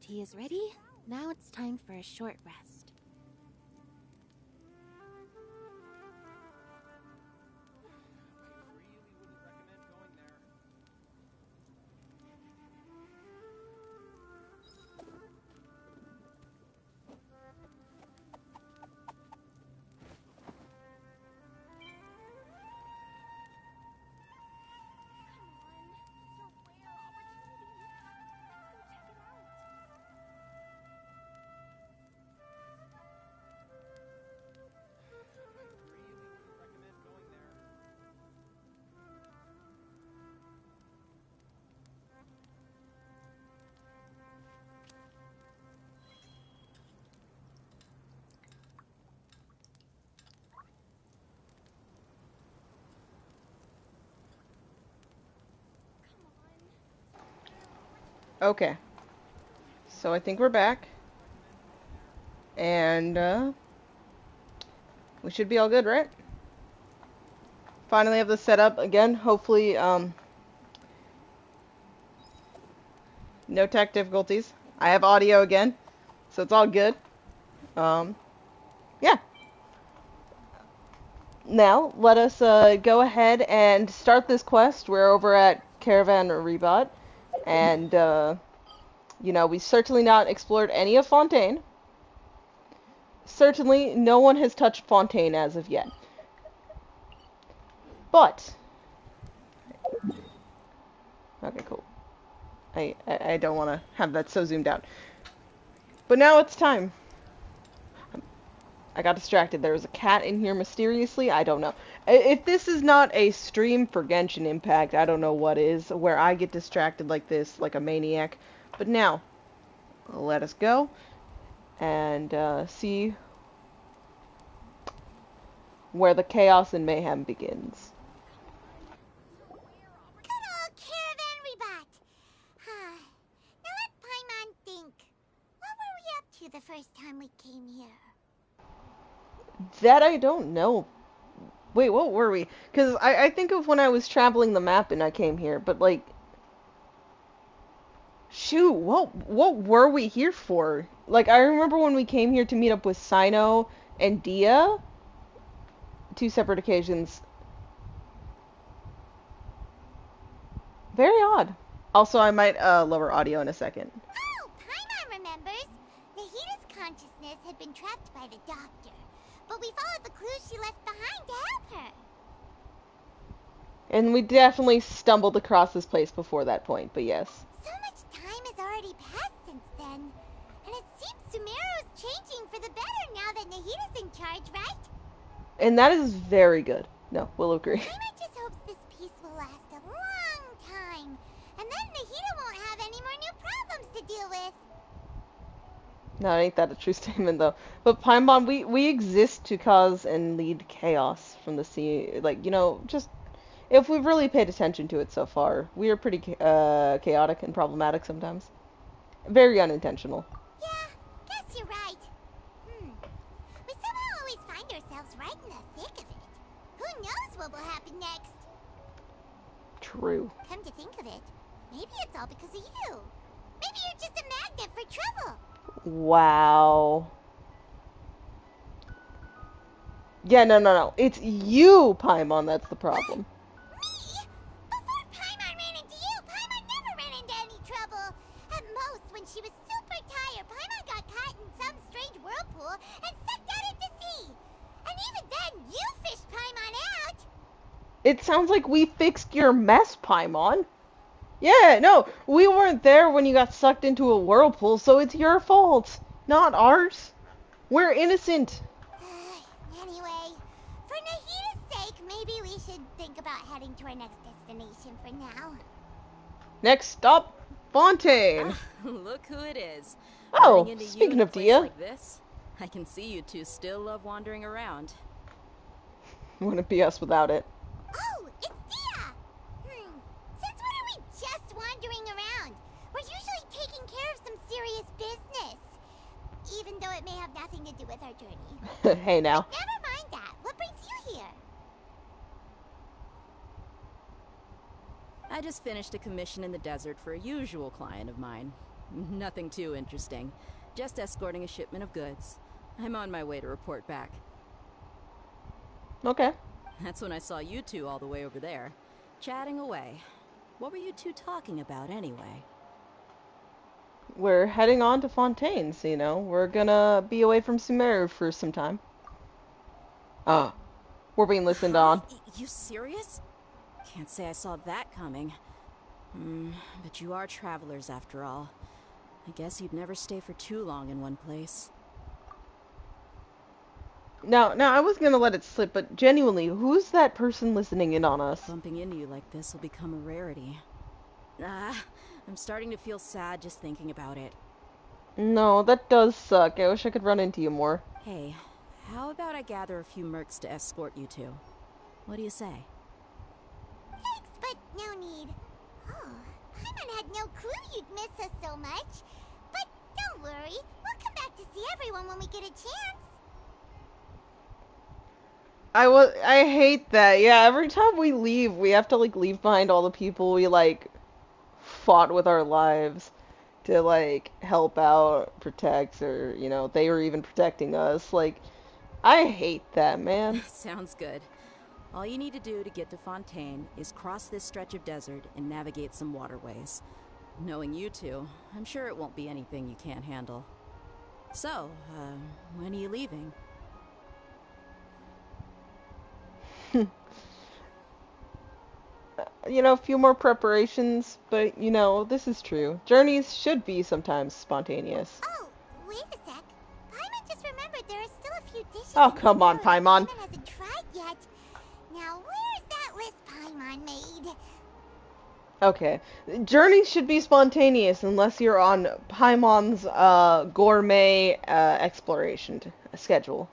tea is ready. Now it's time for a short rest. Okay. So I think we're back. And, we should be all good, right? Finally have this set up again. Hopefully, no tech difficulties. I have audio again, so it's all good. Yeah. Now, let us go ahead and start this quest. We're over at Caravan Rebot, and, you know, we certainly not explored any of Fontaine. Certainly, no one has touched Fontaine as of yet. But... Okay, cool. I don't want to have that so zoomed out. But now it's time. I got distracted. There was a cat in here mysteriously. I don't know. If this is not a stream for Genshin Impact, I don't know what is, where I get distracted like this, like a maniac. But now, let us go and see where the chaos and mayhem begins. Good old Caravan Rebot. Now let Paimon think. What were we up to the first time we came here? That I don't know. Wait, what were we? Because I think of when I was traveling the map and I came here, but like... Shoot, what were we here for? Like, I remember when we came here to meet up with Sino and Dia. 2 separate occasions. Very odd. Also, I might lower audio in a second. Oh, Paimon remembers. Nahita's consciousness had been trapped by the doctor, but we followed the clues she left behind to help her. And we definitely stumbled across this place before that point, but yes. So much time has already passed since then, and it seems Sumeru's changing for the better now that Nahita's in charge, right? And that is very good. No, we'll agree. Paimon just hopes this peace will last a long time, and then Nahita won't have any more new problems to deal with. No, ain't that a true statement, though. But Paimon, we exist to cause and lead chaos from the sea. Like, you know, just... If we've really paid attention to it so far, we are pretty chaotic and problematic sometimes. Very unintentional. Yeah, guess you're right. We somehow always find ourselves right in the thick of it. Who knows what will happen next? True. Come to think of it, maybe it's all because of you. Maybe you're just a magnet for trouble. Wow. Yeah, no. It's you, Paimon, that's the problem. Me? Before Paimon ran into you, Paimon never ran into any trouble. At most, when she was super tired, Paimon got caught in some strange whirlpool and sucked out into sea. And even then, you fished Paimon out. It sounds like we fixed your mess, Paimon. Yeah, no, we weren't there when you got sucked into a whirlpool, so it's your fault, not ours. We're innocent. Anyway, for Nahita's sake, maybe we should think about heading to our next destination for now. Next stop, Fontaine. Look who it is. Oh, Running into you speaking in a of place Dia. like this, I can see you two still love wandering around. Wouldn't be us without it. Oh, it's Dia! Since when are we just wandering around? We're usually taking care of some serious business. Even though it may have nothing to do with our journey. Hey now. But never mind that. What brings you here? I just finished a commission in the desert for a usual client of mine. Nothing too interesting. Just escorting a shipment of goods. I'm on my way to report back. Okay. That's when I saw you two all the way over there, chatting away. What were you two talking about anyway? We're heading on to Fontaine's, you know. We're gonna be away from Sumeru for some time. Ah, we're being listened on. You serious? Can't say I saw that coming. But you are travelers after all. I guess you'd never stay for too long in one place. Now, I was gonna let it slip, but genuinely, who's that person listening in on us? Bumping into you like this will become a rarity. I'm starting to feel sad just thinking about it. No, that does suck. I wish I could run into you more. Hey, how about I gather a few mercs to escort you two? What do you say? Thanks, but no need. Oh, Paimon had no clue you'd miss us so much. But don't worry, we'll come back to see everyone when we get a chance. I hate that. Yeah, every time we leave, we have to, like, leave behind all the people we, like, fought with our lives to, like, help out, protect, or, you know, they were even protecting us. Like, I hate that, man. Sounds good. All you need to do to get to Fontaine is cross this stretch of desert and navigate some waterways. Knowing you two, I'm sure it won't be anything you can't handle. So, when are you leaving? You know, a few more preparations, but, you know, this is true. Journeys should be sometimes spontaneous. Oh, wait a sec. Paimon just remembered there are still a few dishes. Oh, in come on, Sumeru that Paimon. Paimon hasn't tried yet. Now, where's that list Paimon made? Okay. Journeys should be spontaneous unless you're on Paimon's gourmet exploration schedule.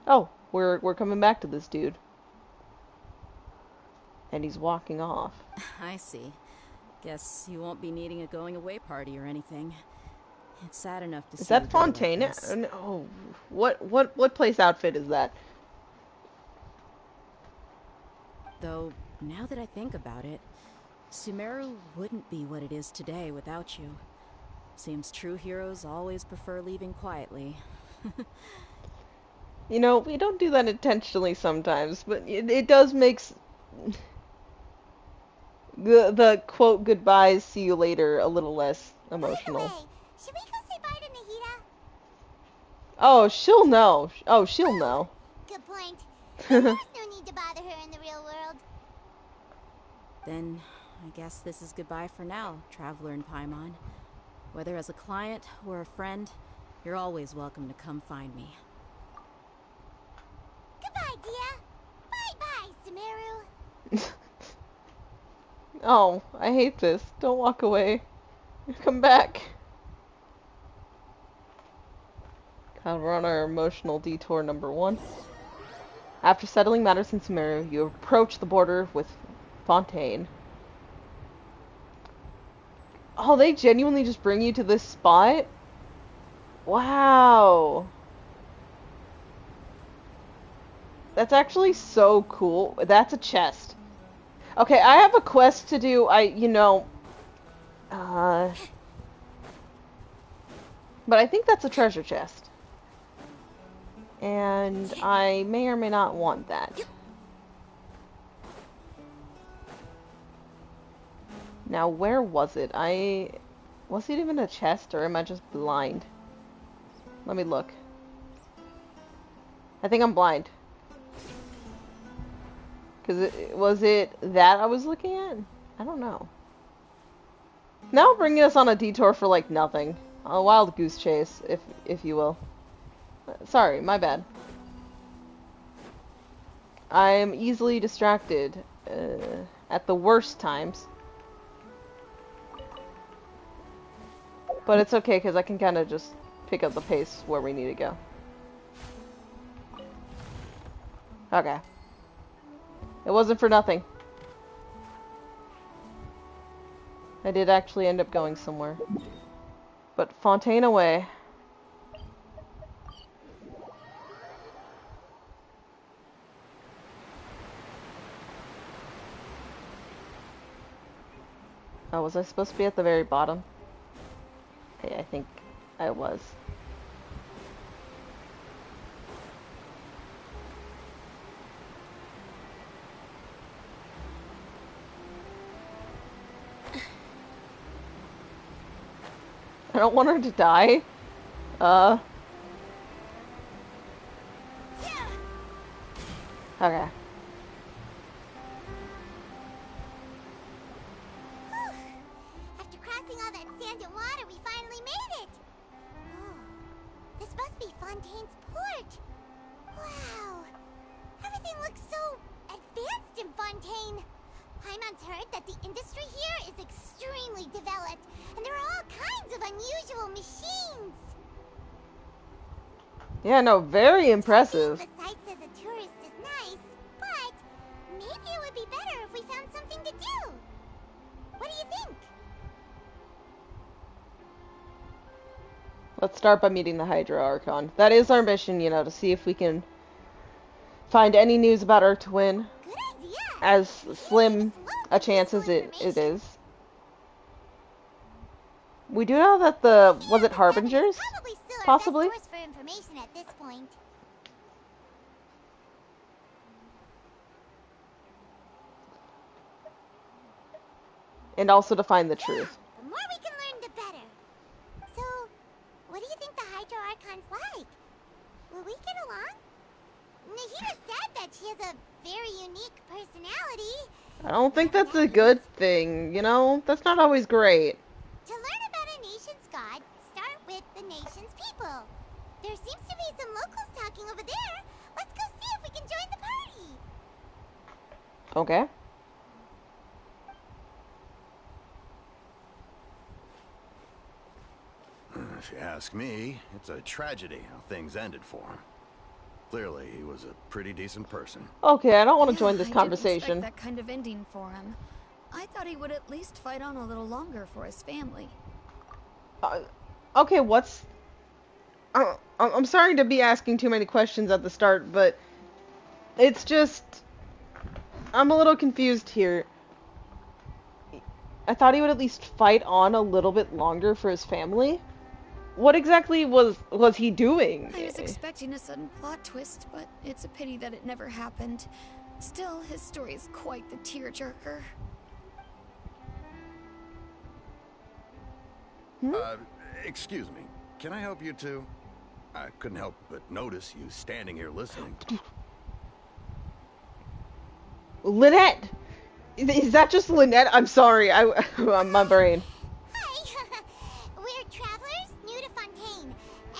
Oh, we're coming back to this dude. And he's walking off. I see. Guess you won't be needing a going away party or anything. It's sad enough to see. Is that you go like Fontaine? this. Oh, what place outfit is that? Though, now that I think about it, Sumeru wouldn't be what it is today without you. Seems true heroes always prefer leaving quietly. You know, we don't do that intentionally sometimes, but it does make the quote goodbyes, see you later, a little less emotional. By the way, should we go say bye to Nahida? Oh, she'll know. Oh, she'll know. Good point. There's no need to bother her in the real world. Then, I guess this is goodbye for now, Traveler in Paimon. Whether as a client or a friend, you're always welcome to come find me. Goodbye, Dia. Bye-bye, Sumeru. Oh, I hate this. Don't walk away. Come back. God, we're on our emotional detour number 1. After settling matters in Sumeru, you approach the border with Fontaine. Oh, they genuinely just bring you to this spot? Wow. That's actually so cool. That's a chest. Okay, I have a quest to do. But I think that's a treasure chest. And I may or may not want that. Now, where was it? Was it even a chest, or am I just blind? Let me look. I think I'm blind. Was it that I was looking at? I don't know. Now bringing us on a detour for, like, nothing. A wild goose chase, if you will. Sorry, my bad. I'm easily distracted at the worst times. But it's okay, because I can kind of just pick up the pace where we need to go. Okay. It wasn't for nothing. I did actually end up going somewhere. But Fontaine away. Oh, was I supposed to be at the very bottom? Okay, I think I was. I don't want her to die. Okay. After crossing all that sand and water, we finally made it! Oh, this must be Fontaine's port! Wow! Everything looks so advanced in Fontaine! Paimon's heard that the industry here is extremely developed, and there are all kinds of unusual machines! Yeah, no, very impressive. Seeing the sights as a tourist is nice, but maybe it would be better if we found something to do. What do you think? Let's start by meeting the Hydra Archon. That is our mission, you know, to see if we can find any news about our twin. Good idea. As slim Just love a chance as useful it information. is. We do know that the, was it Yeah, Harbingers? probably still our Possibly? best source for information at this point. And also to find the truth. The more we can learn, the better. So, what do you think the Hydra Archon's like? Will we get along? Nahida said that she has a very unique personality. I don't think that's a good thing, you know? That's not always great. To learn about a nation's god, start with the nation's people. There seems to be some locals talking over there. Let's go see if we can join the party. Okay. If you ask me, it's a tragedy how things ended for him. Clearly, he was a pretty decent person. Okay, I don't want to join this I conversation. didn't expect that kind of ending for him. I thought he would at least fight on a little longer for his family. Okay, what's... I'm sorry to be asking too many questions at the start, but it's just... I'm a little confused here. I thought he would at least fight on a little bit longer for his family. What exactly was he doing? I was expecting a sudden plot twist, but it's a pity that it never happened. Still, his story is quite the tearjerker. Excuse me. Can I help you two? I couldn't help but notice you standing here listening. Lynette! Is that just Lynette? I'm sorry, my brain. Hi. We're travelers new to Fontaine,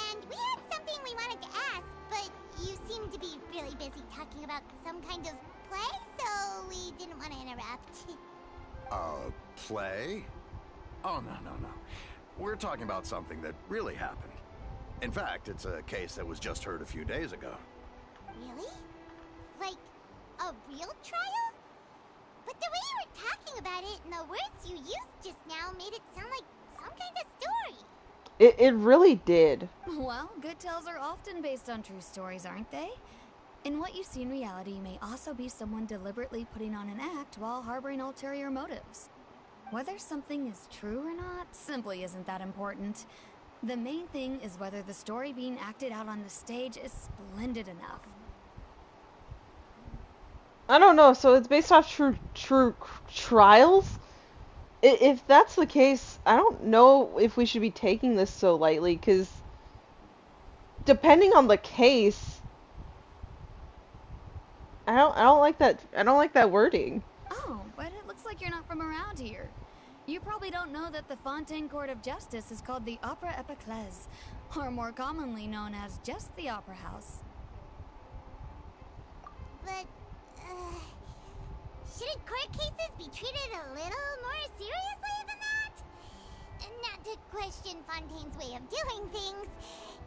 and we had something we wanted to ask, but you seem to be really busy talking about some kind of play, so we didn't want to interrupt. Play? Oh, no. We're talking about something that really happened. In fact, it's a case that was just heard a few days ago. Really? Like a real trial? But the way you were talking about it and the words you used just now made it sound like some kind of story. It really did. Well, good tales are often based on true stories, aren't they? And what you see in reality may also be someone deliberately putting on an act while harboring ulterior motives. Whether something is true or not simply isn't that important. The main thing is whether the story being acted out on the stage is splendid enough. I don't know, so it's based off true trials? If that's the case, I don't know if we should be taking this so lightly, because depending on the case, I don't like that wording. Oh, but it looks like you're not from around here. You probably don't know that the Fontaine Court of Justice is called the Opera Epiclese, or more commonly known as just the Opera House. But, shouldn't court cases be treated a little more seriously than that? Not to question Fontaine's way of doing things.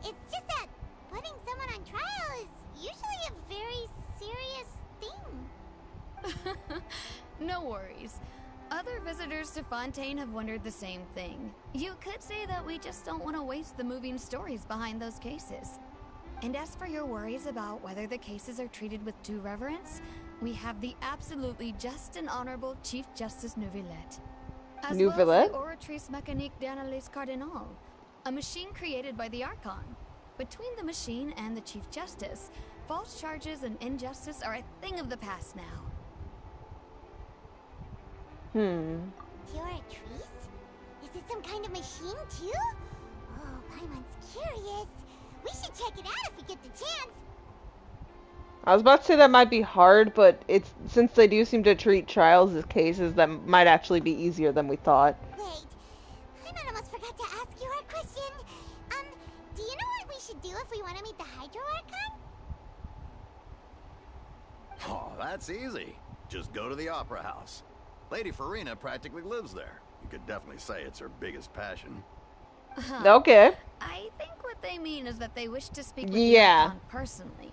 It's just that putting someone on trial is usually a very serious thing. No worries. Other visitors to Fontaine have wondered the same thing. You could say that we just don't want to waste the moving stories behind those cases. And as for your worries about whether the cases are treated with due reverence, we have the absolutely just and honorable Chief Justice Neuvillette. as New well Villette? as the Oratrice Mécanique d'Analyse Cardinal, a machine created by the Archon. Between the machine and the Chief Justice, false charges and injustice are a thing of the past now. The Oratrice? Is it some kind of machine, too? Oh, Paimon's curious. We should check it out if we get the chance. I was about to say that might be hard, but it's since they do seem to treat trials as cases, that might actually be easier than we thought. Wait, Paimon almost forgot to ask you our question. Do you know what we should do if we want to meet the Hydro Archon? Oh, that's easy. Just go to the Opera House. Lady Farina practically lives there. You could definitely say it's her biggest passion. Okay. I think what they mean is that they wish to speak with Yeah. the Archon personally.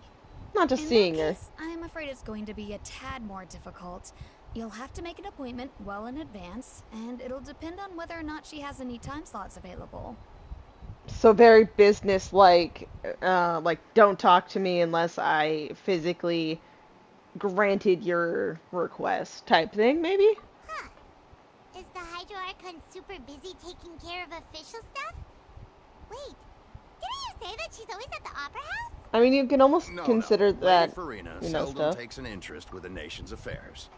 Not just In seeing that her. case, I'm afraid it's going to be a tad more difficult. You'll have to make an appointment well in advance, and it'll depend on whether or not she has any time slots available. So very business-like, like, don't talk to me unless I physically granted your request type thing, maybe? Huh. Is the Hydro Archon super busy taking care of official stuff? Wait, didn't you say that she's always at the Opera House? I mean, you can almost No, consider no. that, Lady Farina you know, seldom stuff. takes an interest with the nation's affairs.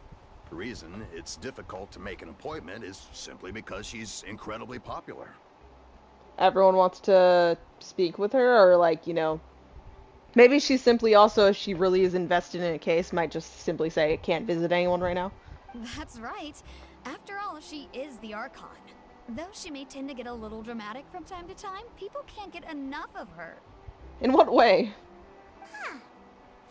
The reason it's difficult to make an appointment is simply because she's incredibly popular. Everyone wants to speak with her, or like, you know, maybe she simply also, if she really is invested in a case, might just simply say, can't visit anyone right now. That's right. After all, she is the Archon. Though she may tend to get a little dramatic from time to time, people can't get enough of her. In what way? Huh.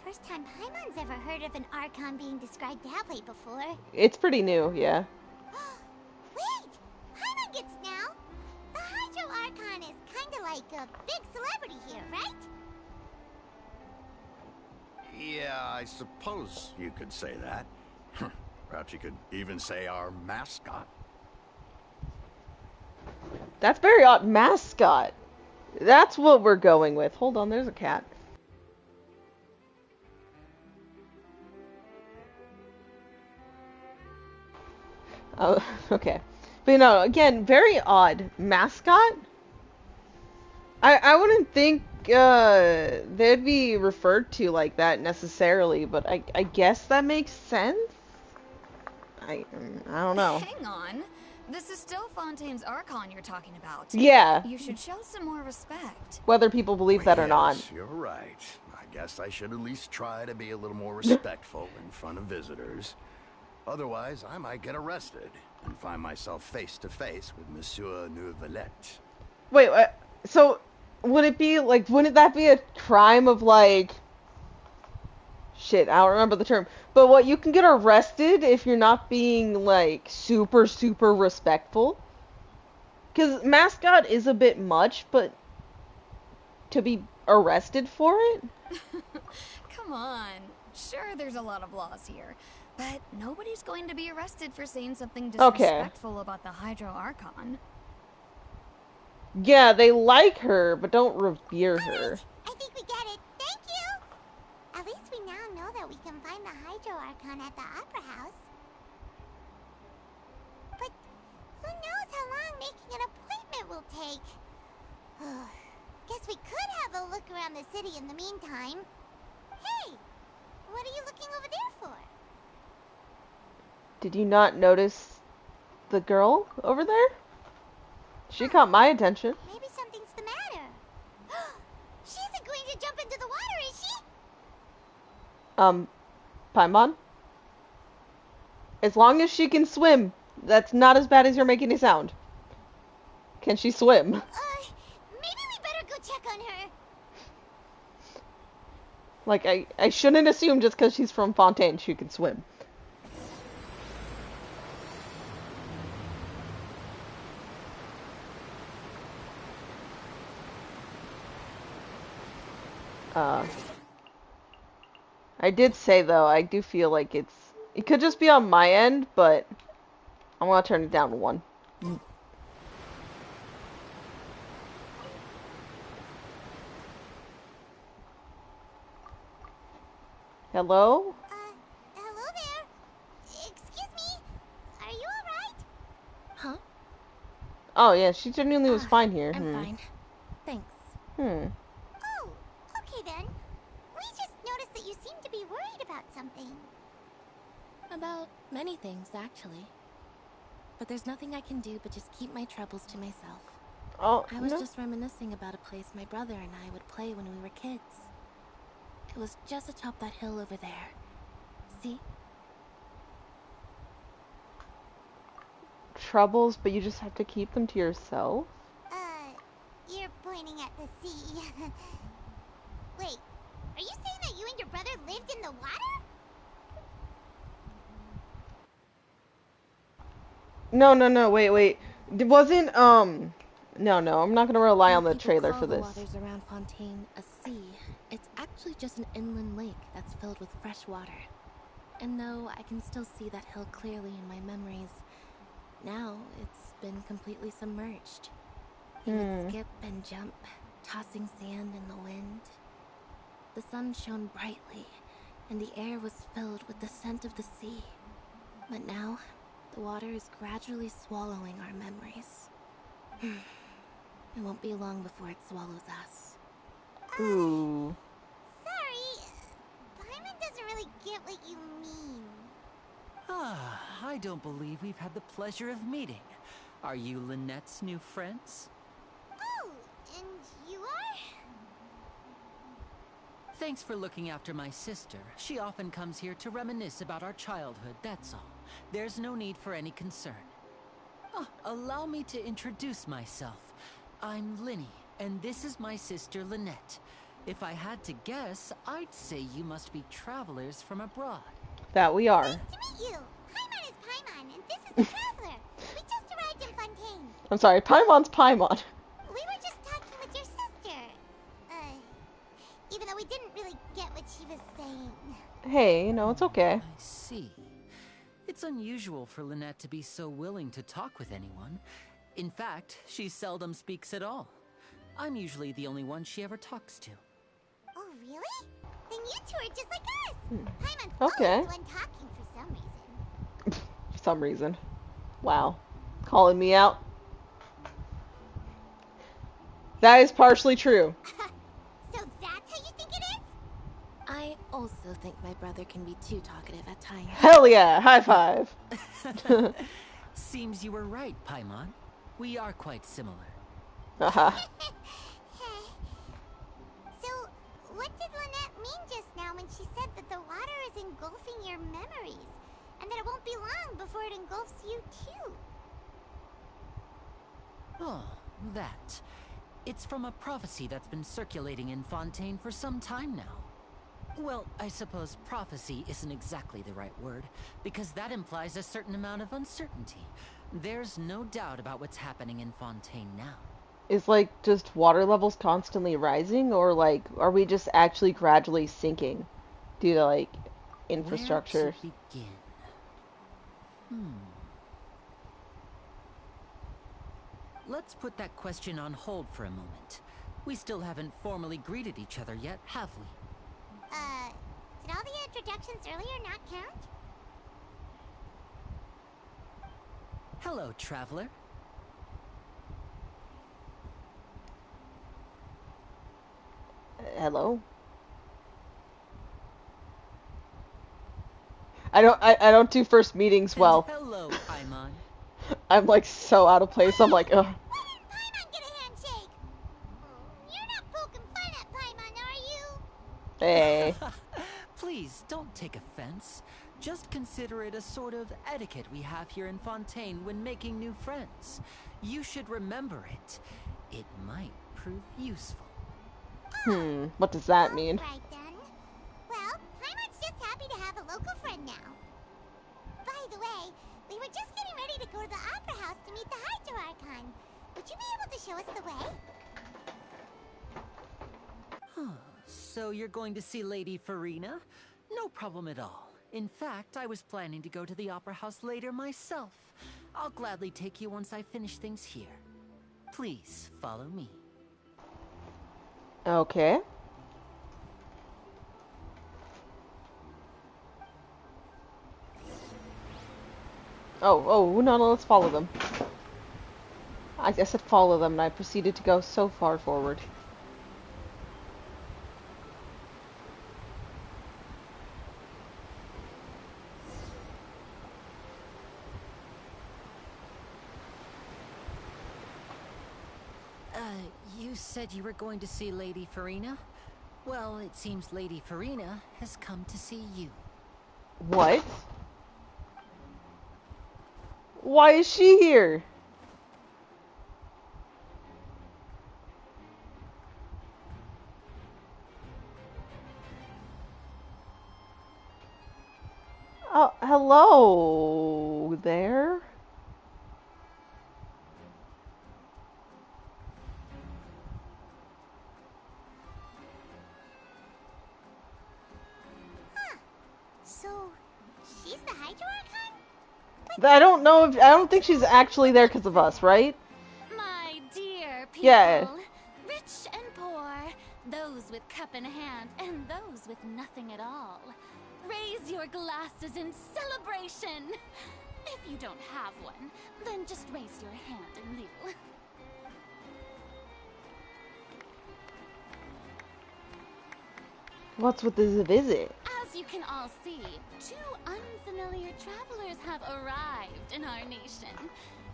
First time Paimon's ever heard of an Archon being described that way before. It's pretty new, yeah. Wait! Paimon gets now! The Hydro Archon is kinda like a big celebrity here, right? Yeah, I suppose you could say that. Perhaps you could even say our mascot. That's very odd. Mascot. That's what we're going with. Hold on, there's a cat. Oh, okay. But you know, again, very odd. Mascot? I wouldn't think they'd be referred to like that necessarily, but I guess that makes sense? I don't know. Hang on. This is still Fontaine's Archon you're talking about. Yeah, You should show some more respect. whether people believe that or not. Yes, you're right. I guess I should at least try to be a little more respectful in front of visitors. Otherwise, I might get arrested and find myself face to face with Monsieur Neuvillette. Wait, so would it be like, wouldn't that be a crime of like, shit, I don't remember the term, but what, you can get arrested if you're not being like super, super respectful? Because mascot is a bit much, but to be arrested for it? Come on. Sure, there's a lot of laws here, but nobody's going to be arrested for saying something disrespectful about the Hydro Archon. Yeah, they like her, but don't revere her. I think we get it. Thank you! At least we now know that we can find the Hydro Archon at the Opera House. But who knows how long making an appointment will take? Guess we could have a look around the city in the meantime. Hey! What are you looking over there for? Did you not notice the girl over there? She caught my attention. Maybe something's the matter. She isn't going to jump into the water, is she? Paimon? As long as she can swim, that's not as bad as you're making it sound. Can she swim? Maybe we better go check on her. Like, I shouldn't assume just because she's from Fontaine she can swim. I did say though, I do feel like it could just be on my end, but I want to turn it down to 1. Hello? Hello there. Excuse me. Are you alright? Huh? Oh yeah, she genuinely was fine here. I'm fine. Thanks. Hmm. Oh, okay then. We just noticed that you seem to be worried about something. About many things, actually. But there's nothing I can do but just keep my troubles to myself. Oh, I was no. just reminiscing about a place my brother and I would play when we were kids. It was just atop that hill over there. See? Troubles, but you just have to keep them to yourself? You're pointing at the sea. Wait, are you saying that you and your brother lived in the water? No, wait. It wasn't, no, I'm not gonna rely on the People trailer call for the this. waters around Fontaine a sea. It's actually just an inland lake that's filled with fresh water. And though I can still see that hill clearly in my memories, now it's been completely submerged. We would skip and jump, tossing sand in the wind. The sun shone brightly, and the air was filled with the scent of the sea. But now, the water is gradually swallowing our memories. It won't be long before it swallows us. Ooh. Sorry, Paimon doesn't really get what you mean. I don't believe we've had the pleasure of meeting. Are you Lynette's new friends? Oh, and you are? Thanks for looking after my sister. She often comes here to reminisce about our childhood, that's all. There's no need for any concern. Allow me to introduce myself. I'm Linny, and this is my sister Lynette. If I had to guess, I'd say you must be travelers from abroad. That we are. Nice to meet you. Paimon is Paimon, and this is the Traveler. We just arrived in Fontaine. I'm sorry, Paimon's Paimon. We were just talking with your sister. Even though we didn't really get what she was saying. Hey, it's okay. I see. It's unusual for Lynette to be so willing to talk with anyone. In fact, she seldom speaks at all. I'm usually the only one she ever talks to. Oh, really? Then you two are just like us. Paimon's Okay. always the one talking for some reason. For some reason. Wow. Calling me out? That is partially true. So that's how you think it is? I also think my brother can be too talkative at times. Hell yeah! High five! Seems you were right, Paimon. We are quite similar. Haha. So, what did Lynette mean just now when she said that the water is engulfing your memories? And that it won't be long before it engulfs you too? Oh, that. It's from a prophecy that's been circulating in Fontaine for some time now. Well, I suppose prophecy isn't exactly the right word, because that implies a certain amount of uncertainty. There's no doubt about what's happening in Fontaine now. Is, just water levels constantly rising, or, are we just actually gradually sinking due to, infrastructure? Where to begin? Let's put that question on hold for a moment. We still haven't formally greeted each other yet, have we? Did all the introductions earlier not count? Hello, traveler. Hello? I don't do first meetings well. And hello, Paimon. I'm, so out of place. I'm like, ugh. Why didn't Paimon get a handshake? You're not poking fun at Paimon, are you? Hey. Please, don't take offense. Just consider it a sort of etiquette we have here in Fontaine when making new friends. You should remember it. It might prove useful. What does that mean? Right then. Well, Paimon's just happy to have a local friend now. By the way, we were just getting ready to go to the Opera House to meet the Hydro Archon. Would you be able to show us the way? So you're going to see Lady Farina? No problem at all. In fact, I was planning to go to the Opera House later myself. I'll gladly take you once I finish things here. Please, follow me. Okay. Oh, no, let's follow them. I said follow them, and I proceeded to go so far forward. You said you were going to see Lady Farina? Well, it seems Lady Farina has come to see you. What? Why is she here? Oh, hello there. So, she's the Hydro Archon? I don't know if I don't think she's actually there because of us, right? My dear people, Yeah. rich and poor, those with cup in hand and those with nothing at all, raise your glasses in celebration. If you don't have one, then just raise your hand in lieu. What's with this visit? As you can all see, two unfamiliar travelers have arrived in our nation.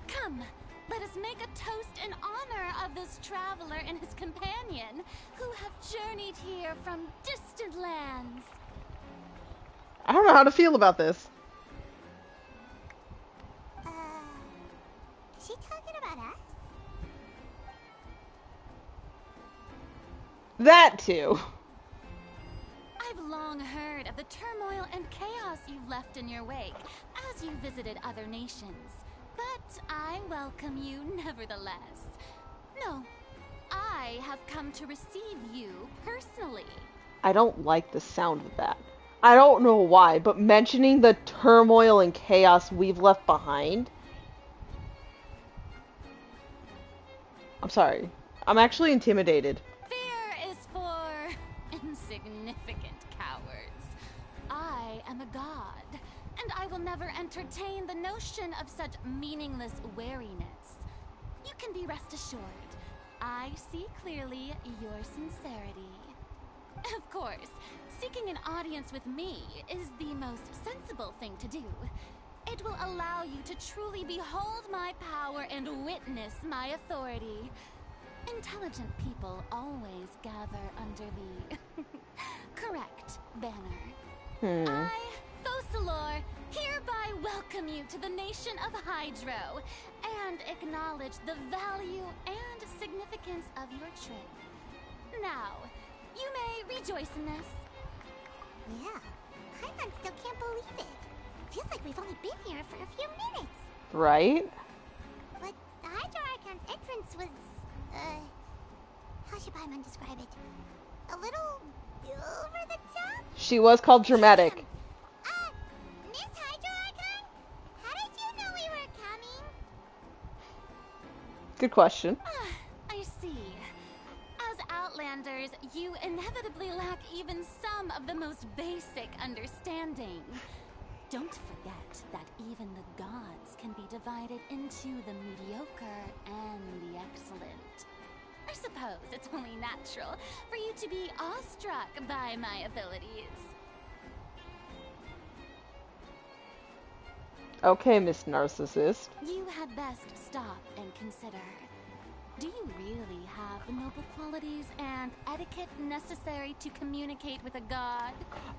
Come, let us make a toast in honor of this traveler and his companion, who have journeyed here from distant lands. I don't know how to feel about this. Is she talking about us? That too. I've long heard of the turmoil and chaos you've left in your wake as you visited other nations. But I welcome you nevertheless. No, I have come to receive you personally. I don't like the sound of that. I don't know why, but mentioning the turmoil and chaos we've left behind. I'm sorry. I'm actually intimidated. Fear is for insignificant cowards. I am a god, and I will never entertain the notion of such meaningless wariness. You can be rest assured, I see clearly your sincerity. Of course, seeking an audience with me is the most sensible thing to do. It will allow you to truly behold my power and witness my authority. Intelligent people always gather under the correct banner. I, Fosalor, hereby welcome you to the nation of Hydro and acknowledge the value and significance of your trip. Now, you may rejoice in this. Yeah, Paimon still can't believe it. Feels like we've only been here for a few minutes. Right? But the Hydro Archon's entrance was, how should Paimon describe it? A little over the top? She was called dramatic. Miss Hydro Archon? How did you know we were coming? Good question. I see. As Outlanders, you inevitably lack even some of the most basic understanding. Don't forget that even the gods can be divided into the mediocre and the excellent. I suppose it's only natural for you to be awestruck by my abilities. Okay, Miss Narcissist. You had best stop and consider. Do you really have the noble qualities and etiquette necessary to communicate with a god?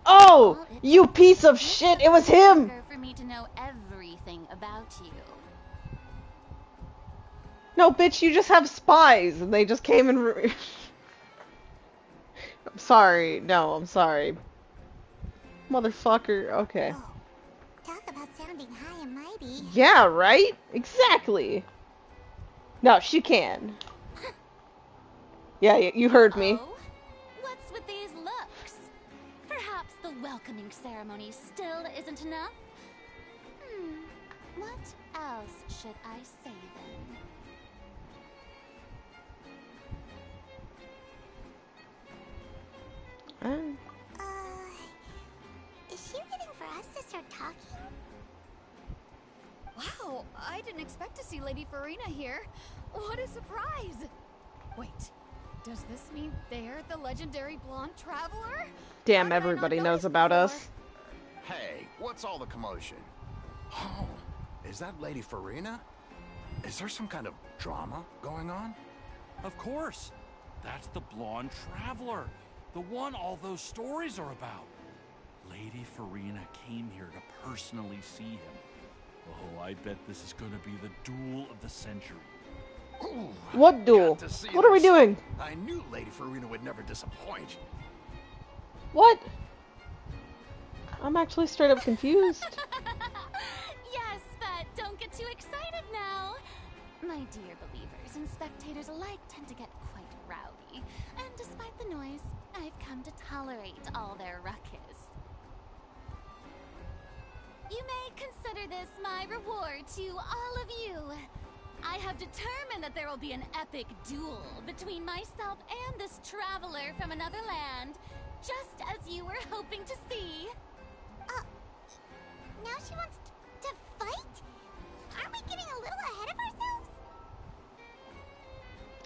Oh, Well, it you takes piece of just shit! a It was him! finger for me to know everything about you. No, bitch, you just have spies, and they just came and... I'm sorry. No, I'm sorry. Motherfucker. Okay. Oh, talk about sounding high and mighty. Yeah, right? Exactly. No, she can. Yeah, you heard me. Oh? What's with these looks? Perhaps the welcoming ceremony still isn't enough? What else should I say then? Is she waiting for us to start talking? Wow, I didn't expect to see Lady Farina here. What a surprise! Wait, does this mean they're the legendary blonde traveler? Damn, How did I not everybody knows notice about before? us. Hey, what's all the commotion? Oh, is that Lady Farina? Is there some kind of drama going on? Of course. That's the blonde traveler. The one all those stories are about. Lady Farina came here to personally see him. Oh, I bet this is gonna be the duel of the century. Ooh, What duel? got to see What are we this. doing? I knew Lady Farina would never disappoint. What? I'm actually straight up confused. Yes, but don't get too excited now. My dear believers and spectators alike tend to get quite rowdy, and despite the noise, I've come to tolerate all their ruckus. You may consider this my reward to all of you. I have determined that there will be an epic duel between myself and this traveler from another land, just as you were hoping to see. Now she wants to fight? Aren't we getting a little ahead of ourselves?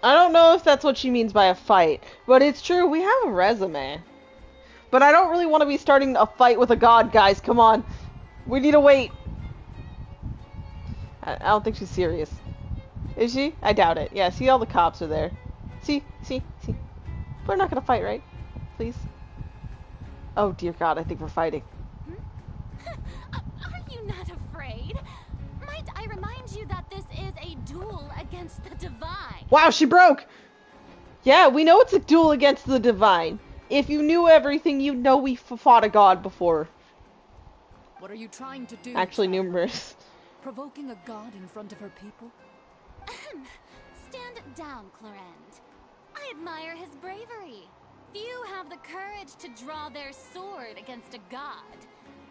I don't know if that's what she means by a fight, but it's true, we have a resume. But I don't really want to be starting a fight with a god, guys, come on. We need to wait. I don't think she's serious. Is she? I doubt it. Yeah, see, all the cops are there. See. We're not gonna fight, right? Please? Oh, dear God, I think we're fighting. Are you not afraid? Might I remind you that this is a duel against the divine? Wow, she broke! Yeah, we know it's a duel against the divine. If you knew everything, you'd know we fought a god before. What are you trying to do? Actually, traveler? numerous. Provoking a god in front of her people? Stand down, Clorend. I admire his bravery. Few have the courage to draw their sword against a god.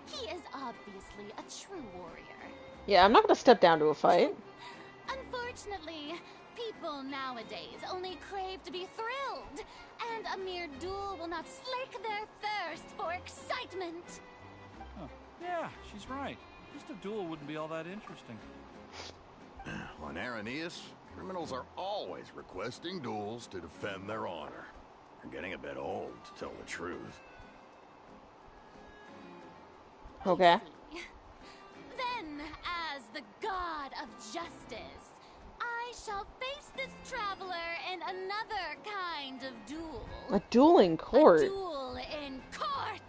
He is obviously a true warrior. Yeah, I'm not gonna step down to a fight. Unfortunately, people nowadays only crave to be thrilled, and a mere duel will not slake their thirst for excitement. Huh. Yeah, she's right. Just a duel wouldn't be all that interesting. On Aranias, criminals are always requesting duels to defend their honor. They're getting a bit old, to tell the truth. Okay. Then, as the god of justice, I shall face this traveler in another kind of duel. A dueling court. A duel in court!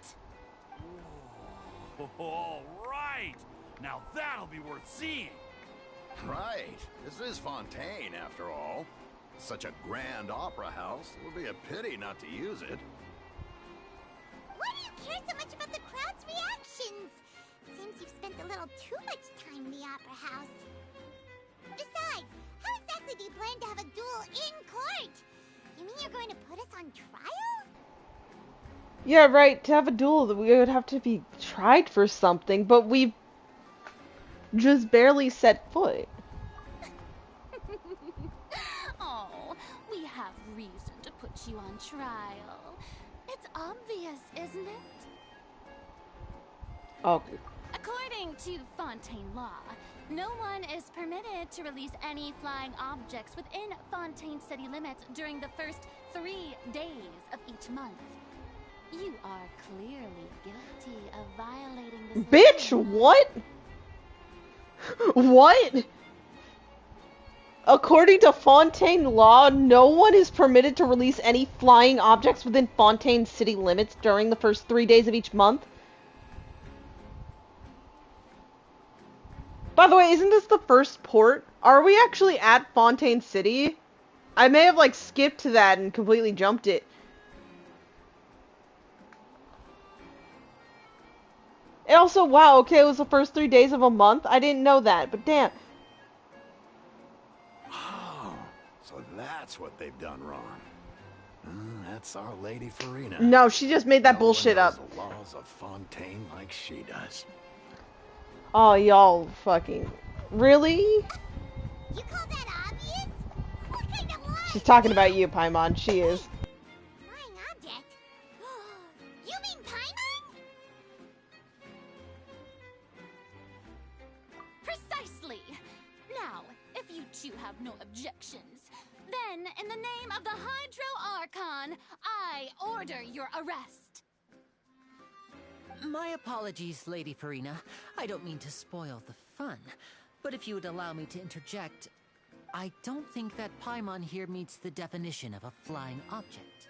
All right. Now that'll be worth seeing. Right. This is Fontaine, after all. Such a grand opera house, it would be a pity not to use it. Why do you care so much about the crowd's reactions? Seems you've spent a little too much time in the opera house. Besides, how exactly do you plan to have a duel in court? You mean you're going to put us on trial? Yeah, right. To have a duel, we would have to be tried for something, but we've just barely set foot. Oh, we have reason to put you on trial. It's obvious, isn't it? Oh, According to Fontaine law, no one is permitted to release any flying objects within Fontaine city limits during the first 3 days of each month. You are clearly guilty of violating this bitch, law. what? What? According to Fontaine law, no one is permitted to release any flying objects within Fontaine city limits during the first 3 days of each month. By the way, isn't this the first port? Are we actually at Fontaine City? I may have, like, skipped to that and completely jumped it. And also, wow, okay, it was the first 3 days of a month? I didn't know that, but damn. Oh, so that's what they've done wrong. That's our Lady Farina. No, she just made that No bullshit one up. knows the laws of Fontaine like she does. Oh, y'all fucking... Really? You call that obvious? What kind of lie? She's talking about you, Paimon. She is. Flying object? You mean Paimon? Precisely! have no objections, then, in the name of the Hydro Archon, I order your arrest. My apologies, Lady Farina. I don't mean to spoil the fun, but if you would allow me to interject, I don't think that Paimon here meets the definition of a flying object.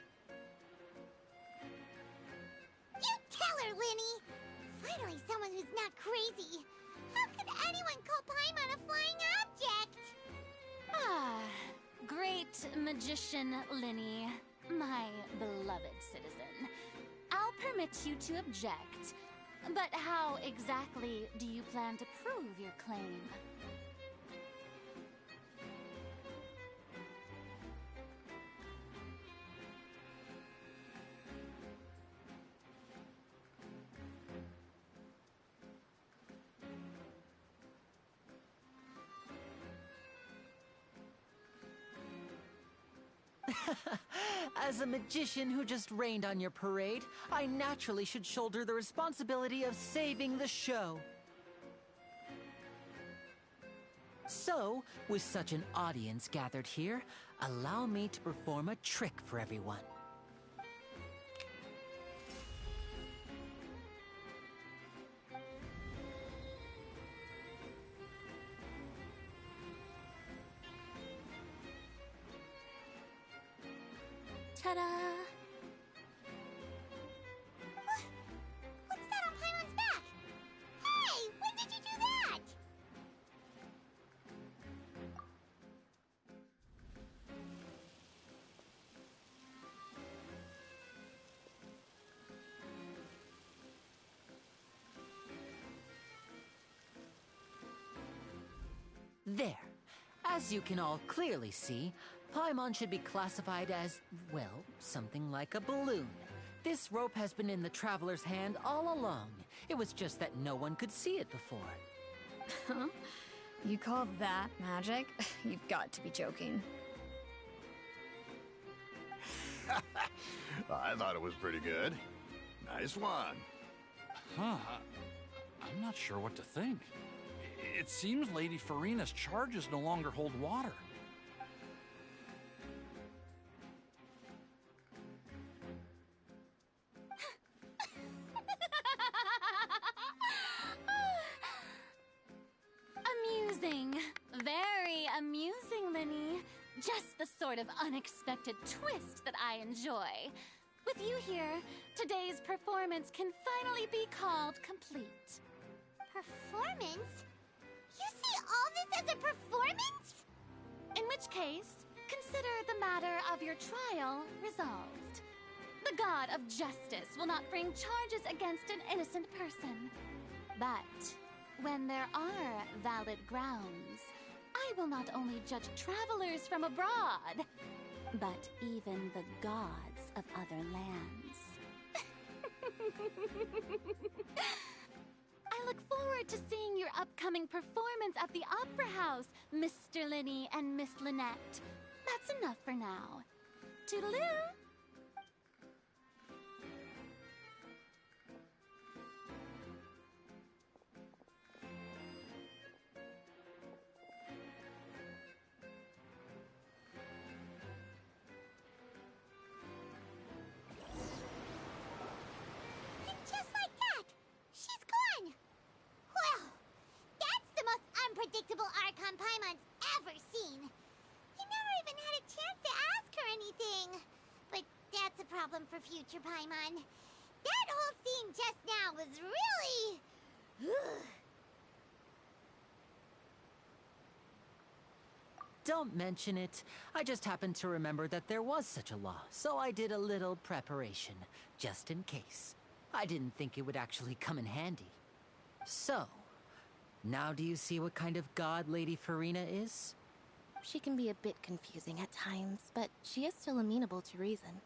You tell her, Linny! Finally someone who's not crazy. How could anyone call Paimon a flying object? Ah, great magician Linny, my beloved citizen. I'll permit you to object, but how exactly do you plan to prove your claim? As a magician who just rained on your parade, I naturally should shoulder the responsibility of saving the show. So, with such an audience gathered here, allow me to perform a trick for everyone. Ta-da! What's that on Paimon's back? Hey, when did you do that? There. As you can all clearly see, Paimon should be classified as, well, something like a balloon. This rope has been in the Traveler's hand all along. It was just that no one could see it before. Huh? You call that magic? You've got to be joking. I thought it was pretty good. Nice one. Huh. I'm not sure what to think. It seems Lady Farina's charges no longer hold water. Amusing. Very amusing, Linny. Just the sort of unexpected twist that I enjoy. With you here, today's performance can finally be called complete. Performance? You see all this as a performance? In which case, consider the matter of your trial resolved. The god of justice will not bring charges against an innocent person. But when there are valid grounds, I will not only judge travelers from abroad, but even the gods of other lands. I look forward to seeing your upcoming performance at the Opera House, Mr. Linny and Miss Lynette. That's enough for now. Toodaloo! And just like that, she's gone. Well, that's the most unpredictable Archon Paimon's ever seen. You never even had a chance to ask her anything. But that's a problem for future Paimon. That whole scene just now was really... Don't mention it. I just happened to remember that there was such a law, so I did a little preparation, just in case. I didn't think it would actually come in handy. So, now do you see what kind of god Lady Farina is? She can be a bit confusing at times, but she is still amenable to reason.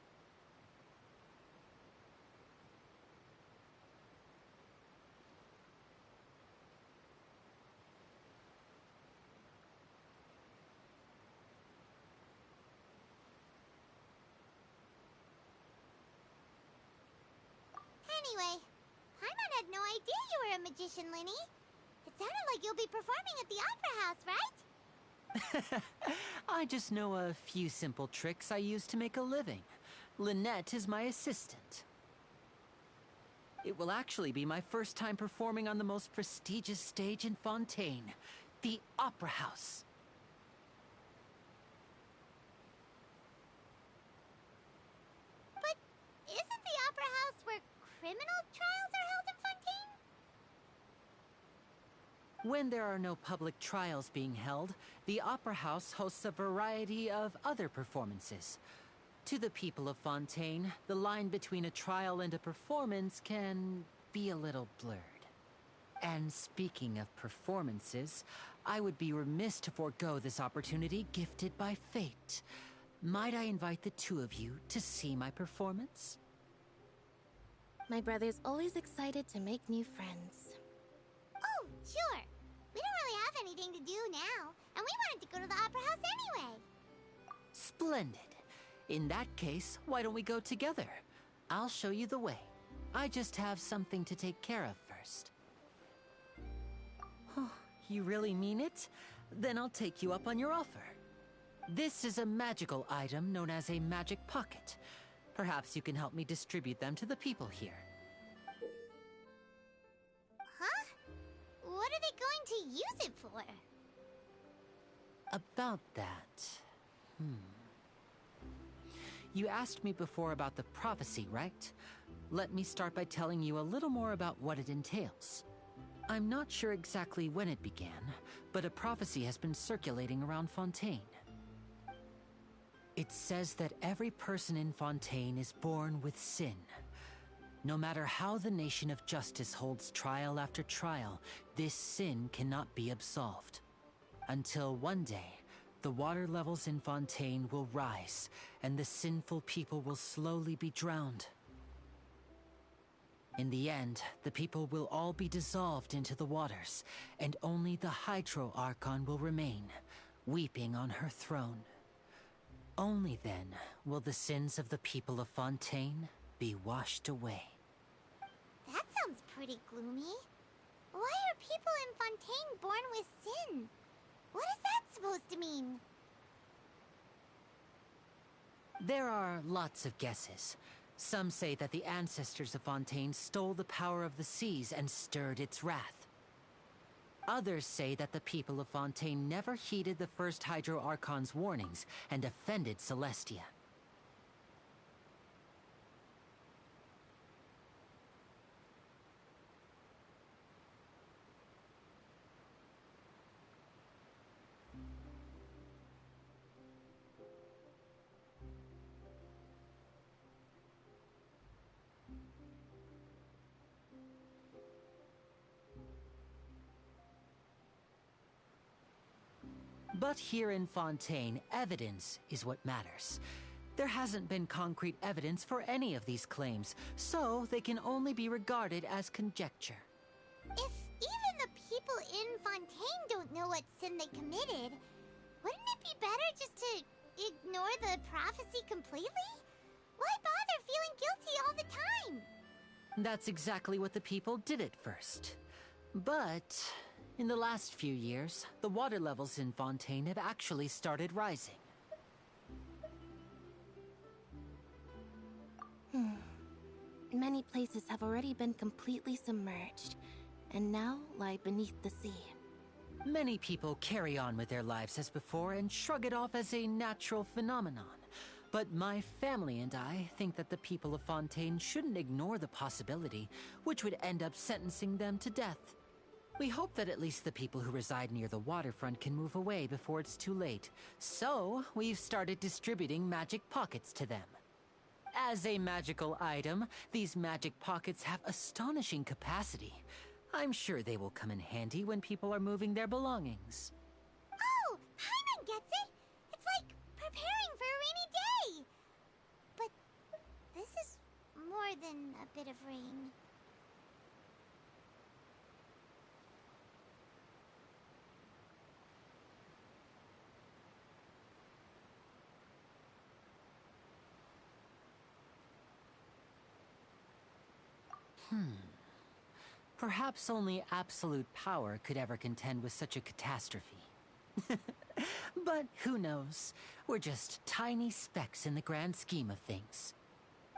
Anyway, Paimon had no idea you were a magician, Linny. It sounded like you'll be performing at the Opera House, right? I just know a few simple tricks I use to make a living. Lynette is my assistant. It will actually be my first time performing on the most prestigious stage in Fontaine, the Opera House. But isn't the Opera House where criminal trials are held in Fontaine? When there are no public trials being held, the Opera House hosts a variety of other performances. To the people of Fontaine, the line between a trial and a performance can be a little blurred. And speaking of performances, I would be remiss to forego this opportunity gifted by fate. Might I invite the two of you to see my performance? My brother's always excited to make new friends. Oh, sure. We don't really have anything to do now, and we wanted to go to the Opera House anyway. Splendid. In that case, why don't we go together? I'll show you the way. I just have something to take care of first. Oh, you really mean it? Then I'll take you up on your offer. This is a magical item known as a magic pocket. Perhaps you can help me distribute them to the people here. Huh? What are they going to use it for? About that... You asked me before about the prophecy, right? Let me start by telling you a little more about what it entails. I'm not sure exactly when it began, but a prophecy has been circulating around Fontaine. It says that every person in Fontaine is born with sin. No matter how the nation of justice holds trial after trial, this sin cannot be absolved. Until one day, the water levels in Fontaine will rise, and the sinful people will slowly be drowned. In the end, the people will all be dissolved into the waters, and only the Hydro Archon will remain, weeping on her throne. Only then will the sins of the people of Fontaine be washed away. That sounds pretty gloomy. Why are people in Fontaine born with sin? What is that supposed to mean? There are lots of guesses. Some say that the ancestors of Fontaine stole the power of the seas and stirred its wrath. Others say that the people of Fontaine never heeded the first Hydro Archon's warnings and offended Celestia. But here in Fontaine, evidence is what matters. There hasn't been concrete evidence for any of these claims, so they can only be regarded as conjecture. If even the people in Fontaine don't know what sin they committed, wouldn't it be better just to ignore the prophecy completely? Why bother feeling guilty all the time? That's exactly what the people did at first. But in the last few years, the water levels in Fontaine have actually started rising. Many places have already been completely submerged, and now lie beneath the sea. Many people carry on with their lives as before and shrug it off as a natural phenomenon. But my family and I think that the people of Fontaine shouldn't ignore the possibility, which would end up sentencing them to death. We hope that at least the people who reside near the waterfront can move away before it's too late. So, we've started distributing magic pockets to them. As a magical item, these magic pockets have astonishing capacity. I'm sure they will come in handy when people are moving their belongings. Oh, Paimon gets it! It's like preparing for a rainy day! But this is more than a bit of rain. Perhaps only absolute power could ever contend with such a catastrophe. But who knows? We're just tiny specks in the grand scheme of things.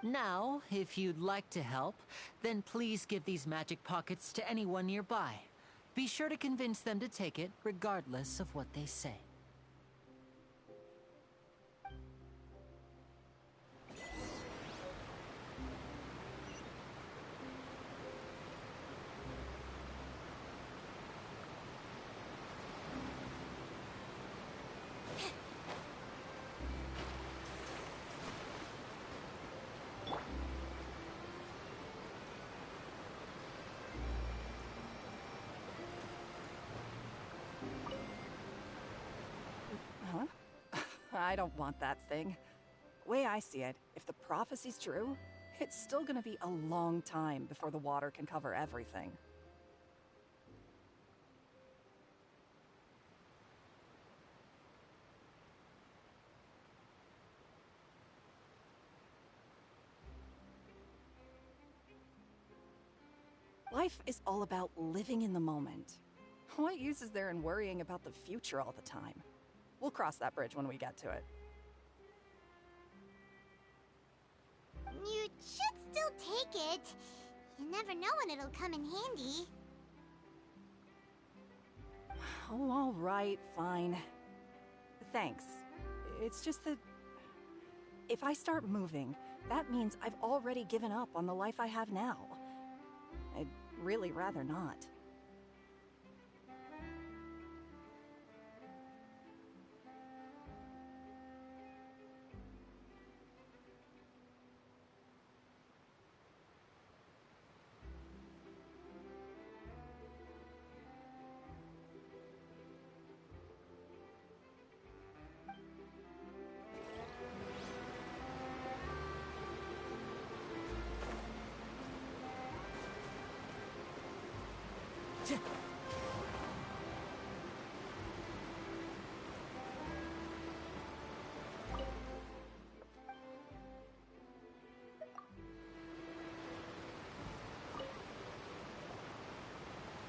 Now, if you'd like to help, then please give these magic pockets to anyone nearby. Be sure to convince them to take it, regardless of what they say. I don't want that thing. Way I see it, if the prophecy's true, it's still gonna be a long time before the water can cover everything. Life is all about living in the moment. What use is there in worrying about the future all the time? We'll cross that bridge when we get to it. You should still take it. You never know when it'll come in handy. Oh, all right, fine. Thanks. It's just that if I start moving, that means I've already given up on the life I have now. I'd really rather not.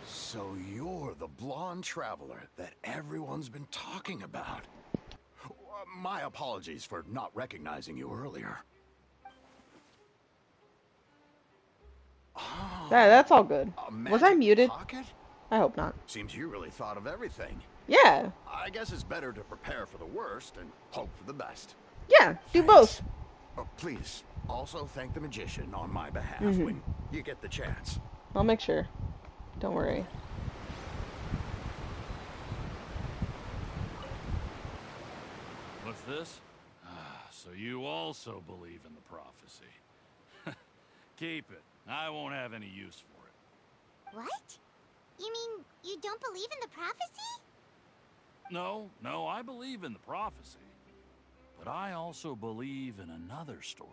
So you're the blonde traveler that everyone's been talking about. My apologies for not recognizing you earlier. Oh, That's all good. a Was I magic muted? pocket? I hope not. Seems you really thought of everything. Yeah. I guess it's better to prepare for the worst and hope for the best. Yeah, do Thanks. both. Oh, please, also thank the magician on my behalf Mhm. when you get the chance. I'll make sure. Don't worry. What's this? So you also believe in the prophecy. Keep it. I won't have any use for it. What? You mean you don't believe in the prophecy? No, I believe in the prophecy. But I also believe in another story.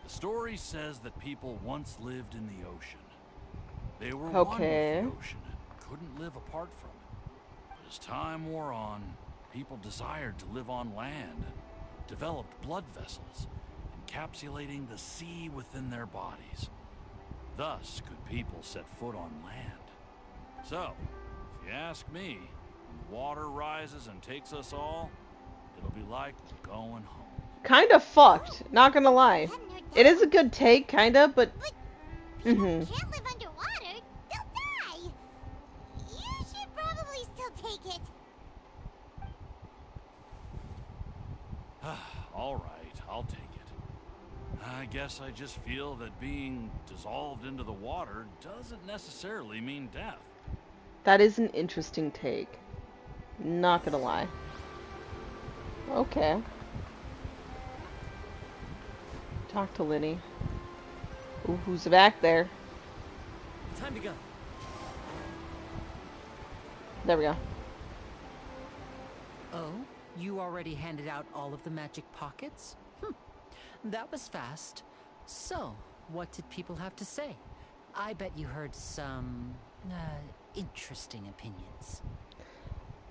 The story says that people once lived in the ocean. They were one with Okay. the ocean and couldn't live apart from it. But as time wore on, people desired to live on land and developed blood vessels, encapsulating the sea within their bodies. Thus could people set foot on land. So, if you ask me, when water rises and takes us all, it'll be like we're going home. Kind of fucked, not gonna lie. Hadn't heard It that is a good take, kinda, but... People Mhm. can't live underwater. They'll die. You should probably still take it. All right, I'll take it. I guess I just feel that being dissolved into the water doesn't necessarily mean death. That is an interesting take. Not gonna lie. Okay. Talk to Linny. Ooh, who's back there? Time to go. There we go. Oh, you already handed out all of the magic pockets? That was fast. So, what did people have to say? I bet you heard some, interesting opinions.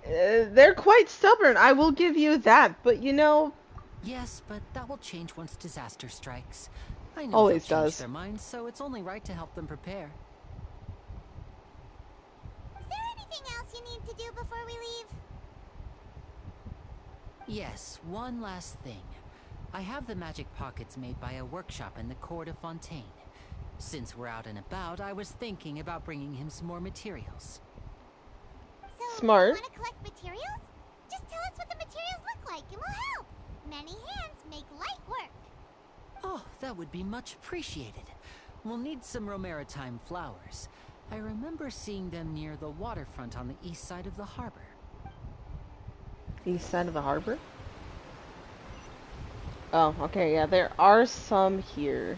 They're quite stubborn, I will give you that, but you know... Yes, but that will change once disaster strikes. I know Always they'll change does. their minds, so it's only right to help them prepare. Is there anything else you need to do before we leave? Yes, one last thing. I have the magic pockets made by a workshop in the court of Fontaine. Since we're out and about, I was thinking about bringing him some more materials. So, Smart. you want to collect materials? Just tell us what the materials look like and we'll help. Many hands make light work. Oh, that would be much appreciated. We'll need some Romaritime flowers. I remember seeing them near the waterfront on the east side of the harbor. East side of the harbor? Oh, okay, yeah, there are some here.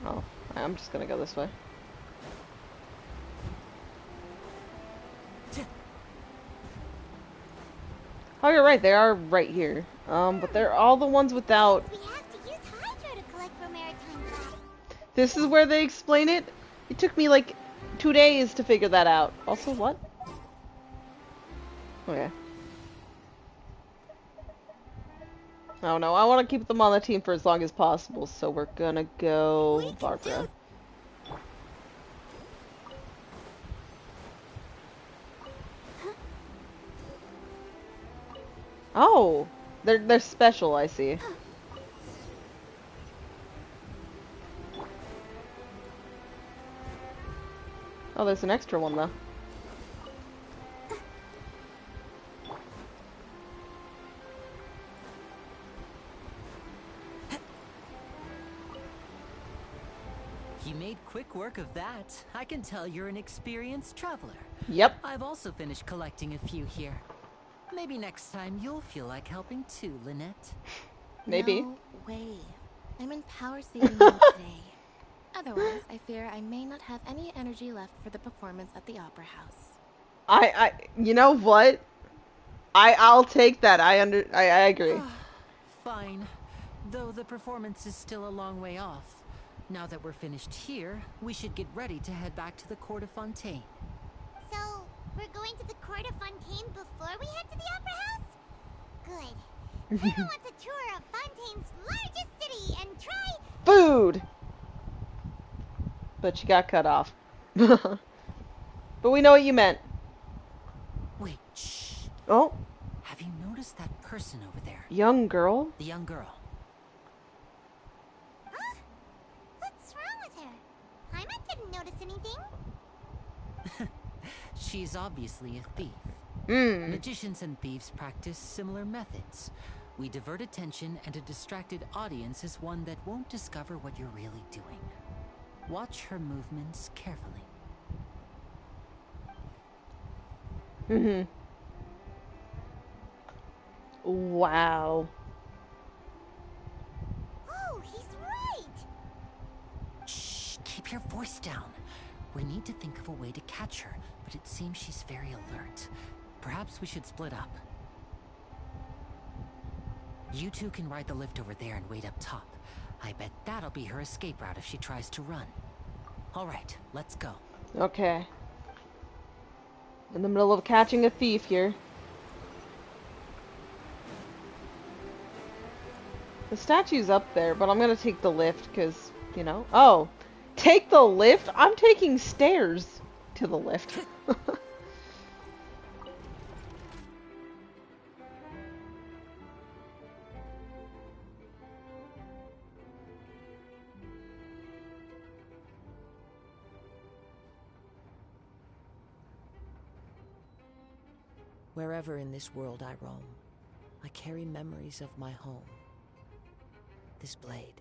Oh, I'm just gonna go this way. Oh, you're right, they are right here. But they're all the ones without... We have to use Hydro to collect Romaritime flowers. This is where they explain it? It took me like 2 days to figure that out. Also, what? Okay. Oh no, I want to keep them on the team for as long as possible, so we're gonna go Barbara. Oh, they're special, I see. Oh, there's an extra one though. You made quick work of that. I can tell you're an experienced traveler. Yep. I've also finished collecting a few here. Maybe next time you'll feel like helping too, Lynette. Maybe. No way. I'm in power saving mode today. Otherwise, I fear I may not have any energy left for the performance at the Opera House. You know what? I'll take that. I agree. Fine. Though the performance is still a long way off. Now that we're finished here, we should get ready to head back to the court of Fontaine. So, we're going to the court of Fontaine before we head to the Opera House? Good. Who wants a tour of Fontaine's largest city and try... Food! But she got cut off. But we know what you meant. Wait, shh. Oh, Have you noticed that person over there? young girl? The young girl. Huh? What's wrong with her? Paimon didn't notice anything. She's obviously a thief. Magicians and thieves practice similar methods. We divert attention, and a distracted audience is one that won't discover what you're really doing. Watch her movements carefully. Wow. Oh, he's right! Shh, keep your voice down. We need to think of a way to catch her, but it seems she's very alert. Perhaps we should split up. You two can ride the lift over there and wait up top. I bet that'll be her escape route if she tries to run. All right, let's go. Okay. In the middle of catching a thief here. The statue's up there, but I'm gonna take the lift because, you know. Oh, take the lift? I'm taking stairs to the lift. Wherever in this world I roam, I carry memories of my home. This blade,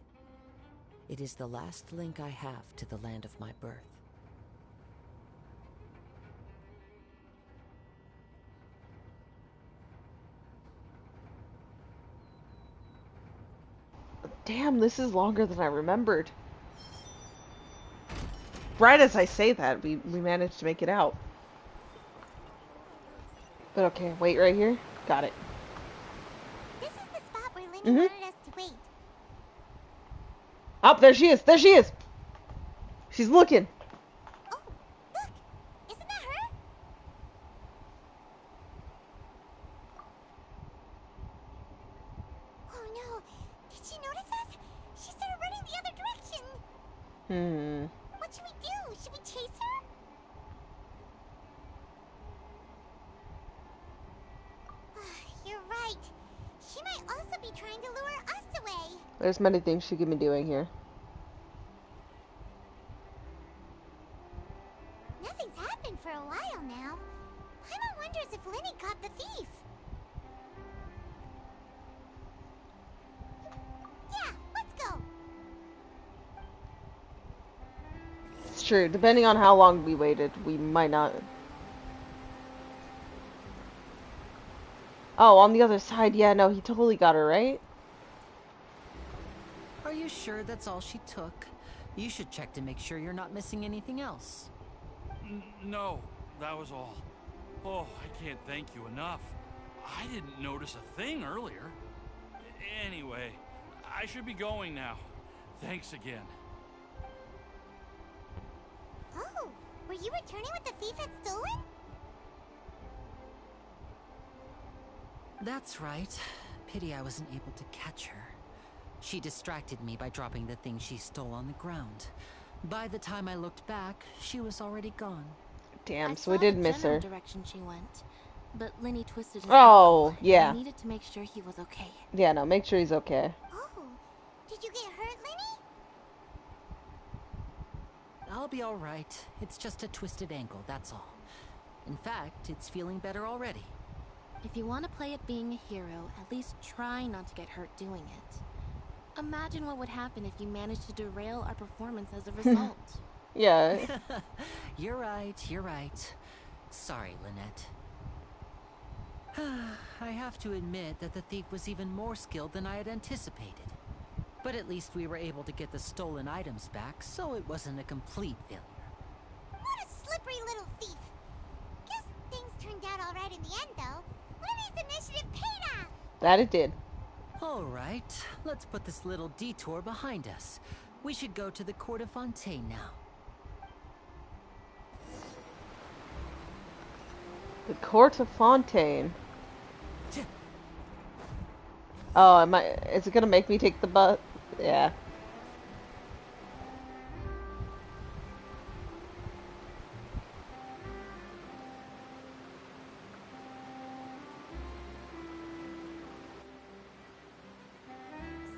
it is the last link I have to the land of my birth. Damn, this is longer than I remembered. Right as I say that, we managed to make it out. But okay, wait right here. Got it. This is the spot where Lenny wanted us to wait. Oh, there she is! There she is! She's looking! Oh, look! Isn't that her? Oh no! Did she notice us? She started running the other direction! What should we do? Should we chase her? You're be trying to lure us away. There's many things she could be doing here. Nothing's happened for a while now. Paimon wonders if Linny caught the thief. Yeah, let's go. It's true. Depending on how long we waited, we might not. Oh, on the other side, yeah, no, he totally got her, right? Are you sure that's all she took? You should check to make sure you're not missing anything else. No, that was all. Oh, I can't thank you enough. I didn't notice a thing earlier. Anyway, I should be going now. Thanks again. Oh, were you returning what the thief had stolen? That's right. Pity I wasn't able to catch her. She distracted me by dropping the thing she stole on the ground. By the time I looked back, she was already gone. Damn, I so we saw did the miss general her. direction she went, but Linny twisted his Oh, ankle, yeah. and I needed to make sure he was okay. Yeah, no, make sure he's okay. Oh, did you get hurt, Linny? I'll be all right. It's just a twisted ankle, that's all. In fact, it's feeling better already. If you want to play at being a hero, at least try not to get hurt doing it. Imagine what would happen if you managed to derail our performance as a result. Yeah. You're right, you're right. Sorry, Lynette. I have to admit that the thief was even more skilled than I had anticipated. But at least we were able to get the stolen items back, so it wasn't a complete failure. What a slippery little thief. Guess things turned out all right in the end, though. Linny's initiative paid off. That it did. All right, let's put this little detour behind us. We should go to the court of Fontaine now. The court of Fontaine. Oh, is it gonna make me take the bus? Yeah.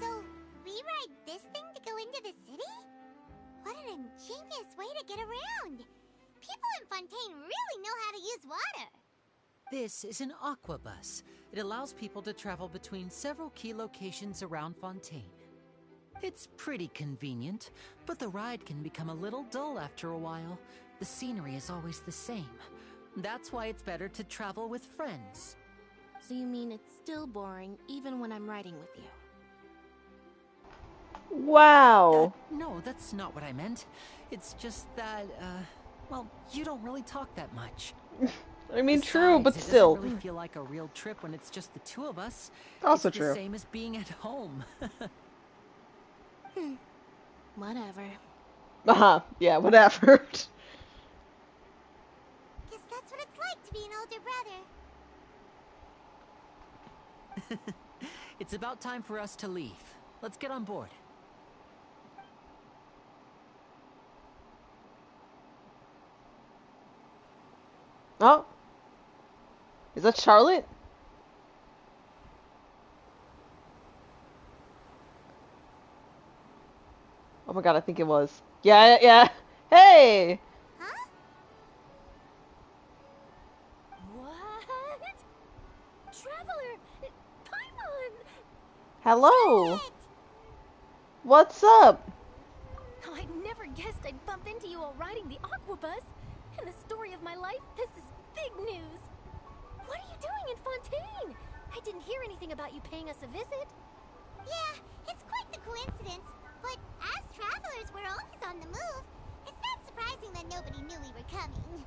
So, we ride this thing to go into the city? What an ingenious way to get around. People in Fontaine really know how to use water. This is an aquabus. It allows people to travel between several key locations around Fontaine. It's pretty convenient, but the ride can become a little dull after a while. The scenery is always the same. That's why it's better to travel with friends. So you mean it's still boring even when I'm riding with you? Wow. No, that's not what I meant. It's just that, well, you don't really talk that much. I mean, Besides, true, but it still. doesn't really feel like a real trip when it's just the two of us. Also it's true. the same as being at home. Whatever. Yeah, whatever. Guess that's what it's like to be an older brother. It's about time for us to leave. Let's get on board. Oh. Is that Charlotte? Oh my god, I think it was. Yeah, yeah. Hey! Huh? What? Traveler! Paimon! Hello! What's up? Oh, I never guessed I'd bump into you while riding the aquabus. In the story of my life, this is big news. What are you doing in Fontaine? I didn't hear anything about you paying us a visit. Yeah, it's quite the coincidence. But as travelers, we're always on the move. It's not surprising that nobody knew we were coming.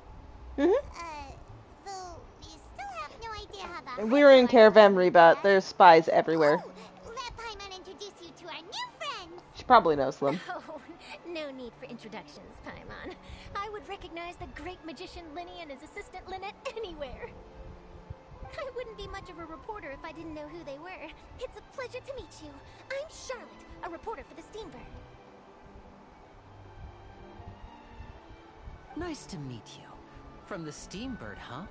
Though we still have no idea how the We were in Caravan Rebat. There's spies everywhere. Oh, let Paimon introduce you to our new friends. She probably knows them. Oh, no need for introductions, Paimon. I would recognize the great magician Linny and his assistant Lynette anywhere. I wouldn't be much of a reporter if I didn't know who they were. It's a pleasure to meet you. I'm Charlotte, a reporter for the Steambird. Nice to meet you. From the Steambird, huh?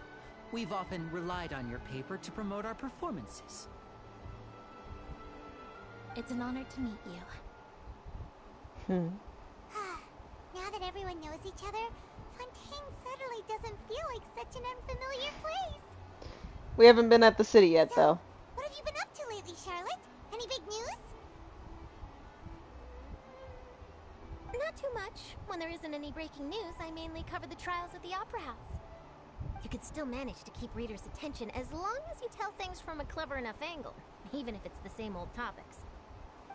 We've often relied on your paper to promote our performances. It's an honor to meet you. Now that everyone knows each other, Fontaine suddenly doesn't feel like such an unfamiliar place. We haven't been at the city yet, So, though. what have you been up to lately, Charlotte? Any big news? Not too much. When there isn't any breaking news, I mainly cover the trials at the Opera House. You could still manage to keep readers' attention as long as you tell things from a clever enough angle, even if it's the same old topics.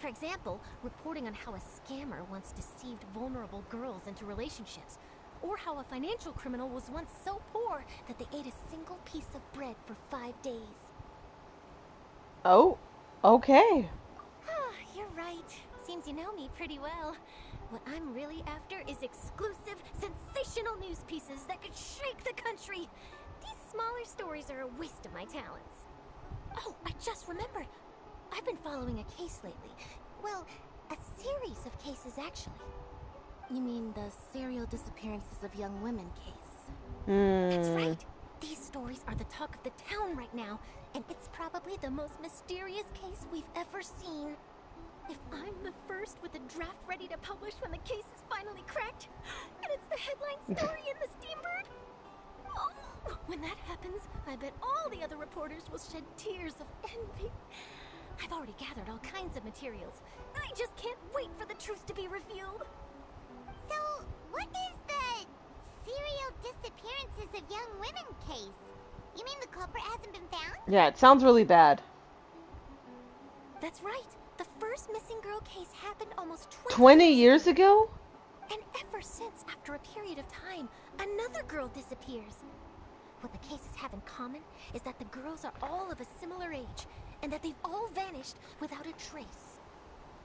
For example, reporting on how a scammer once deceived vulnerable girls into relationships, or how a financial criminal was once so poor that they ate a single piece of bread for 5 days. Oh, okay. You're right. Seems you know me pretty well. What I'm really after is exclusive, sensational news pieces that could shake the country. These smaller stories are a waste of my talents. Oh, I just remembered. I've been following a case lately. Well, a series of cases, actually. You mean the serial disappearances of young women case? That's right. These stories are the talk of the town right now, and it's probably the most mysterious case we've ever seen. If I'm the first with a draft ready to publish when the case is finally cracked, and it's the headline story in the Steambird, oh, when that happens, I bet all the other reporters will shed tears of envy. I've already gathered all kinds of materials. I just can't wait for the truth to be revealed. So, what is the serial disappearances of young women case? You mean the culprit hasn't been found? Yeah, it sounds really bad. That's right. The first missing girl case happened almost 20 years ago? And ever since, after a period of time, another girl disappears. What the cases have in common is that the girls are all of a similar age, and that they've all vanished without a trace.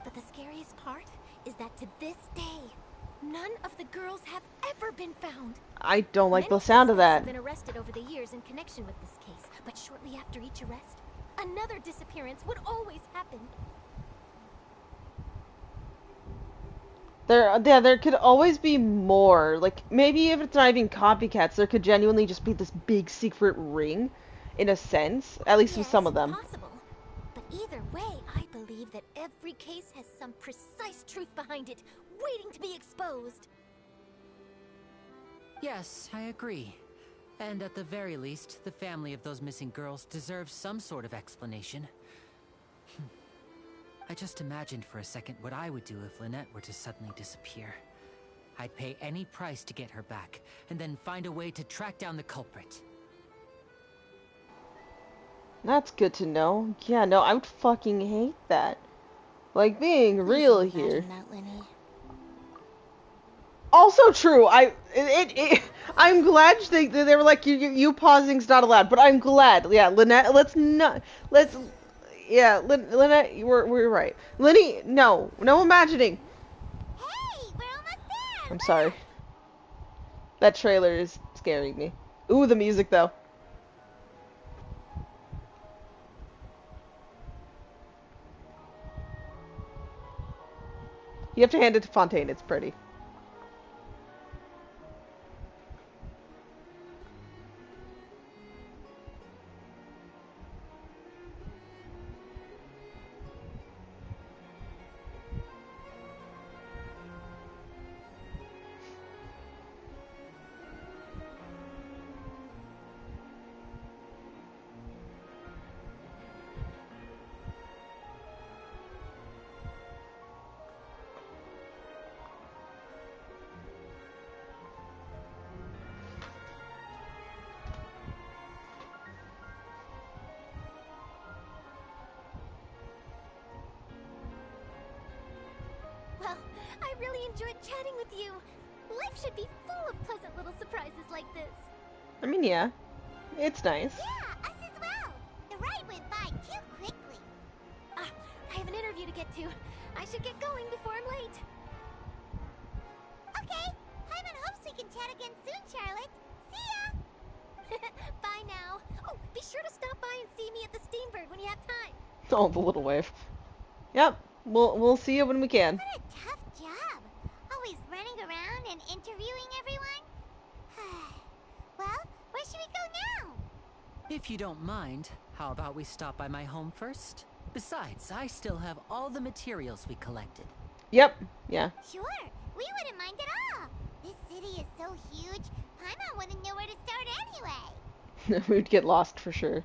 But the scariest part is that to this day, none of the girls have ever been found. I don't like Many the sound of suspects that. have been arrested over the years in connection with this case, but shortly after each arrest, another disappearance would always happen. There could always be more. Like, maybe if it's not even copycats, there could genuinely just be this big secret ring, in a sense. At least with some of them. Possible. But either way, I believe that every case has some precise truth behind it, waiting to be exposed. Yes, I agree. And at the very least, the family of those missing girls deserves some sort of explanation. I just imagined for a second what I would do if Lynette were to suddenly disappear. I'd pay any price to get her back, and then find a way to track down the culprit. That's good to know. Yeah, no, I would fucking hate that. Like, being real here. Also true. I'm glad they were like, you pausing's not allowed, but I'm glad. Yeah, Lynette, yeah, Lynette, we're right. Lenny, no imagining. Hey, we're almost there! I'm sorry. That trailer is scaring me. Ooh, the music though. You have to hand it to Fontaine, it's pretty. Well, I really enjoyed chatting with you. Life should be full of pleasant little surprises like this. I mean, yeah. It's nice. Yeah, us as well. The ride went by too quickly. I have an interview to get to. I should get going before I'm late. Okay, Paimon hopes we can chat again soon, Charlotte. See ya! Bye now. Oh, be sure to stop by and see me at the Steambird when you have time. Oh, the little wave. Yep, we'll see you when we can. What a tough job. Always running around and interviewing everyone. Well, where should we go now? If you don't mind, how about we stop by my home first? Besides, I still have all the materials we collected. Yep. Yeah. Sure, we wouldn't mind at all. This city is so huge, Paimon wouldn't know where to start anyway. We'd get lost for sure.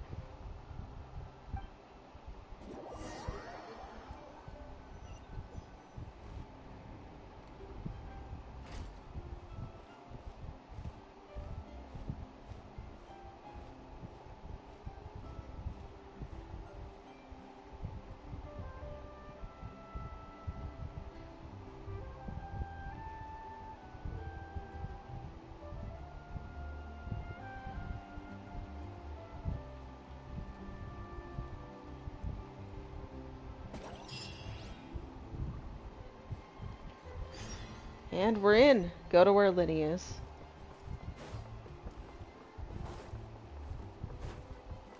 And we're in. Go to where Linny is.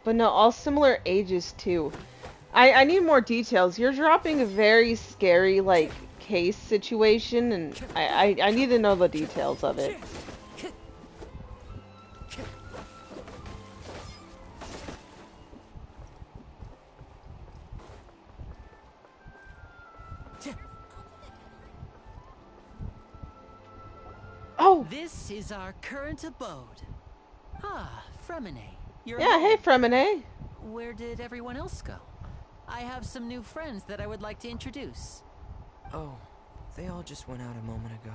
But no, all similar ages too. I need more details. You're dropping a very scary, like, case situation, and I need to know the details of it. Oh! This is our current abode. Ah, Fremine. You're Yeah, hey, Fremine. Where did everyone else go? I have some new friends that I would like to introduce. Oh, they all just went out a moment ago.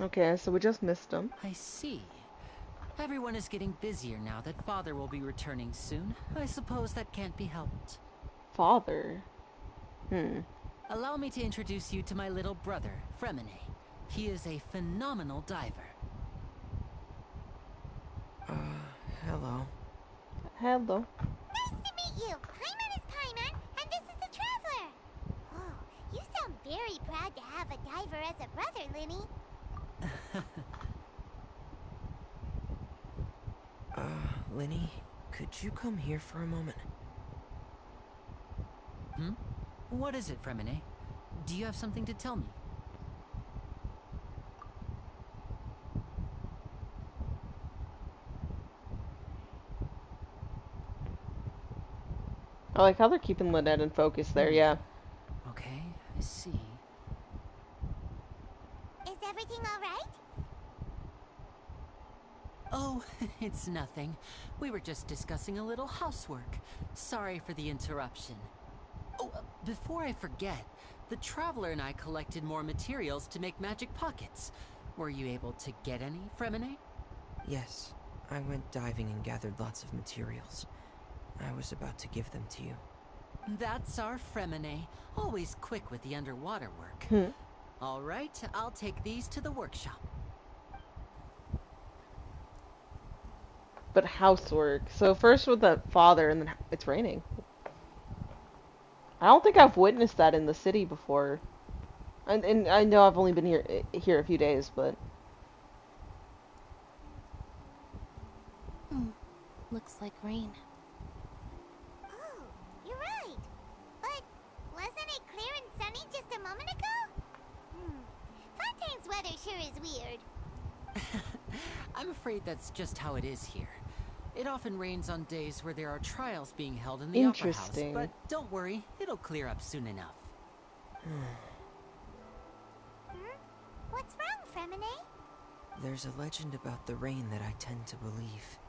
Okay, so we just missed them. I see. Everyone is getting busier now that Father will be returning soon. I suppose that can't be helped. Father? Allow me to introduce you to my little brother, Fremine. He is a phenomenal diver. Hello. Hello. Nice to meet you. Paimon is Paimon, and this is the Traveler. Oh, you sound very proud to have a diver as a brother, Linny. Linny, could you come here for a moment? What is it, Fremine? Do you have something to tell me? I like how they're keeping Lynette in focus there, yeah. Okay, I see. Is everything all right? Oh, it's nothing. We were just discussing a little housework. Sorry for the interruption. Oh, before I forget, the Traveler and I collected more materials to make magic pockets. Were you able to get any, Fremine? Yes, I went diving and gathered lots of materials. I was about to give them to you. That's our Fremine, always quick with the underwater work. All right, I'll take these to the workshop. But housework. So first with the father, and then it's raining. I don't think I've witnessed that in the city before. And I know I've only been here a few days, but... Looks like rain. Oh, you're right. But wasn't it clear and sunny just a moment ago? Fontaine's weather sure is weird. I'm afraid that's just how it is here. It often rains on days where there are trials being held in the Opera House, Interesting. but don't worry, it'll clear up soon enough. What's wrong, Fremine? There's a legend about the rain that I tend to believe.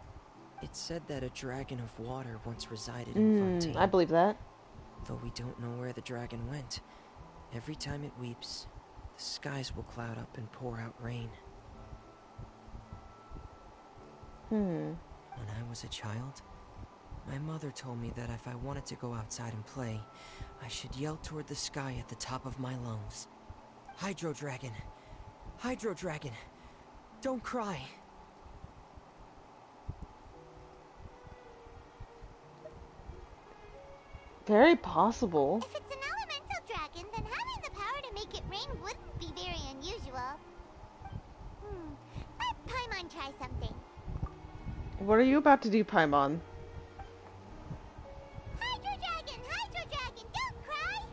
It said that a dragon of water once resided in Fontaine. I believe that. Though we don't know where the dragon went, every time it weeps, the skies will cloud up and pour out rain. When I was a child, my mother told me that if I wanted to go outside and play, I should yell toward the sky at the top of my lungs. Hydro Dragon! Hydro Dragon! Don't cry! Very possible. If it's an elemental dragon, then having the power to make it rain wouldn't be very unusual. Let Paimon try something. What are you about to do, Paimon? Hydro Dragon, don't cry!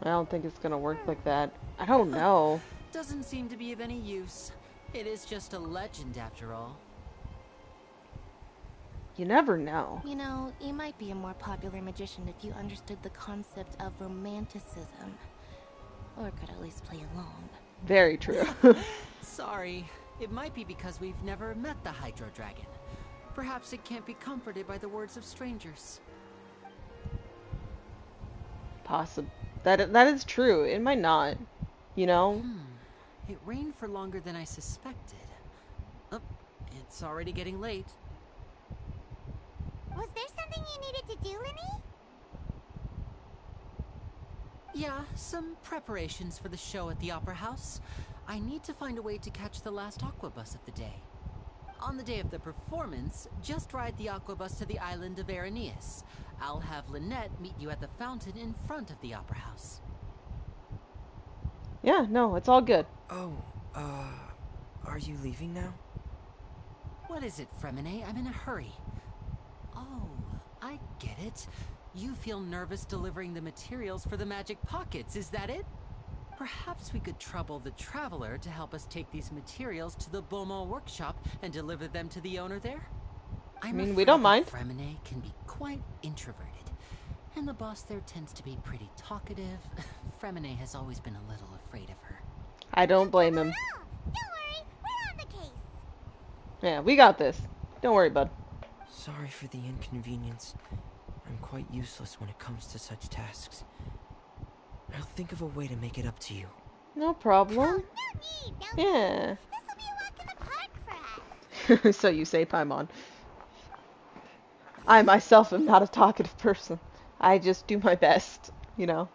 I don't think it's gonna work like that. I don't know. Doesn't seem to be of any use. It is just a legend after all. You never know. You know, you might be a more popular magician if you understood the concept of romanticism. Or could at least play along. Very true. Sorry, it might be because we've never met the Hydro Dragon. Perhaps it can't be comforted by the words of strangers. That is true. It might not. You know? It rained for longer than I suspected. Oh, it's already getting late. Was there something you needed to do, Linny? Yeah, some preparations for the show at the Opera House. I need to find a way to catch the last aqua bus of the day. On the day of the performance, just ride the aqua bus to the island of Araneus. I'll have Lynette meet you at the fountain in front of the Opera House. Yeah, no, it's all good. Oh, are you leaving now? What is it, Fremine? I'm in a hurry. Oh, I get it. You feel nervous delivering the materials for the magic pockets, is that it? Perhaps we could trouble the Traveler to help us take these materials to the Beaumont workshop and deliver them to the owner there? I mean, we don't mind. Fremine can be quite introverted, and the boss there tends to be pretty talkative. Fremine has always been a little afraid of her. I don't blame him. Don't worry, we're on the case. Yeah, we got this. Don't worry, bud. Sorry for the inconvenience. I'm quite useless when it comes to such tasks. I'll think of a way to make it up to you. No problem. No need. Yeah. This'll be a walk in the park for us. So you say, Paimon. I myself am not a talkative person. I just do my best, you know.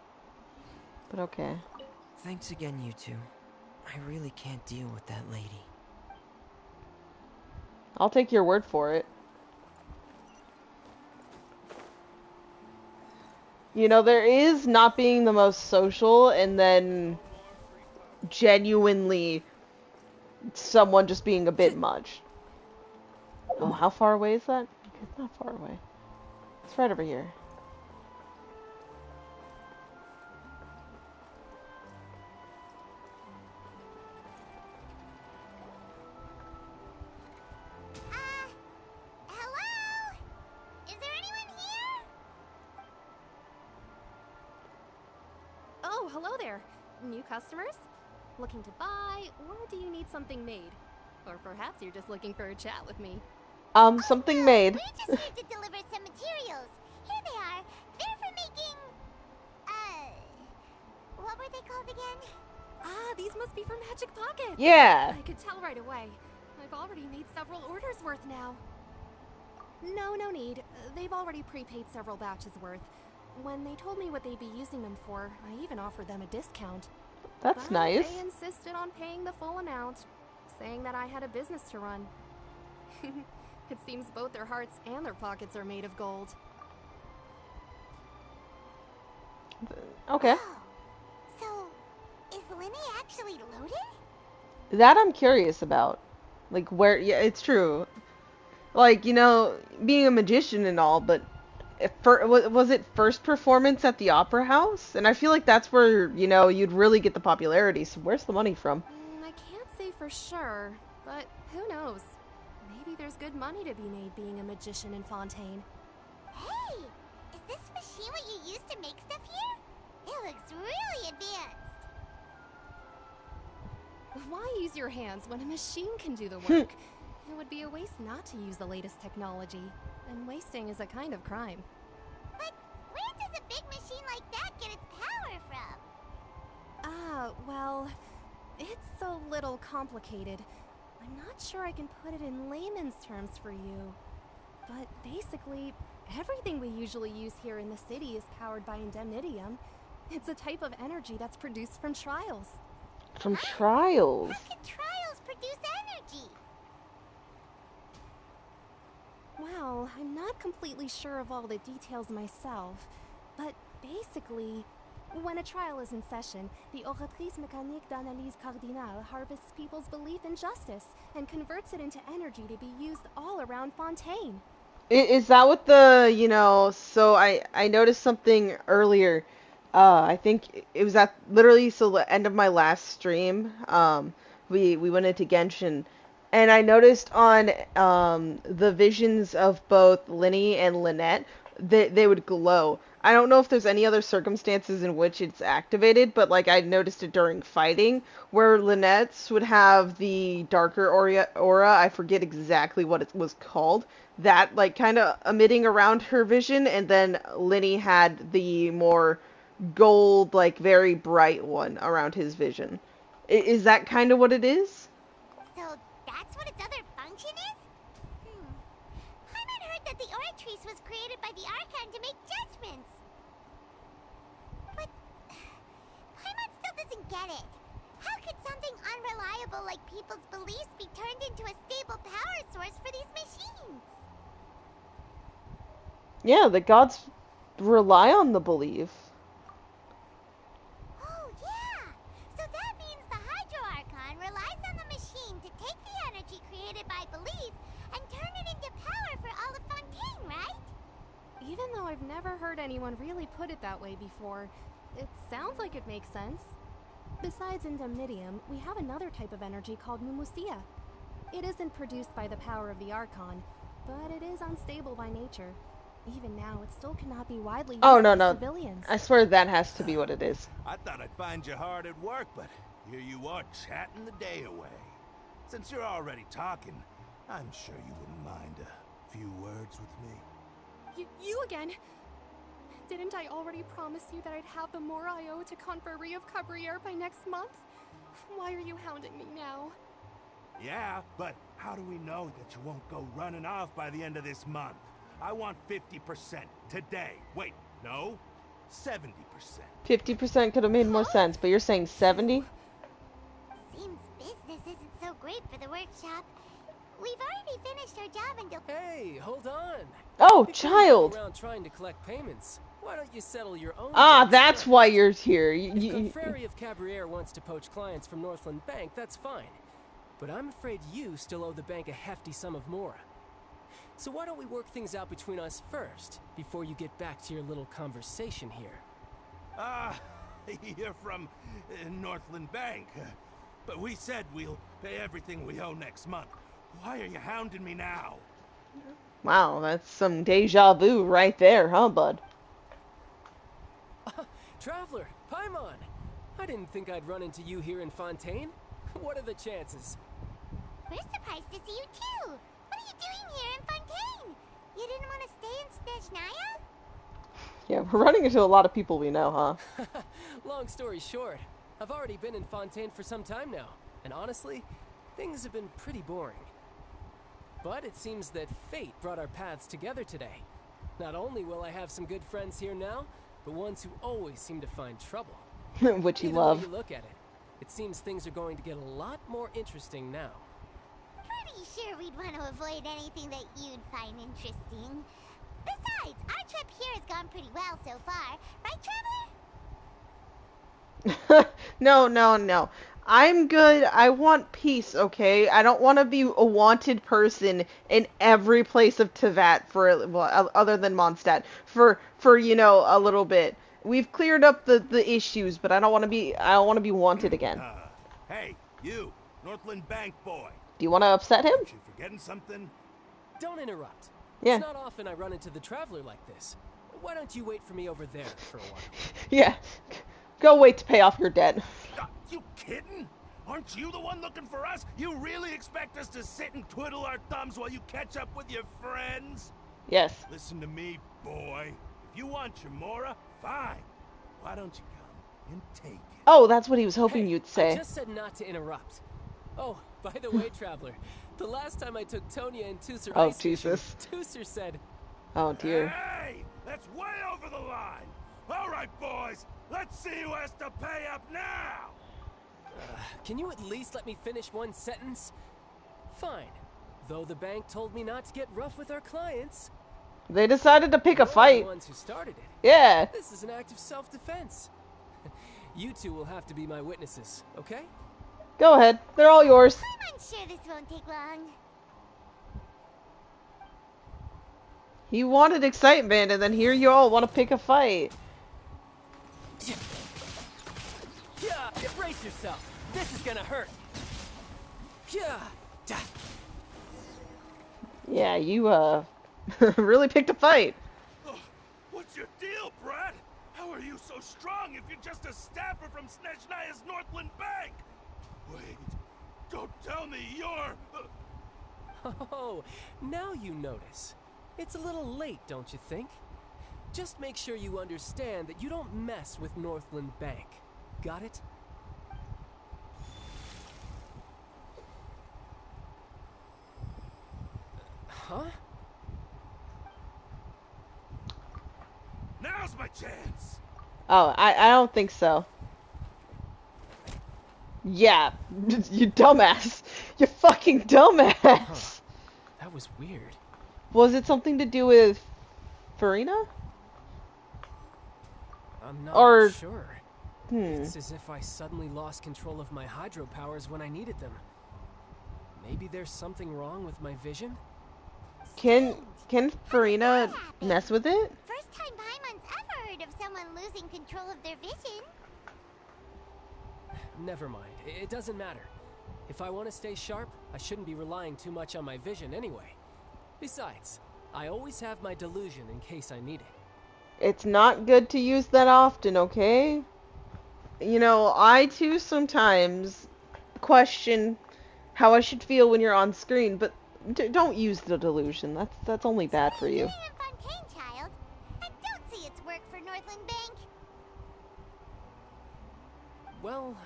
But okay. Thanks again, you two. I really can't deal with that lady. I'll take your word for it. You know, there is not being the most social and then genuinely someone just being a bit much. Oh, how far away is that? It's not far away. It's right over here. Hello? Is there anyone here? Oh, hello there. New customers? Looking to buy, or do you need something made? Or perhaps you're just looking for a chat with me. Something made. We're just here to deliver some materials. Here they are. They're for making... what were they called again? Ah, these must be for magic pockets. Yeah. I could tell right away. I've already made several orders worth now. No need. They've already prepaid several batches worth. When they told me what they'd be using them for, I even offered them a discount. That's But nice. they insisted on paying the full amount, saying that I had a business to run. It seems both their hearts and their pockets are made of gold. Okay. Oh, so, is Linny actually loaded? That I'm curious about. Like, where... Yeah, it's true. Like, you know, being a magician and all, but... was it first performance at the Opera House? And I feel like that's where, you know, you'd really get the popularity. So where's the money from? I can't say for sure, but who knows? Maybe there's good money to be made being a magician in Fontaine. Hey, is this machine what you use to make stuff here? It looks really advanced. Why use your hands when a machine can do the work? It would be a waste not to use the latest technology, and wasting is a kind of crime. But where does a big machine like that get its power from? Well, it's a little complicated. I'm not sure I can put it in layman's terms for you. But basically, everything we usually use here in the city is powered by indemnitium. It's a type of energy that's produced from trials. From trials? How can trials produce energy? Well, I'm not completely sure of all the details myself, but basically, when a trial is in session, the Oratrice Mécanique d'Analyse Cardinale harvests people's belief in justice and converts it into energy to be used all around Fontaine. Is that what the, you know, so I noticed something earlier. I think it was at literally so the end of my last stream. we went into Genshin, and I noticed on the visions of both Linny and Lynette that they would glow. I don't know if there's any other circumstances in which it's activated, but like I noticed it during fighting, where Lynette's would have the darker aura. I forget exactly what it was called. That like kind of emitting around her vision, and then Linny had the more gold, like very bright one around his vision. Is that kind of what it is? So that's what its other function is? Paimon heard that the Oratrice was created by the Archon to make judgments. But Paimon still doesn't get it. How could something unreliable like people's beliefs be turned into a stable power source for these machines? Yeah, the gods rely on the belief. Oh, yeah! So that means the Hydro Archon relies on the machine to take the energy created by belief and turn it into power for all of Fontaine, right? Even though I've never heard anyone really put it that way before, it sounds like it makes sense. Besides Indemnitium, we have another type of energy called Mumusia. It isn't produced by the power of the Archon, but it is unstable by nature. Even now, it still cannot be widely used Oh, no, by no. civilians. I swear that has to be what it is. I thought I'd find you hard at work, but here you are chatting the day away. Since you're already talking, I'm sure you wouldn't mind a few words with me. You again? Didn't I already promise you that I'd have the more I owe to Conferrie of Cabriere by next month? Why are you hounding me now? Yeah, but how do we know that you won't go running off by the end of this month? I want 50% today. Wait, no, 70%. 50% could have made more sense, but you're saying 70? Seems business isn't so great for the workshop. We've already finished our job until... Hey, hold on. Oh, Before child! you go around trying to collect payments, why don't you settle your own Ah, debts that's first? why you're here. If Confrere of Cabriere wants to poach clients from Northland Bank, that's fine. But I'm afraid you still owe the bank a hefty sum of Mora. So why don't we work things out between us first, before you get back to your little conversation here? You're from Northland Bank. But we said we'll pay everything we owe next month. Why are you hounding me now? Wow, that's some deja vu right there, huh, bud? Traveler, Paimon! I didn't think I'd run into you here in Fontaine. What are the chances? We're surprised to see you too. What are you doing here in Fontaine? You didn't want to stay in Snezhnaya? Yeah, we're running into a lot of people we know, huh? Long story short, I've already been in Fontaine for some time now, and honestly, things have been pretty boring. But it seems that fate brought our paths together today. Not only will I have some good friends here now, but ones who always seem to find trouble. Which you Either love. way you look at it, it seems things are going to get a lot more interesting now. Pretty sure we'd want to avoid anything that you'd find interesting. Besides, our trip here has gone pretty well so far. Right, Traveler? No. I'm good. I want peace, okay? I don't want to be a wanted person in every place of Teyvat for, well, other than Mondstadt, for you know, a little bit. We've cleared up the issues, but I don't want to be wanted again. Hey, you, Northland Bank boy. Do you want to upset him? Aren't you forgetting something? Don't interrupt. Yeah. It's not often I run into the Traveler like this. Why don't you wait for me over there for a while? Yeah. Go wait to pay off your debt. You kidding? Aren't you the one looking for us? You really expect us to sit and twiddle our thumbs while you catch up with your friends? Yes. Listen to me, boy. If you want your Mora, fine. Why don't you come and take it? Oh, that's what he was hoping Hey, you'd say. I just said not to interrupt. Oh, by the way, Traveler, the last time I took Tonya and Tusser Oh, ice fishing, Jesus. Tusser said, Oh, dear. Hey, that's way over the line. All right, boys, let's see who has to pay up now. can you at least let me finish one sentence? Fine. Though the bank told me not to get rough with our clients. They decided to pick a You're fight. the ones who started it. Yeah. This is an act of self-defense. You two will have to be my witnesses, okay? Go ahead. They're all yours. I'm unsure this won't take long. He wanted excitement, and then here you all want to pick a fight. Yeah, brace yourself. This is gonna hurt. Yeah, you, really picked a fight. What's your deal, Brad? How are you so strong if you're just a staffer from Snezhnaya's Northland Bank? Wait, don't tell me you're... Oh, now you notice. It's a little late, don't you think? Just make sure you understand that you don't mess with Northland Bank. Got it? Huh? Now's my chance! Oh, I don't think so. Yeah, you dumbass. You fucking dumbass. Huh. That was weird. Was it something to do with Farina? I'm not Or... sure. It's as if I suddenly lost control of my hydro powers when I needed them. Maybe there's something wrong with my vision? Can Farina mess with it? First time Paimon's ever heard of someone losing control of their vision. Never mind. It doesn't matter. If I want to stay sharp, I shouldn't be relying too much on my vision anyway. Besides, I always have my delusion in case I need it. It's not good to use that often, okay? You know, I too sometimes question how I should feel when you're on screen, but don't use the delusion. That's only bad for you. Fontaine, child. I don't see its work for Northland Bank. Well,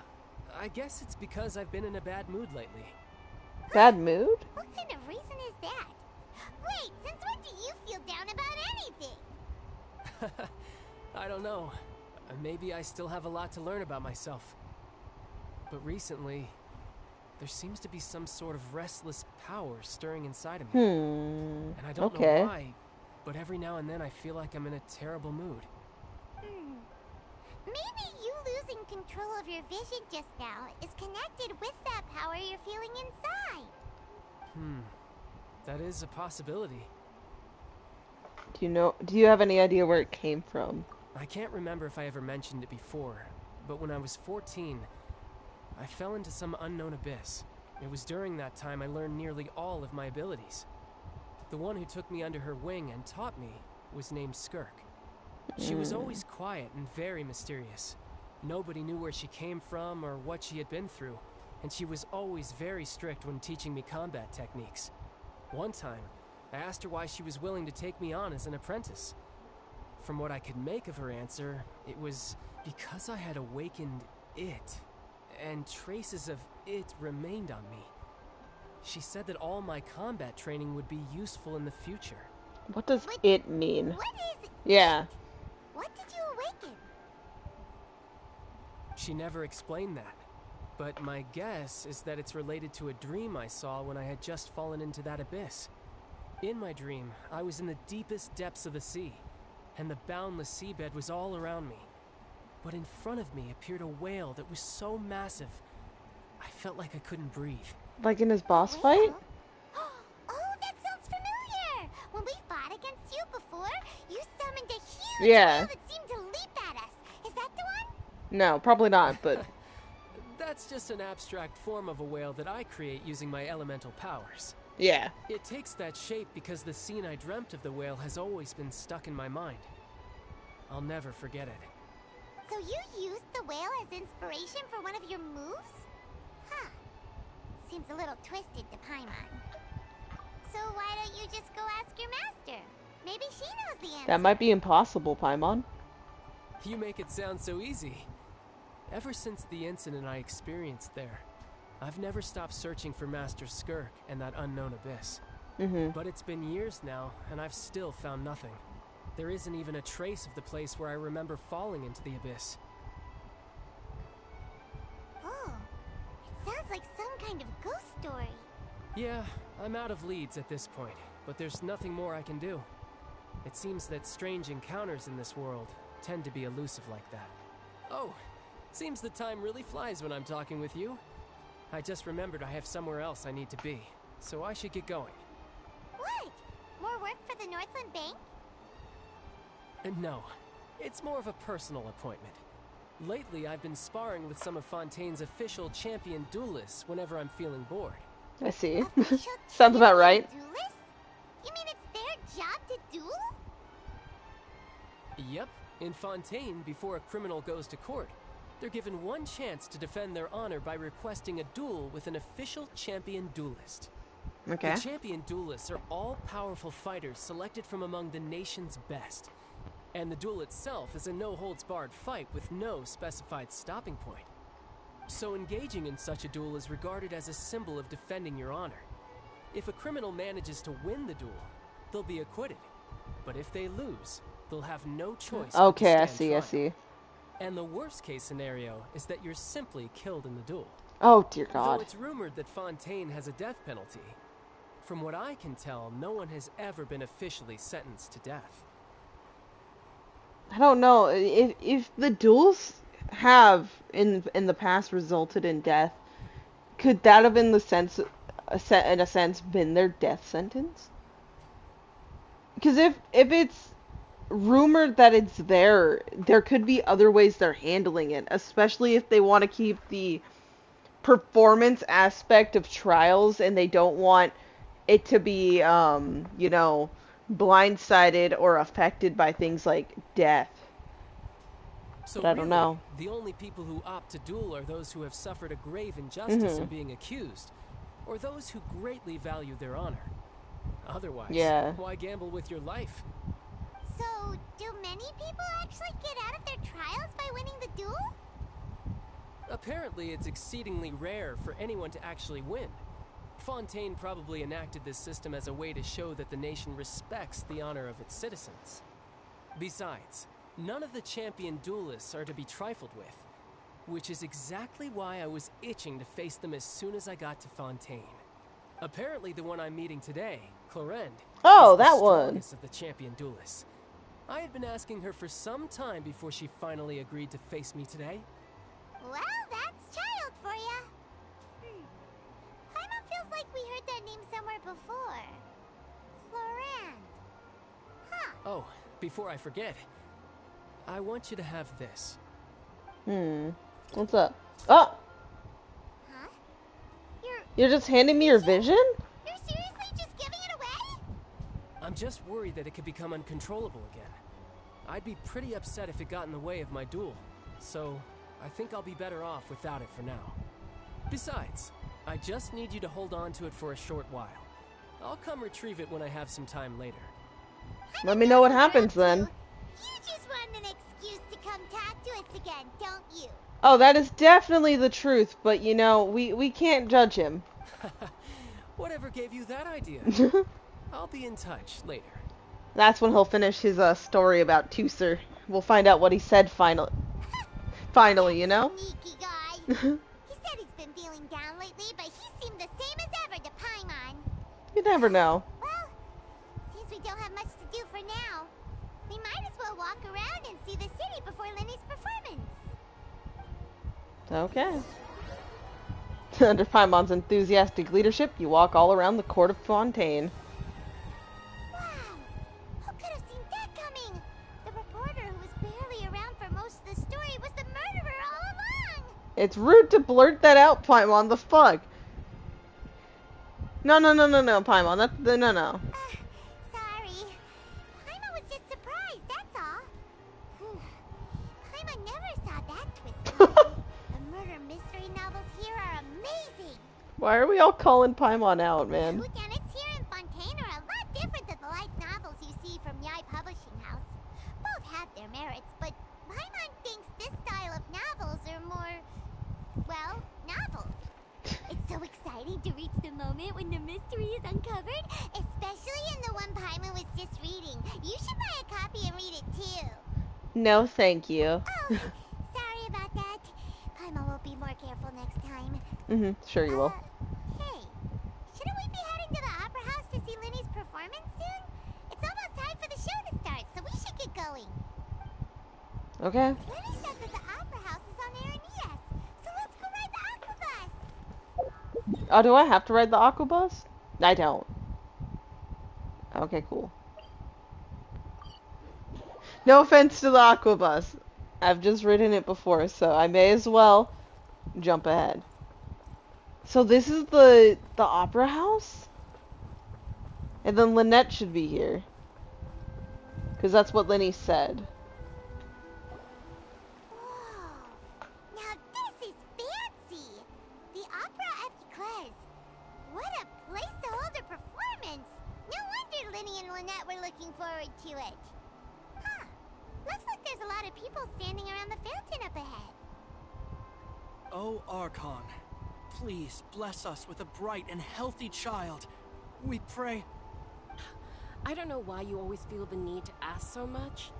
I guess it's because I've been in a bad mood lately. Bad mood? What kind of reason is that? Wait, since when do you feel down about anything? I don't know. Maybe I still have a lot to learn about myself. But recently, there seems to be some sort of restless power stirring inside of me. And I don't know why, but every now and then I feel like I'm in a terrible mood. Maybe you losing control of your vision just now is connected with that power you're feeling inside. That is a possibility. Do you have any idea where it came from? I can't remember if I ever mentioned it before, but when I was 14, I fell into some unknown abyss. It was during that time I learned nearly all of my abilities. The one who took me under her wing and taught me was named Skirk. She was always quiet and very mysterious. Nobody knew where she came from or what she had been through, and she was always very strict when teaching me combat techniques. One time, I asked her why she was willing to take me on as an apprentice. From what I could make of her answer, it was because I had awakened it, and traces of it remained on me. She said that all my combat training would be useful in the future. What does it mean? What is it? Yeah. What did you awaken? She never explained that, but my guess is that it's related to a dream I saw when I had just fallen into that abyss. In my dream, I was in the deepest depths of the sea, and the boundless seabed was all around me. But in front of me appeared a whale that was so massive, I felt like I couldn't breathe. Like in his boss fight? Oh, that sounds familiar! When we fought against you before, you summoned a huge whale that seemed to leap at us. Is that the one? No, probably not, but... That's just an abstract form of a whale that I create using my elemental powers. Yeah. It takes that shape because the scene I dreamt of the whale has always been stuck in my mind. I'll never forget it. So you used the whale as inspiration for one of your moves? Huh. Seems a little twisted to Paimon. So why don't you just go ask your master? Maybe she knows the answer. That might be impossible, Paimon. You make it sound so easy. Ever since the incident I experienced there, I've never stopped searching for Master Skirk and that unknown abyss. But it's been years now, and I've still found nothing. There isn't even a trace of the place where I remember falling into the abyss. Oh, it sounds like some kind of ghost story. Yeah, I'm out of leads at this point, but there's nothing more I can do. It seems that strange encounters in this world tend to be elusive like that. Oh, seems the time really flies when I'm talking with you. I just remembered I have somewhere else I need to be, so I should get going. What? More work for the Northland Bank? No, it's more of a personal appointment. Lately, I've been sparring with some of Fontaine's official champion duelists whenever I'm feeling bored. I see. Official Sounds about champion right. duelists? You mean it's their job to duel? Yep, in Fontaine, before a criminal goes to court, they're given one chance to defend their honor by requesting a duel with an official champion duelist. Okay. The champion duelists are all-powerful fighters selected from among the nation's best. And the duel itself is a no-holds-barred fight with no specified stopping point. So engaging in such a duel is regarded as a symbol of defending your honor. If a criminal manages to win the duel, they'll be acquitted. But if they lose, they'll have no choice but to Okay, I stand see, I trial. see. And the worst-case scenario is that you're simply killed in the duel. Oh, dear Though God. it's rumored that Fontaine has a death penalty, from what I can tell, no one has ever been officially sentenced to death. I don't know. If the duels have in the past resulted in death, could that have been in a sense been their death sentence? Because if it's rumored that it's there could be other ways they're handling it, especially if they want to keep the performance aspect of trials and they don't want it to be, you know, blindsided or affected by things like death. So But I don't know. the only people who opt to duel are those who have suffered a grave injustice in Mhm. being accused, or those who greatly value their honor. Otherwise, Yeah. why gamble with your life? So, do many people actually get out of their trials by winning the duel? Apparently, it's exceedingly rare for anyone to actually win. Fontaine probably enacted this system as a way to show that the nation respects the honor of its citizens. Besides, none of the champion duelists are to be trifled with, which is exactly why I was itching to face them as soon as I got to Fontaine. Apparently, the one I'm meeting today, Clorinde, Oh, is the that one. strongest of the champion duelists. I had been asking her for some time before she finally agreed to face me today. Well, that's child for ya. Paimon feels like we heard that name somewhere before. Clorinde. Huh. Oh, before I forget, I want you to have this. What's up? Oh! Huh? You're just handing me your vision? You're seriously just giving it away? I'm just worried that it could become uncontrollable again. I'd be pretty upset if it got in the way of my duel, so I think I'll be better off without it for now. Besides, I just need you to hold on to it for a short while. I'll come retrieve it when I have some time later. Let me know what happens then. You just want an excuse to come talk to us again, don't you? Oh, that is definitely the truth, but you know, we can't judge him. Whatever gave you that idea? I'll be in touch later. That's when he'll finish his story about Teucer. We'll find out what he said finally. Finally, you know? Sneaky guy. He said he's been feeling down lately, but he seemed the same as ever to Paimon. You never know. Well, since we don't have much to do for now, we might as well walk around and see the city before Lenny's performance. Okay. Under Paimon's enthusiastic leadership, you walk all around the court of Fontaine. Wow! Who could have seen that coming? The reporter who was barely around for most of the story was the murderer all along! It's rude to blurt that out, Paimon. The fuck? No, Paimon. No. Sorry. Paimon was just surprised, that's all. Whew. Paimon never saw that twist coming. The murder mystery novels here are amazing! Why are we all calling Paimon out, man? Whodunits here in Fontaine are a lot different than the light novels you see from Yai Publishing House. Both have their merits, but Paimon thinks this style of novels are more, well, novel. It's so exciting to reach the moment when the mystery is uncovered, especially in the one Paimon was just reading. You should buy a copy and read it too. No, thank you. Oh, sorry about that. Paimon will be more careful next time. Sure you will. Hey, shouldn't we be heading to the Opera House to see Linny's performance soon? It's almost time for the show to start, so we should get going. Okay. Linny said that the Opera House is on Aranias, so let's go ride the Aquabus. Oh, do I have to ride the Aquabus? I don't. Okay, cool. No offense to the Aquabus. I've just ridden it before, so I may as well jump ahead. So this is the opera house? And then Lynette should be here. Because that's what Lenny said. Whoa! Now this is fancy! The Opera Epiclese. What a place to hold a performance! No wonder Linny and Lynette were looking forward to it. Huh. Looks like there's a lot of people standing around the fountain up ahead. Oh, Archon, please bless us with a bright and healthy child. We pray. I don't know why you always feel the need to ask so much.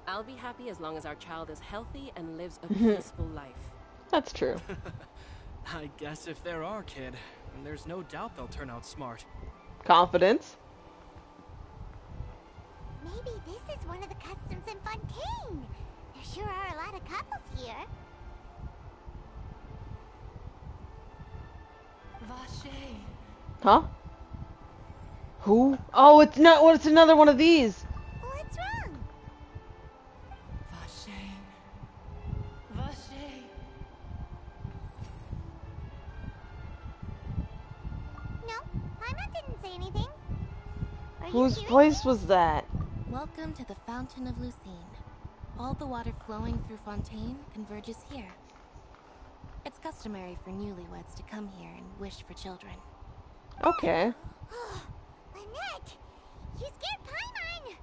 I'll be happy as long as our child is healthy and lives a peaceful life. That's true. I guess if they're our kid, then there's no doubt they'll turn out smart. Confidence. Maybe this is one of the customs in Fontaine. There sure are a lot of couples here. Vache. Huh? Who? Oh, it's not. Well, it's another one of these. What's wrong? Vache. Vache. No, Paimon didn't say anything. Whose voice was that? Welcome to the Fountain of Lucine. All the water flowing through Fontaine converges here. It's customary for newlyweds to come here and wish for children. Okay. Lynette, you scared Paimon.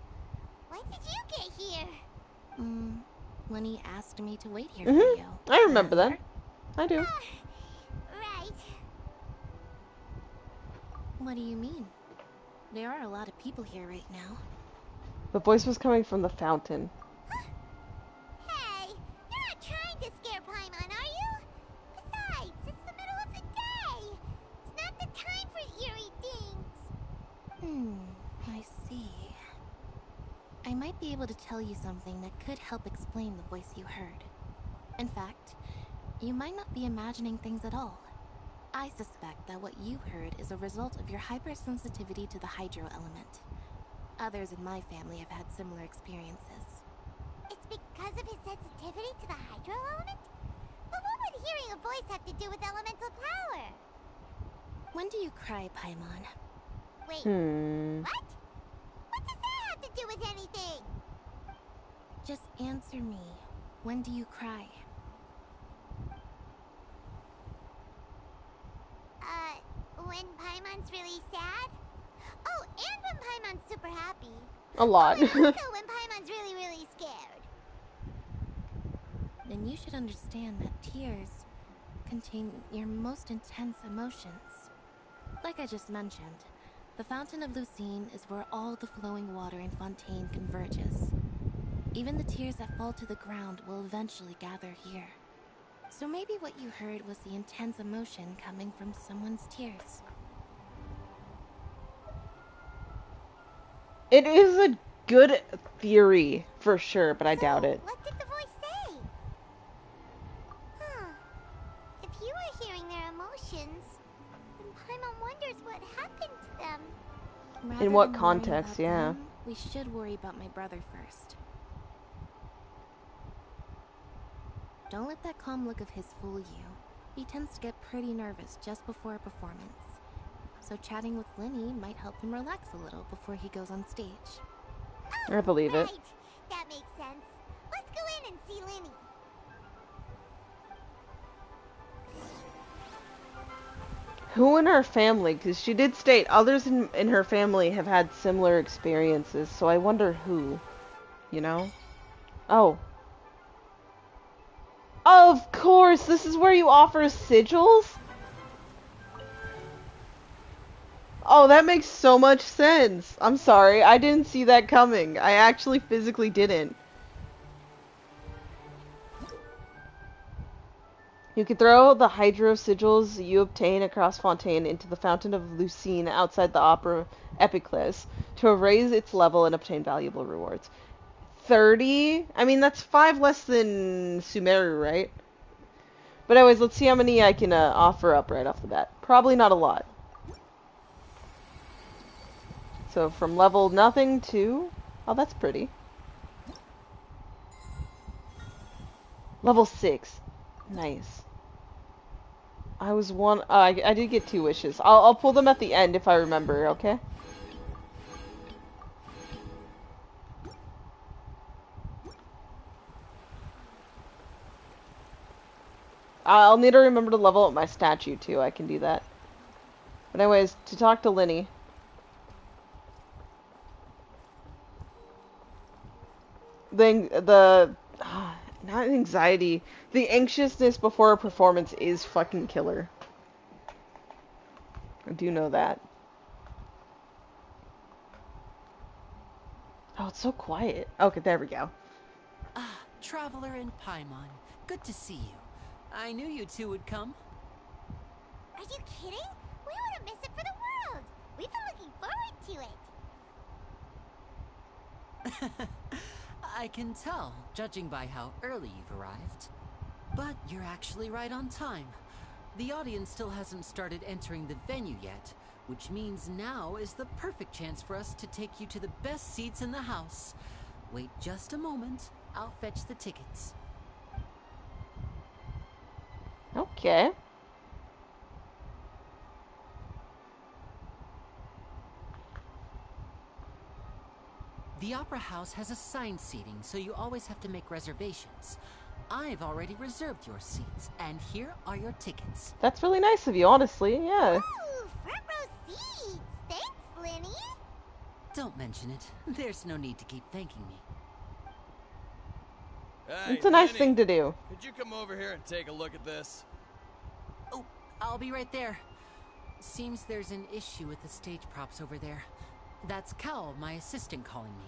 When did you get here? Lenny asked me to wait here for you. I remember that. I do. Right. What do you mean? There are a lot of people here right now. The voice was coming from the fountain. Hey, you're not trying to scare Paimon, are you? Besides, it's the middle of the day. It's not the time for eerie things. I see. I might be able to tell you something that could help explain the voice you heard. In fact, you might not be imagining things at all. I suspect that what you heard is a result of your hypersensitivity to the hydro element. Others in my family have had similar experiences. It's because of his sensitivity to the hydro element? But what would hearing a voice have to do with elemental power? When do you cry, Paimon? Wait, what? What does that have to do with anything? Just answer me. When do you cry? When Paimon's really sad? Oh, and when Paimon's super happy. A lot. Oh, and also when Paimon's really, really scared. Then you should understand that tears contain your most intense emotions. Like I just mentioned, the Fountain of Lucine is where all the flowing water in Fontaine converges. Even the tears that fall to the ground will eventually gather here. So maybe what you heard was the intense emotion coming from someone's tears. It is a good theory, for sure, but I doubt it. What did the voice say? Huh. If you were hearing their emotions, then Paimon wonders what happened to them. In what context, yeah. We should worry about my brother first. Don't let that calm look of his fool you. He tends to get pretty nervous just before a performance. So chatting with Lenny might help him relax a little before he goes on stage. I believe it. Right. That makes sense. Let's go in and see Lenny. Who in her family? Because she did state others in her family have had similar experiences, so I wonder who. You know? Oh. Of course! This is where you offer sigils? Oh, that makes so much sense. I'm sorry, I didn't see that coming. I actually physically didn't. You can throw the hydro sigils you obtain across Fontaine into the Fountain of Lucine outside the Opera Epiclese to raise its level and obtain valuable rewards. 30? I mean, that's 5 less than Sumeru, right? But anyways, let's see how many I can offer up right off the bat. Probably not a lot. So from level nothing to... Oh, that's pretty. Level 6. Nice. I was one. I did get 2 wishes. I'll pull them at the end if I remember. Okay. I'll need to remember to level up my statue too. I can do that. But anyways, to talk to Linny. The not anxiety. The anxiousness before a performance is fucking killer. I do know that. Oh, it's so quiet. Okay, there we go. Ah, Traveler and Paimon. Good to see you. I knew you two would come. Are you kidding? We wouldn't miss it for the world. We've been looking forward to it. I can tell, judging by how early you've arrived. But you're actually right on time. The audience still hasn't started entering the venue yet, which means now is the perfect chance for us to take you to the best seats in the house. Wait just a moment. I'll fetch the tickets. Okay. The Opera House has assigned seating, so you always have to make reservations. I've already reserved your seats, and here are your tickets. That's really nice of you, honestly. Yeah. Ooh, front row seats. Thanks, Linny. Don't mention it. There's no need to keep thanking me. Hey, It's a nice Linny, thing to do. Could you come over here and take a look at this? Oh, I'll be right there. Seems there's an issue with the stage props over there. That's Cal, my assistant, calling me.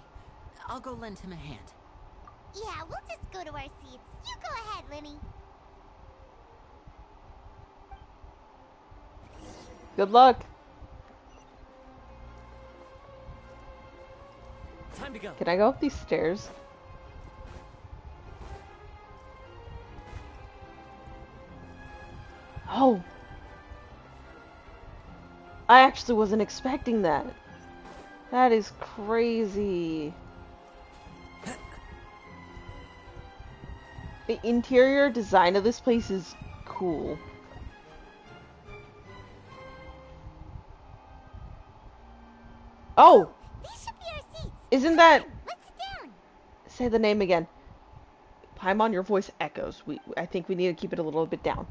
I'll go lend him a hand. Yeah, we'll just go to our seats. You go ahead, Linny. Good luck. Time to go. Can I go up these stairs? Oh. I actually wasn't expecting that. That is crazy. The interior design of this place is cool. Oh! These should be our seats. Isn't that... Let's sit down. Say the name again. Paimon, your voice echoes. I think we need to keep it a little bit down.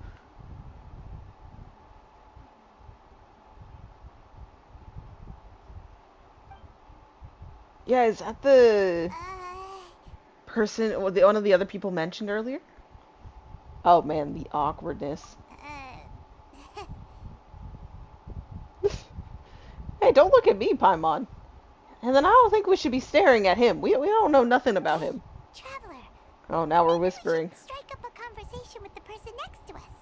Yeah, is that the person, or one of the other people mentioned earlier? Oh man, the awkwardness. Hey, don't look at me, Paimon. And then I don't think we should be staring at him. We don't know nothing about him. Traveler. Oh, now we're whispering. Strike up a conversation with the person next to us.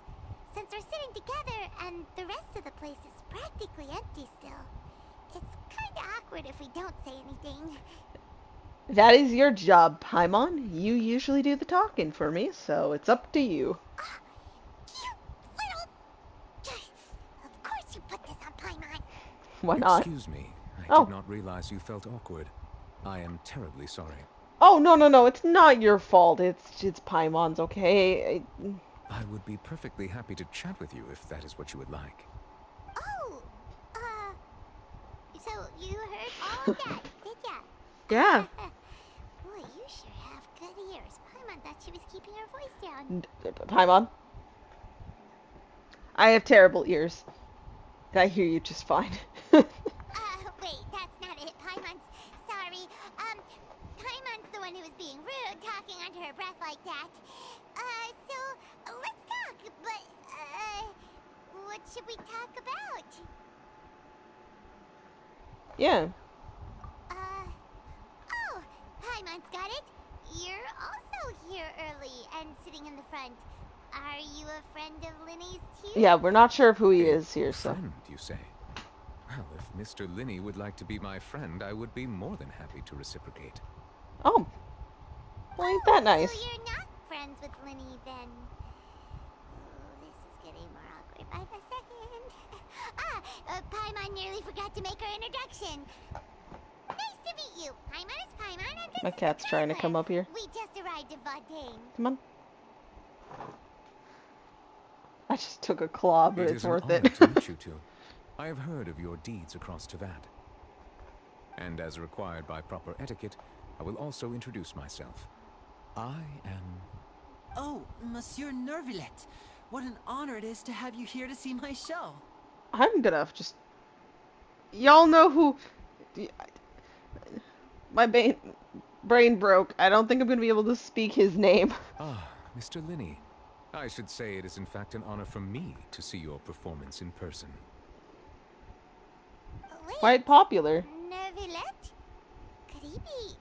Since we're sitting together and the rest of the place is practically empty still. It's kinda awkward if we don't say anything. That is your job, Paimon. You usually do the talking for me, so it's up to you. Of course you put this on Paimon. Why not? Excuse me. I did not realize you felt awkward. I am terribly sorry. Oh, no, it's not your fault. It's Paimon's, okay? I would be perfectly happy to chat with you if that is what you would like. Oh, so you heard all of that, did ya? Yeah. Boy, you sure have good ears. Paimon thought she was keeping her voice down. Paimon? I have terrible ears. I hear you just fine. Wait, that's not it. Paimon's sorry. Paimon's the one who was being rude, talking under her breath like that. So, let's talk, but, what should we talk about? Yeah. Oh, Paimon's got it. You're also here early and sitting in the front. Are you a friend of Linny's too? Yeah, we're not sure of who he is here, so. Friend, you say? Well, if Mr. Linny would like to be my friend, I would be more than happy to reciprocate. Oh. Well, ain't that nice? So you're not friends with Linny, then? Oh, this is getting more awkward by the second. Paimon nearly forgot to make her introduction. Nice to meet you. Paimon is Paimon, and this My cat's trying to come up here. we just arrived in Fontaine. Come on. I just took a claw, but It it's is an worth honor it. to meet you two. I have heard of your deeds across Tavad. And as required by proper etiquette, I will also introduce myself. I am... Oh, Monsieur Nervillet. What an honor it is to have you here to see my show. I'm gonna just... Y'all know who... My brain broke. I don't think I'm gonna be able to speak his name. Ah, Mr. Linney. I should say it is in fact an honor for me to see your performance in person. Wait, Quite popular. Nervillet? Could he be...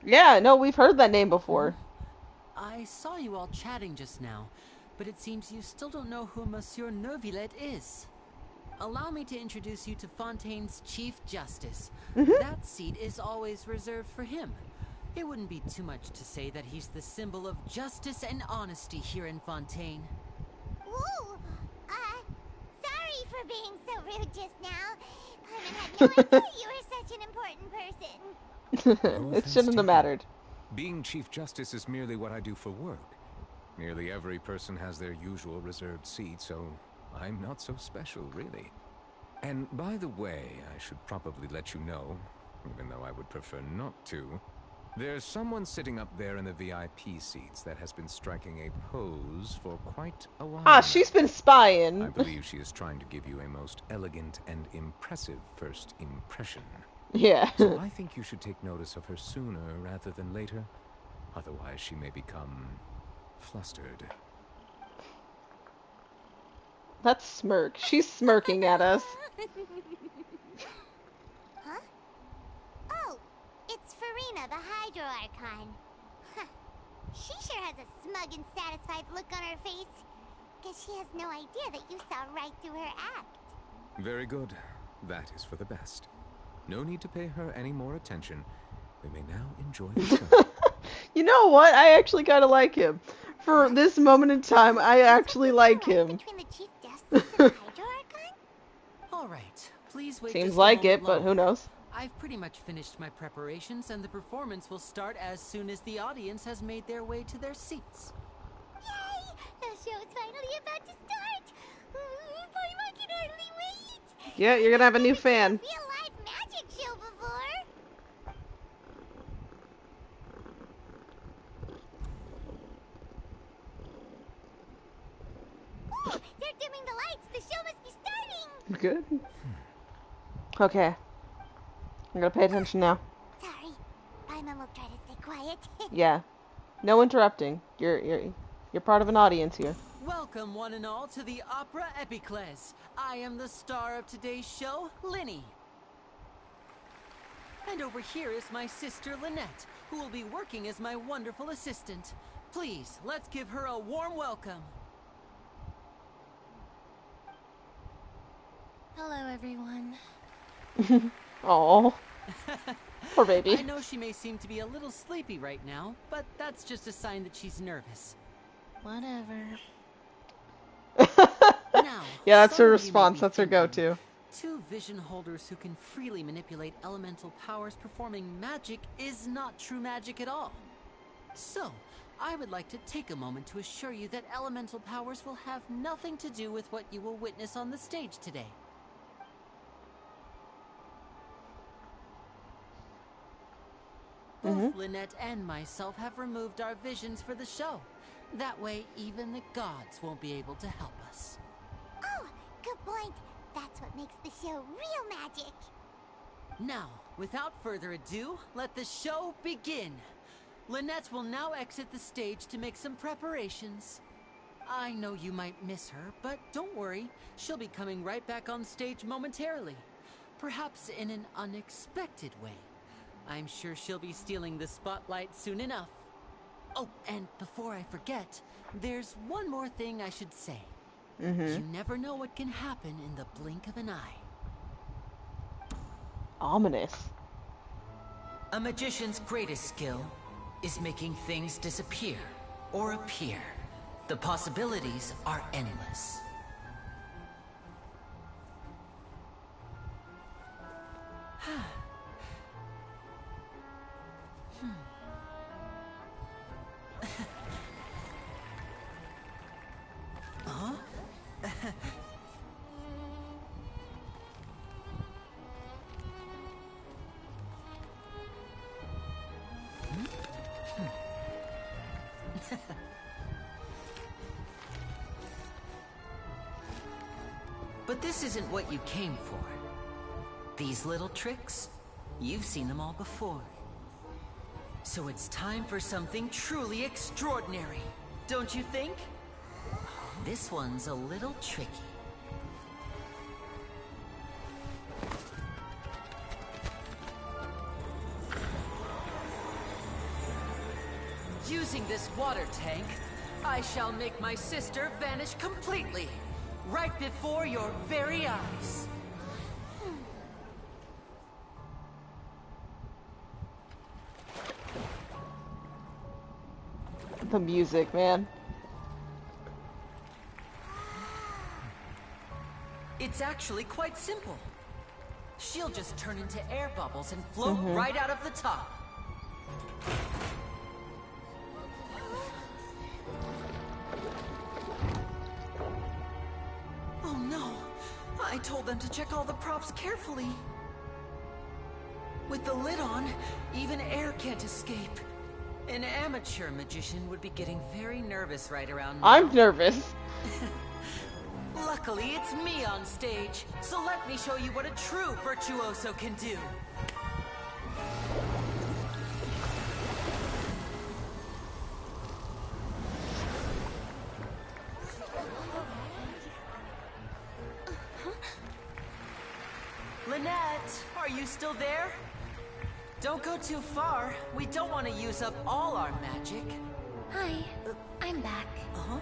Yeah, no, we've heard that name before. I saw you all chatting just now, but it seems you still don't know who Monsieur Nervillet is. Allow me to introduce you to Fontaine's Chief Justice. That seat is always reserved for him. It wouldn't be too much to say that he's the symbol of justice and honesty here in Fontaine. Whoa! Sorry for being so rude just now. Paimon had no idea you were such an important person. It shouldn't have mattered. Being Chief Justice is merely what I do for work. Nearly every person has their usual reserved seat, so I'm not so special, really. And by the way, I should probably let you know, even though I would prefer not to, there's someone sitting up there in the VIP seats that has been striking a pose for quite a while now. She's been spying. I believe she is trying to give you a most elegant and impressive first impression. Yeah. So I think you should take notice of her sooner rather than later. Otherwise, she may become flustered. That smirk. She's smirking at us. Huh? Oh, it's Farina, the Hydro Archon. Huh. She sure has a smug and satisfied look on her face. Guess she has no idea that you saw right through her act. Very good. That is for the best. No need to pay her any more attention. We may now enjoy the show. You know what? I actually kind of like him. For this moment in time, I actually like him. Between the Chief Justice and Hydro Archon? All right, please wait. Seems just a like moment it, but who longer. knows? I've pretty much finished my preparations, and the performance will start as soon as the audience has made their way to their seats. Yay! The show is finally about to start! Paimon can hardly wait! Yeah, you're gonna have a new fan. Real life magic show before! Ooh, they're dimming the lights! The show must be starting! Good. Okay. I'm gonna pay attention now. Sorry. Paimon will try to stay quiet. Yeah. No interrupting. You're part of an audience here. Welcome, one and all, to the Opera Epiclese. I am the star of today's show, Linny. And over here is my sister, Lynette, who will be working as my wonderful assistant. Please, let's give her a warm welcome. Hello, everyone. Aw. Poor baby. I know she may seem to be a little sleepy right now, but that's just a sign that she's nervous. Whatever. Now, Yeah, that's her some of you may response. be That's her thinking, go-to. Two vision holders who can freely manipulate elemental powers performing magic is not true magic at all. So, I would like to take a moment to assure you that elemental powers will have nothing to do with what you will witness on the stage today. Both Lynette and myself have removed our visions for the show. That way, even the gods won't be able to help us. Oh, good point. That's what makes the show real magic. Now, without further ado, let the show begin. Lynette will now exit the stage to make some preparations. I know you might miss her, but don't worry. She'll be coming right back on stage momentarily. Perhaps in an unexpected way. I'm sure she'll be stealing the spotlight soon enough. Oh, and before I forget, there's one more thing I should say. You never know what can happen in the blink of an eye. Ominous. A magician's greatest skill is making things disappear or appear. The possibilities are endless. But this isn't what you came for. These little tricks, you've seen them all before. So it's time for something truly extraordinary, don't you think? This one's a little tricky. Using this water tank, I shall make my sister vanish completely, right before your very eyes. The music, man. It's actually quite simple. She'll just turn into air bubbles and float Mhm. right out of the top. Oh no! I told them to check all the props carefully. With the lid on, even air can't escape. An amateur magician would be getting very nervous right around now. I'm nervous. Luckily, it's me on stage, so let me show you what a true virtuoso can do. Lynette, are you still there? Don't go too far. We don't want to use up all our magic. Hi, I'm back. Uh-huh.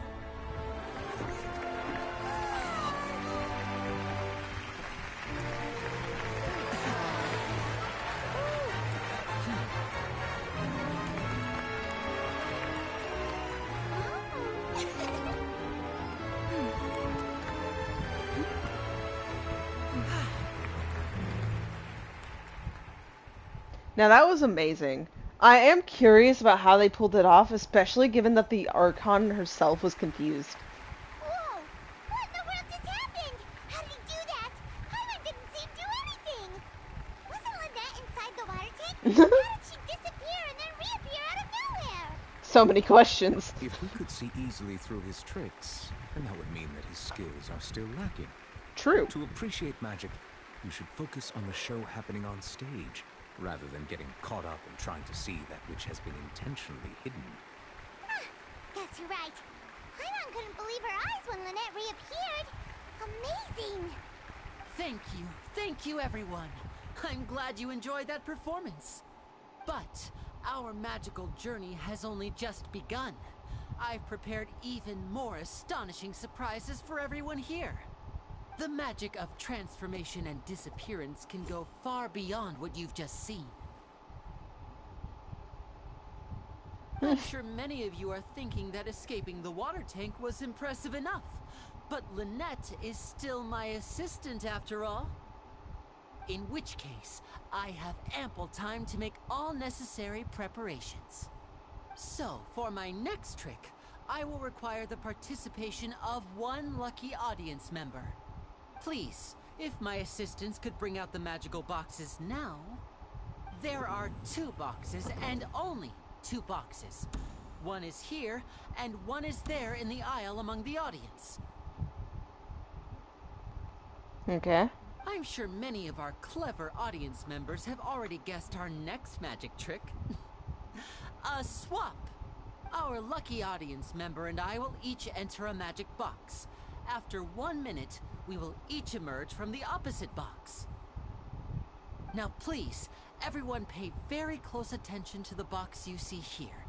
Now that was amazing. I am curious about how they pulled it off, especially given that the Archon herself was confused. Whoa! What in the world just happened? How did he do that? Paimon didn't see him do anything! Wasn't Lynette inside the water tank? How did she disappear and then reappear out of nowhere? So many questions. If we could see easily through his tricks, then that would mean that his skills are still lacking. True. To appreciate magic, you should focus on the show happening on stage, rather than getting caught up in trying to see that which has been intentionally hidden. Guess you're right. Paimon couldn't believe her eyes when Lynette reappeared. Amazing! Thank you everyone. I'm glad you enjoyed that performance. But our magical journey has only just begun. I've prepared even more astonishing surprises for everyone here. The magic of transformation and disappearance can go far beyond what you've just seen. I'm sure many of you are thinking that escaping the water tank was impressive enough. But Lynette is still my assistant after all. In which case, I have ample time to make all necessary preparations. So, for my next trick, I will require the participation of one lucky audience member. Please, if my assistants could bring out the magical boxes now. There are 2 boxes, and only 2 boxes. One is here, and one is there in the aisle among the audience. Okay. I'm sure many of our clever audience members have already guessed our next magic trick. A swap. Our lucky audience member and I will each enter a magic box. After 1 minute, we will each emerge from the opposite box. Now please, everyone pay very close attention to the box you see here.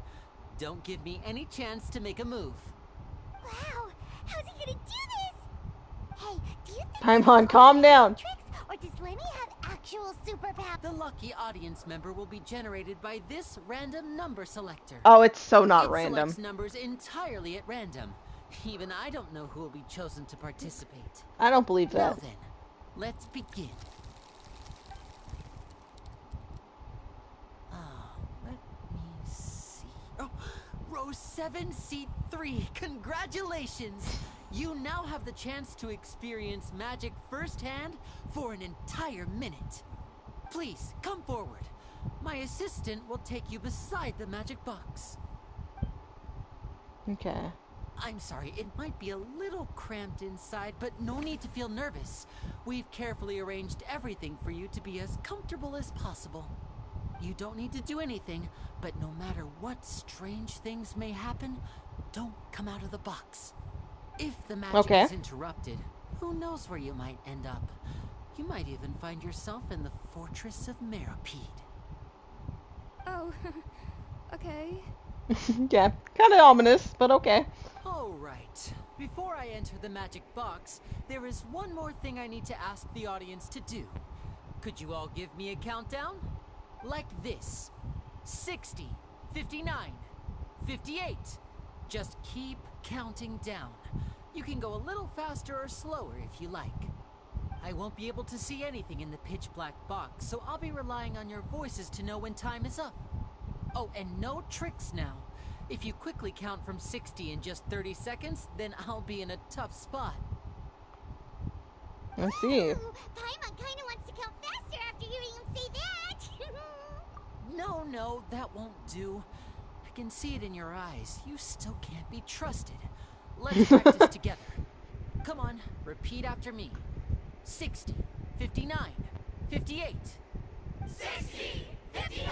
Don't give me any chance to make a move. Wow! How's he gonna do this? Hey, do you think Paimon, calm down. tricks, or does Lemmy have actual superpowers? The lucky audience member will be generated by this random number selector. Oh, it's so not It random. selects numbers entirely at random. Even I don't know who will be chosen to participate. I don't believe Now that. then, let's begin. Let me see. Oh, row 7, seat 3. Congratulations! You now have the chance to experience magic firsthand for an entire minute. Please, come forward. My assistant will take you beside the magic box. Okay. I'm sorry, it might be a little cramped inside, but no need to feel nervous. We've carefully arranged everything for you to be as comfortable as possible. You don't need to do anything, but no matter what strange things may happen, don't come out of the box. If the magic is interrupted, who knows where you might end up? You might even find yourself in the fortress of Meripede. Oh, okay. Yeah, kind of ominous, but okay. All right. Before I enter the magic box, there is one more thing I need to ask the audience to do. Could you all give me a countdown? Like this. 60, 59, 58. Just keep counting down. You can go a little faster or slower if you like. I won't be able to see anything in the pitch black box, so I'll be relying on your voices to know when time is up. Oh, and no tricks now. If you quickly count from 60 in just 30 seconds, then I'll be in a tough spot. I see. Ooh, Paimon kinda wants to count faster after hearing him say that. No, that won't do. I can see it in your eyes. You still can't be trusted. Let's practice together. Come on, repeat after me. 60, 59, 58. 60, 59,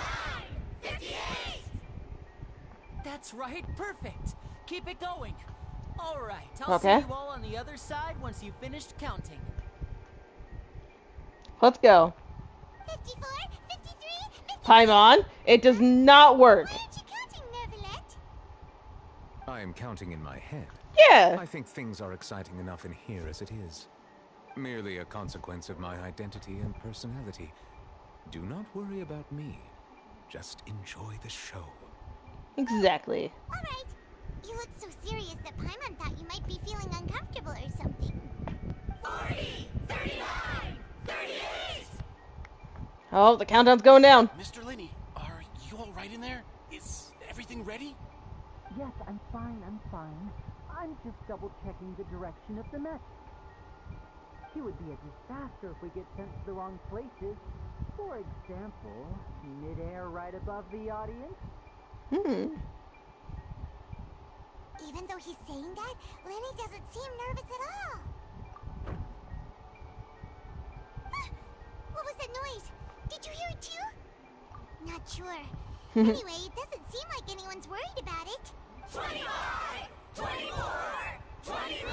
58! That's right, perfect. Keep it going. All right, I'll see you all on the other side once you've finished counting. Let's go. 54, 53, 54. Paimon, it does not work. Why aren't you counting, Neuvillette? I am counting in my head. Yeah. I think things are exciting enough in here as it is. Merely a consequence of my identity and personality. Do not worry about me. Just enjoy the show. Exactly. Alright. You look so serious that Paimon thought you might be feeling uncomfortable or something. 40, 39, 38! Oh, the countdown's going down. Mr. Linney, are you all right in there? Is everything ready? Yes, I'm fine. I'm just double-checking the direction of the message. It would be a disaster if we get sent to the wrong places. For example, mid-air right above the audience. Hmm. Even though he's saying that, Lenny doesn't seem nervous at all. Ah, what was that noise? Did you hear it too? Not sure. Anyway, it doesn't seem like anyone's worried about it. 25! 24! 23!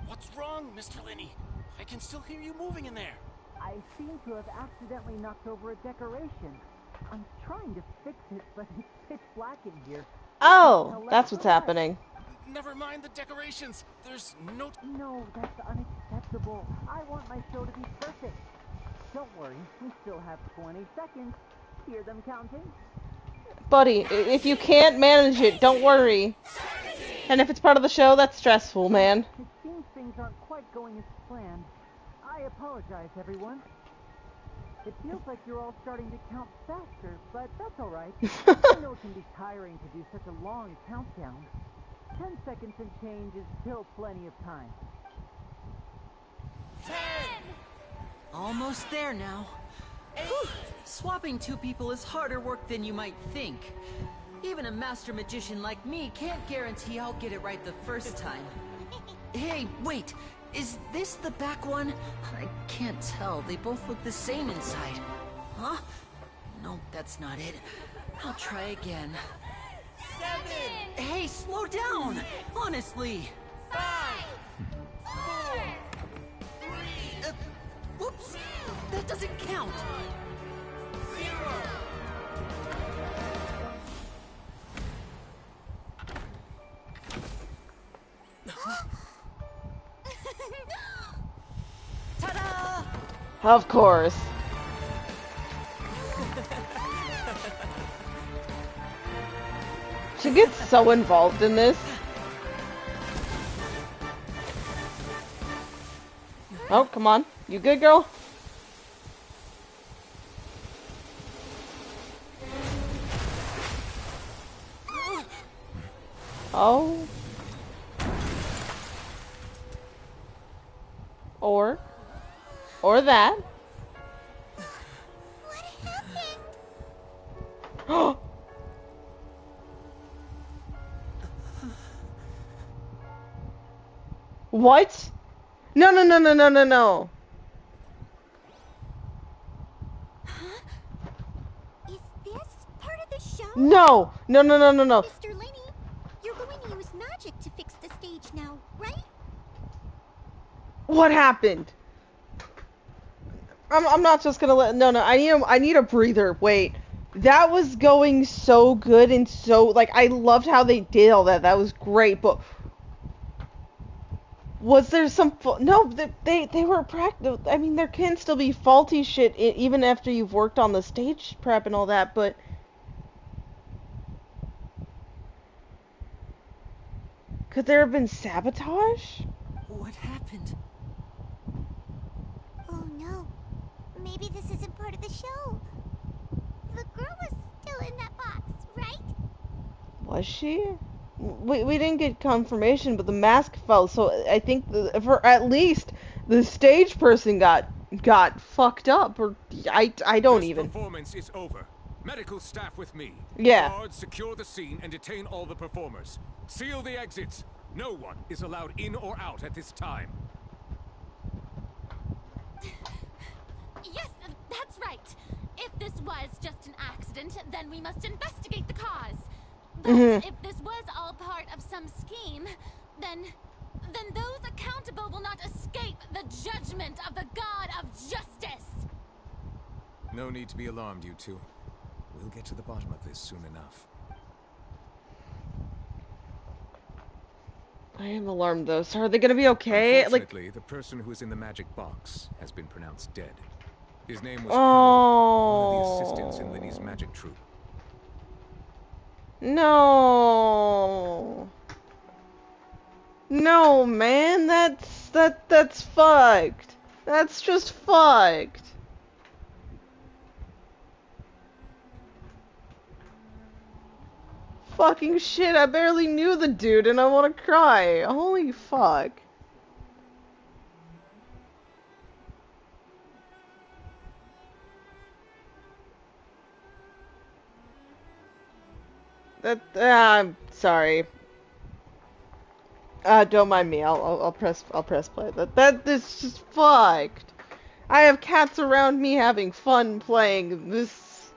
What's wrong, Mr. Linney? I can still hear you moving in there. I seem to have accidentally knocked over a decoration. I'm trying to fix it, but it's pitch black in here. Oh, that's what's happening. Never mind the decorations. There's no... No, that's unacceptable. I want my show to be perfect. Don't worry, we still have 20 seconds. Hear them counting? Buddy, if you can't manage it, don't worry. And if it's part of the show, that's stressful, man. It seems things aren't quite going as planned. I apologize, everyone. It feels like you're all starting to count faster, but that's alright. I know it can be tiring to do such a long countdown. 10 seconds and change is still plenty of time. 10! Almost there now. Whew. Swapping two people is harder work than you might think. Even a master magician like me can't guarantee I'll get it right the first time. Hey, wait! Is this the back one? I can't tell. They both look the same inside. Huh? No, that's not it. I'll try again. 7! Hey, slow down! Honestly! 5! 4! 3! Whoops! That doesn't count! 0! Ta-da! Of course. She gets so involved in this. Oh, come on. You good, girl? Oh. Or that. What happened? What? No, no, no, no, no, no, no. Is this part of the show? No, no, no, no, no, no. Mr. Lenny, you're going to use magic to fix the stage now, right? What happened? I'm not just gonna let. No, no. I need a breather. Wait. That was going so good and so like I loved how they did all that. That was great, but was there some no? They were practical. I mean, there can still be faulty shit even after you've worked on the stage prep and all that, but could there have been sabotage? What happened? Oh no. Maybe this isn't part of the show. The girl was still in that box, right? Was she? We didn't get confirmation, but the mask fell, so I think for at least the stage person got fucked up, or I don't This even. performance is over. Medical staff with me. Yeah. Guards, secure the scene and detain all the performers. Seal the exits. No one is allowed in or out at this time. Yes, that's right. If this was just an accident, then we must investigate the cause. But if this was all part of some scheme, then those accountable will not escape the judgment of the God of Justice. No need to be alarmed, you two. We'll get to the bottom of this soon enough. I am alarmed though. So are they gonna be okay? Unfortunately, the person who is in the magic box has been pronounced dead. His name was Oh. one of the assistants in Linny's magic troupe. No. No, man, that's fucked. That's just fucked. Fucking shit, I barely knew the dude and I want to cry. Holy fuck. I'm sorry. Don't mind me. I'll press play. That is just fucked. I have cats around me having fun playing this.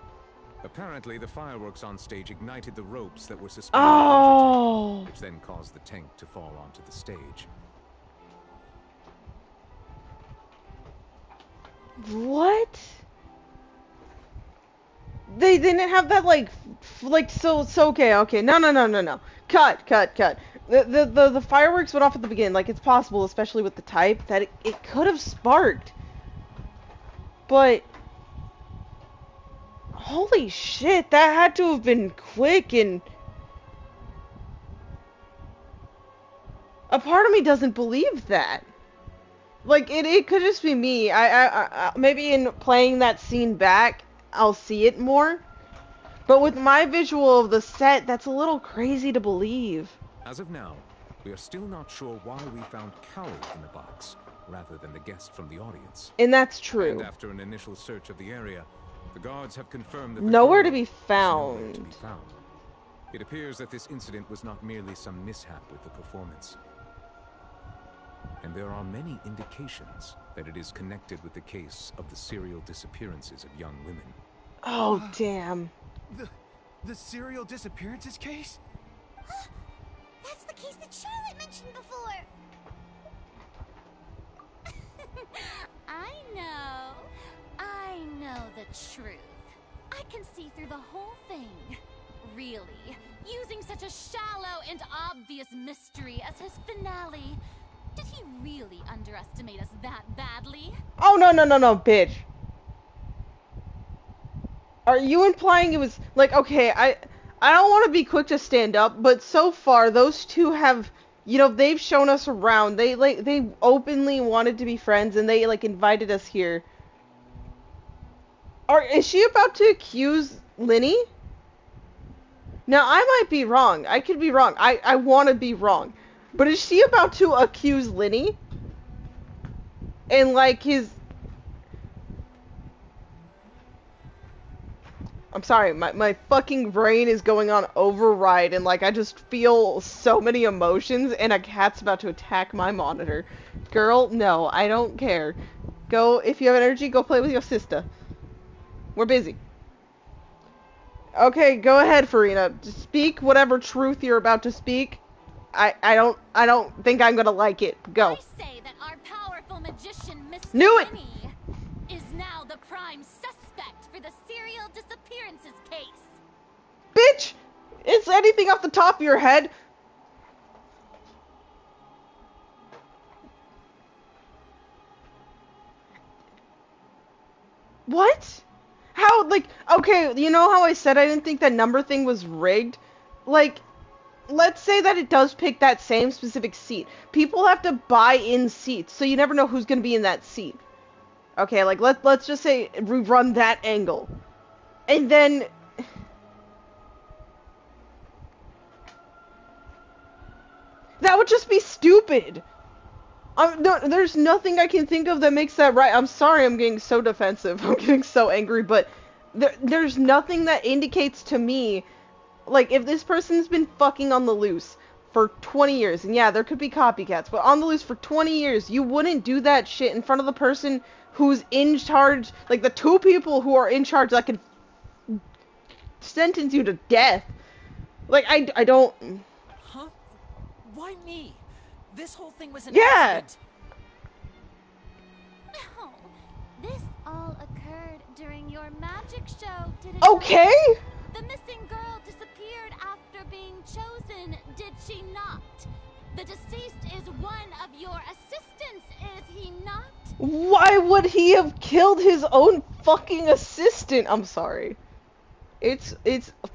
Apparently, the fireworks on stage ignited the ropes that were suspended in the water tank, which then caused the tank to fall onto the stage. What? They didn't have that like so okay. No. Cut. The fireworks went off at the beginning. Like it's possible, especially with the type, that it could have sparked. But holy shit, that had to have been quick, and a part of me doesn't believe that. Like it could just be me. I maybe in playing that scene back, I'll see it more. But with my visual of the set, that's a little crazy to believe. As of now, we are still not sure why we found Coward in the box, rather than the guest from the audience. And that's true. And after an initial search of the area, the guards have confirmed that nowhere to be found. It appears that this incident was not merely some mishap with the performance. And there are many indications that it is connected with the case of the serial disappearances of young women. Oh, damn. The serial disappearances case? That's the case that Charlotte mentioned before. I know the truth. I can see through the whole thing. Really, using such a shallow and obvious mystery as his finale. Did he really underestimate us that badly? Oh, no, bitch. Are you implying it was, like, okay, I don't want to be quick to stand up, but so far, those two have, you know, they've shown us around. They openly wanted to be friends, and they, like, invited us here. Is she about to accuse Linny? Now, I might be wrong. I could be wrong. I want to be wrong. But is she about to accuse Linny? And, like, his... I'm sorry, my fucking brain is going on override, and like I just feel so many emotions, and a cat's about to attack my monitor. Girl, no, I don't care. Go, if you have energy, go play with your sister. We're busy. Okay, go ahead, Farina. Just speak whatever truth you're about to speak. I don't think I'm gonna like it. Go. I say that our powerful magician, Mr. Knew it! Lenny, is now the prime suspect for the serial disappearances case. Bitch! Is anything off the top of your head? What? How, like, okay, you know how I said I didn't think that number thing was rigged? Like, let's say that it does pick that same specific seat. People have to buy in seats, so you never know who's gonna be in that seat. Okay, like, let's just say we run that angle. And then... that would just be stupid! No, there's nothing I can think of that makes that right. I'm sorry I'm getting so defensive. I'm getting so angry, but there's nothing that indicates to me, like, if this person's been fucking on the loose for 20 years, and yeah, there could be copycats, but on the loose for 20 years, you wouldn't do that shit in front of the person who's in charge, like, the two people who are in charge that could sentence you to death. Like, I don't... Huh? Why me? This whole thing was an yeah! accident. No, this all occurred during your magic show, did it Okay! not? The missing girl disappeared after being chosen, did she not? The deceased is one of your assistants, is he not? Why would he have killed his own fucking assistant? I'm sorry. It's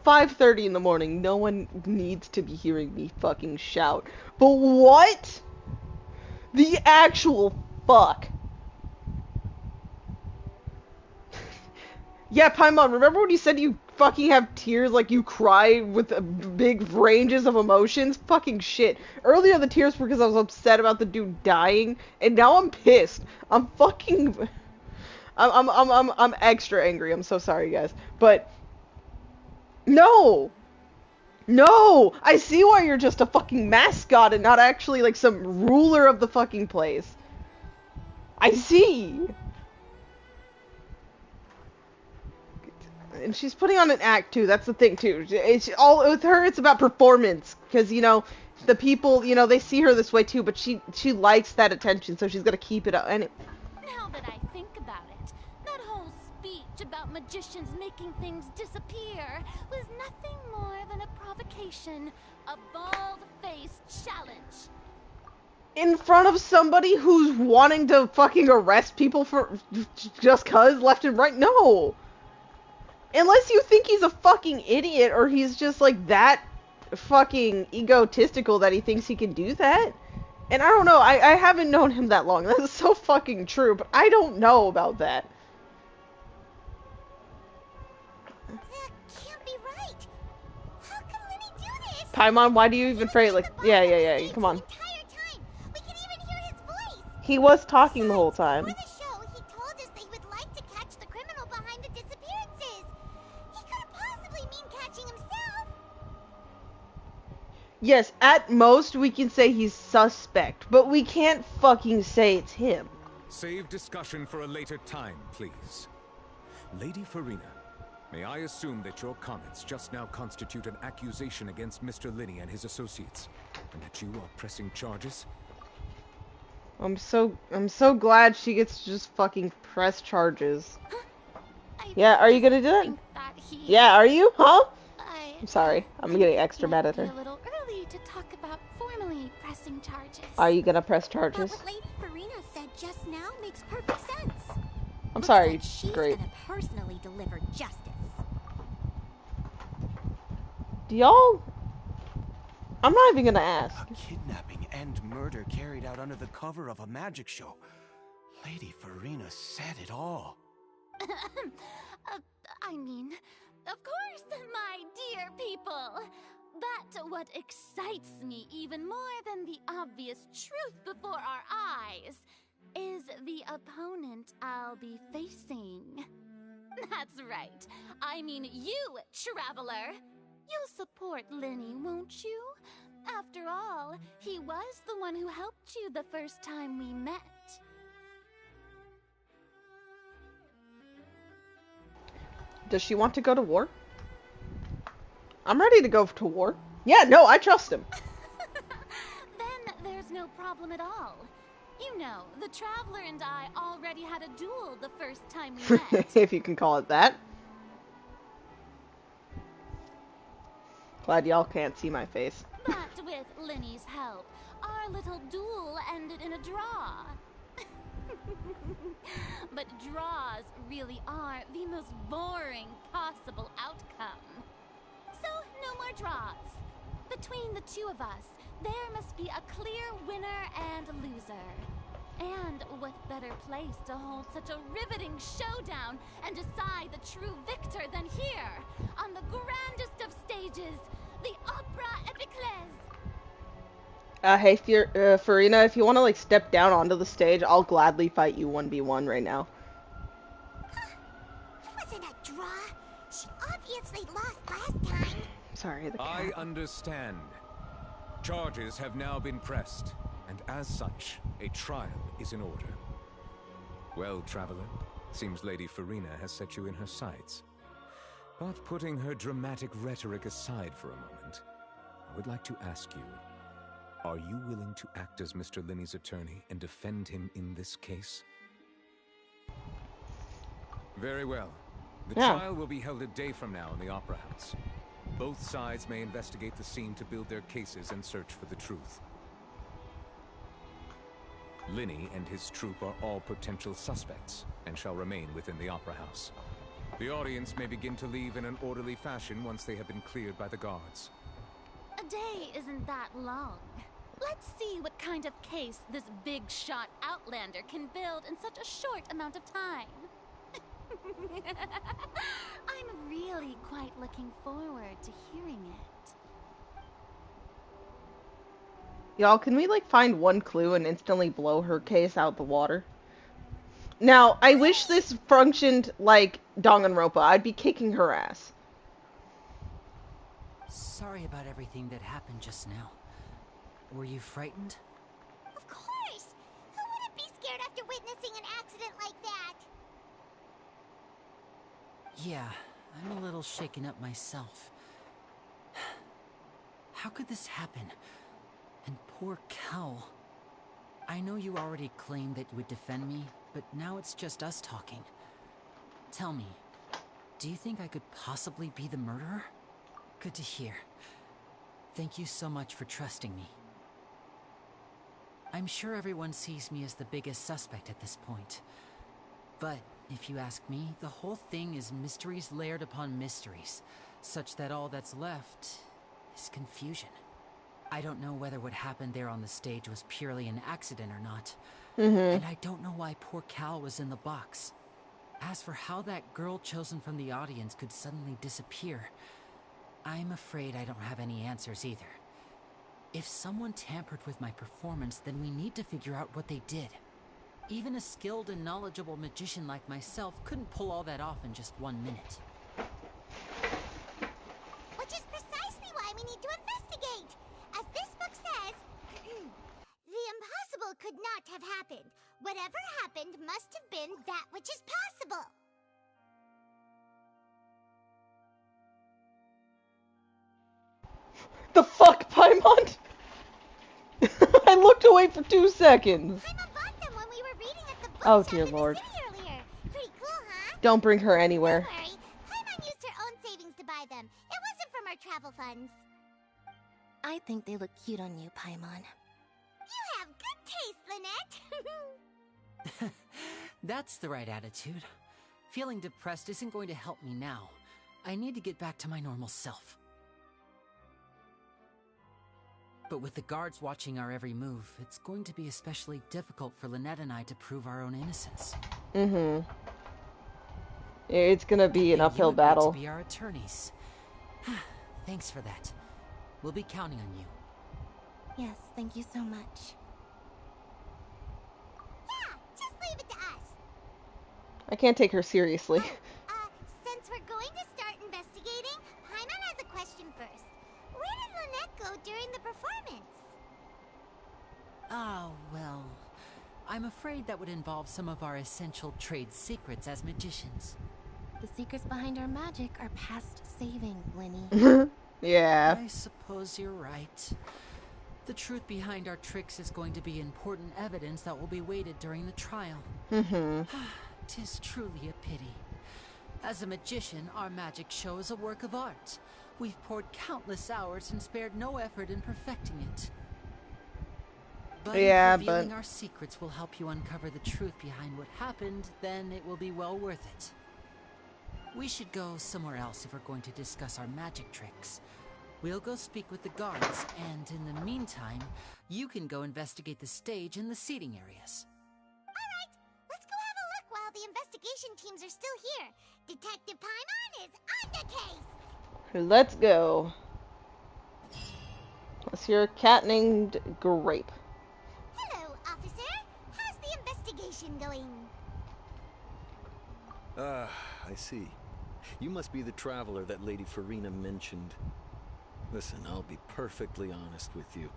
5:30 in the morning. No one needs to be hearing me fucking shout. But what? The actual fuck? Yeah, Paimon, remember when you said you fucking have tears, like you cry with big ranges of emotions? Fucking shit. Earlier the tears were because I was upset about the dude dying, and now I'm pissed. I'm fucking... I'm extra angry. I'm so sorry, guys. But... no! No! I see why you're just a fucking mascot and not actually, like, some ruler of the fucking place. I see! And she's putting on an act, too. That's the thing, too. It's all with her, it's about performance. Because, you know, the people, you know, they see her this way, too. But she likes that attention, so she's gonna keep it up. And Now that I think about it, that whole speech about magicians making things disappear was nothing more than a provocation, a bald-faced challenge. in front of somebody who's wanting to fucking arrest people for just cuz, left and right? No! Unless you think he's a fucking idiot, or he's just, like, that fucking egotistical that he thinks he can do that. And I don't know, I haven't known him that long. That is so fucking true, but I don't know about that. That can't be right. How can Lenny do this? Paimon, why do you even pray like... yeah, come on. We can even hear his voice. He was talking the whole time. Before the show, he told us that he would like to catch the criminal behind the disappearances. He couldn't possibly mean catching himself. Yes, at most we can say he's suspect, but we can't fucking say it's him. Save discussion for a later time, please. Lady Farina, may I assume that your comments just now constitute an accusation against Mr. Lenny and his associates, and that you are pressing charges? I'm so glad she gets to just fucking press charges. Yeah, are you gonna do it? Yeah, are you? Huh? I'm sorry. I'm getting extra mad at her. A little early to talk about formally pressing charges. Are you gonna press charges? But what Lady Farina said just now makes perfect sense. I'm sorry. Like she's Great. gonna personally deliver justice. Do y'all... I'm not even gonna ask. A kidnapping and murder carried out under the cover of a magic show. Lady Farina said it all. I mean, of course, my dear people. But what excites me even more than the obvious truth before our eyes is the opponent I'll be facing. That's right. I mean you, traveler. You'll support Linny, won't you? After all, he was the one who helped you the first time we met. Does she want to go to war? I'm ready to go to war. Yeah, no, I trust him. Then there's no problem at all. You know, the traveler and I already had a duel the first time we met. If you can call it that. Glad y'all can't see my face. But with Linny's help, our little duel ended in a draw. But draws really are the most boring possible outcome. So, no more draws. Between the two of us, there must be a clear winner and loser. And what better place to hold such a riveting showdown and decide the true victor than here, on the grandest of stages, the Opera Epiclese. Hey, Farina, if you want to, like, step down onto the stage, I'll gladly fight you 1v1 right now. It wasn't a draw. She obviously lost last time. Sorry, the cat. I understand. Charges have now been pressed, and as such, a trial is in order. Well, traveler, seems Lady Farina has set you in her sights. But putting her dramatic rhetoric aside for a moment, I would like to ask you, are you willing to act as Mr. Linny's attorney and defend him in this case? Very well. The trial will be held a day from now in the Opera House. Both sides may investigate the scene to build their cases and search for the truth. Linny and his troupe are all potential suspects and shall remain within the Opera House. The audience may begin to leave in an orderly fashion once they have been cleared by the guards. A day isn't that long. Let's see what kind of case this big-shot outlander can build in such a short amount of time. I'm really quite looking forward to hearing it. Y'all, can we, like, find one clue and instantly blow her case out the water? Now, I wish this functioned like Danganronpa. I'd be kicking her ass. Sorry about everything that happened just now. Were you frightened? Of course! Who wouldn't be scared after witnessing an accident like that? Yeah, I'm a little shaken up myself. How could this happen? And poor Cal. I know you already claimed that you would defend me, but now it's just us talking. Tell me, do you think I could possibly be the murderer? Good to hear. Thank you so much for trusting me. I'm sure everyone sees me as the biggest suspect at this point. But if you ask me, the whole thing is mysteries layered upon mysteries, such that all that's left is confusion. I don't know whether what happened there on the stage was purely an accident or not. And I don't know why poor Cal was in the box. As for how that girl chosen from the audience could suddenly disappear, I'm afraid I don't have any answers either. If someone tampered with my performance, then we need to figure out what they did. Even a skilled and knowledgeable magician like myself couldn't pull all that off in just 1 minute. Which is precisely why we need to investigate. As this book says, the impossible could not have happened. Whatever happened must have been that which is possible. The fuck, Paimon? I looked away for 2 seconds. Paimon bought them when we were reading at the Oh, bookshop dear in the lord. city earlier. Pretty cool, huh? Don't bring her anywhere. Don't worry. Paimon used her own savings to buy them. It wasn't from our travel funds. I think they look cute on you, Paimon. You have good taste, Lynette. That's the right attitude. Feeling depressed isn't going to help me now. I need to get back to my normal self. But with the guards watching our every move, it's going to be especially difficult for Lynette and I to prove our own innocence. It's gonna be an uphill battle. To be our attorneys. Thanks for that. We'll be counting on you. Yes, thank you so much. Yeah, just leave it to us. I can't take her seriously. Ah, well, I'm afraid that would involve some of our essential trade secrets as magicians. The secrets behind our magic are past saving, Linny. Yeah. I suppose you're right. The truth behind our tricks is going to be important evidence that will be weighted during the trial. Mm-hmm. 'Tis truly a pity. As a magician, our magic show is a work of art. We've poured countless hours and spared no effort in perfecting it. But Yeah, if revealing but our secrets will help you uncover the truth behind what happened, then it will be well worth it. We should go somewhere else if we're going to discuss our magic tricks. We'll go speak with the guards, and in the meantime, you can go investigate the stage and the seating areas. Alright, let's go have a look while the investigation teams are still here. Detective Paimon is on the case! let's go. Let's hear a cat named Grape. Hello, officer. How's the investigation going? Ah, I see. You must be the traveler that Lady Farina mentioned. Listen, I'll be perfectly honest with you.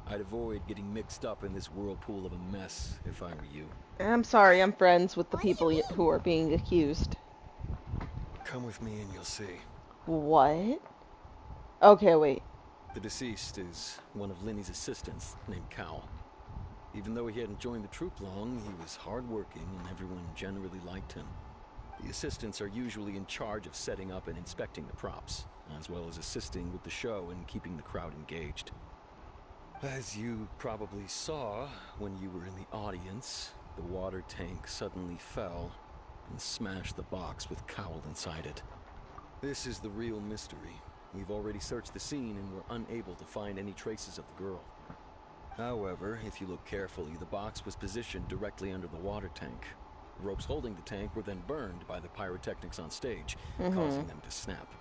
I'd avoid getting mixed up in this whirlpool of a mess if I were you. I'm sorry, I'm friends with the people who are being accused. Come with me and you'll see. What? Okay, wait. The deceased is one of Linny's assistants named Cal. Even though he hadn't joined the troupe long, he was hardworking and everyone generally liked him. The assistants are usually in charge of setting up and inspecting the props, as well as assisting with the show and keeping the crowd engaged. As you probably saw when you were in the audience, the water tank suddenly fell and smashed the box with Cowl inside it. This is the real mystery. We've already searched the scene and were unable to find any traces of the girl. However, if you look carefully, the box was positioned directly under the water tank. The ropes holding the tank were then burned by the pyrotechnics on stage, causing them to snap.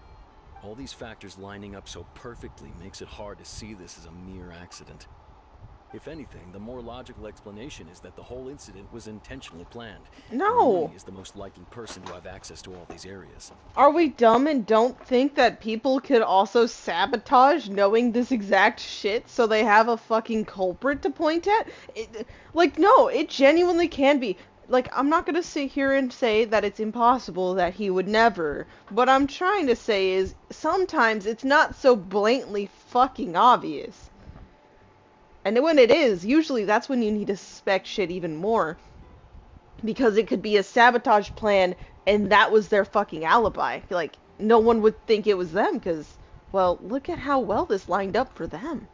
All these factors lining up so perfectly makes it hard to see this as a mere accident. If anything, the more logical explanation is that the whole incident was intentionally planned. No. He is the most likely person to have access to all these areas. Are we dumb and don't think that people could also sabotage knowing this exact shit so they have a fucking culprit to point at? No, it genuinely can be. Like, I'm not gonna sit here and say that it's impossible that he would never. What I'm trying to say is, sometimes it's not so blatantly fucking obvious. And when it is, usually that's when you need to suspect shit even more. Because it could be a sabotage plan, and that was their fucking alibi. Like, no one would think it was them, because, well, look at how well this lined up for them.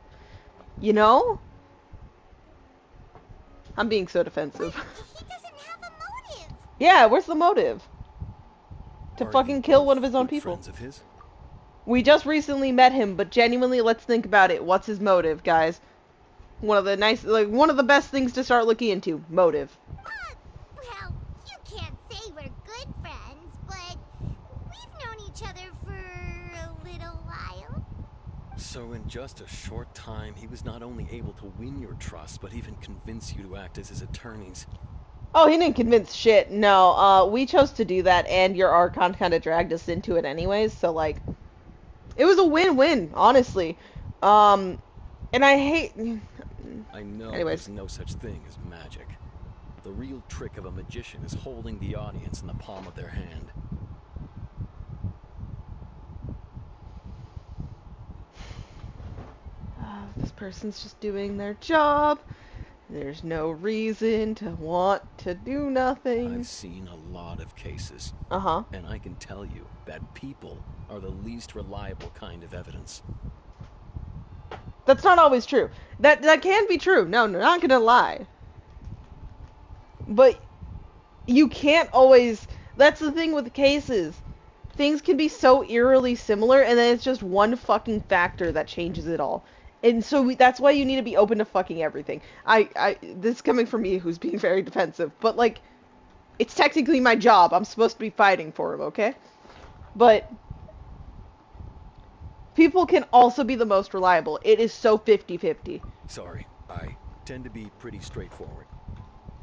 You know? I'm being so defensive. He doesn't have a motive. Yeah, where's the motive? To Are fucking you kill both one of his own good people. friends of his? We just recently met him, but genuinely, let's think about it. What's his motive, guys? One of the best things to start looking into. Motive. Well, you can't say we're good friends, but we've known each other for a little while. So in just a short time, he was not only able to win your trust, but even convince you to act as his attorneys. Oh, he didn't convince shit. No, we chose to do that, and your Archon kind of dragged us into it anyways, so, like, it was a win-win, honestly. And I hate... I know Anyways. there's no such thing as magic. The real trick of a magician is holding the audience in the palm of their hand. This person's just doing their job. There's no reason to want to do nothing. I've seen a lot of cases. Uh-huh. And I can tell you that people are the least reliable kind of evidence. That's not always true. That can be true. No, not gonna lie. But you can't always... That's the thing with cases. Things can be so eerily similar, and then it's just one fucking factor that changes it all. And so that's why you need to be open to fucking everything. This is coming from me, who's being very defensive, but, like, it's technically my job. I'm supposed to be fighting for him, okay? But people can also be the most reliable. It is so 50-50. Sorry, I tend to be pretty straightforward.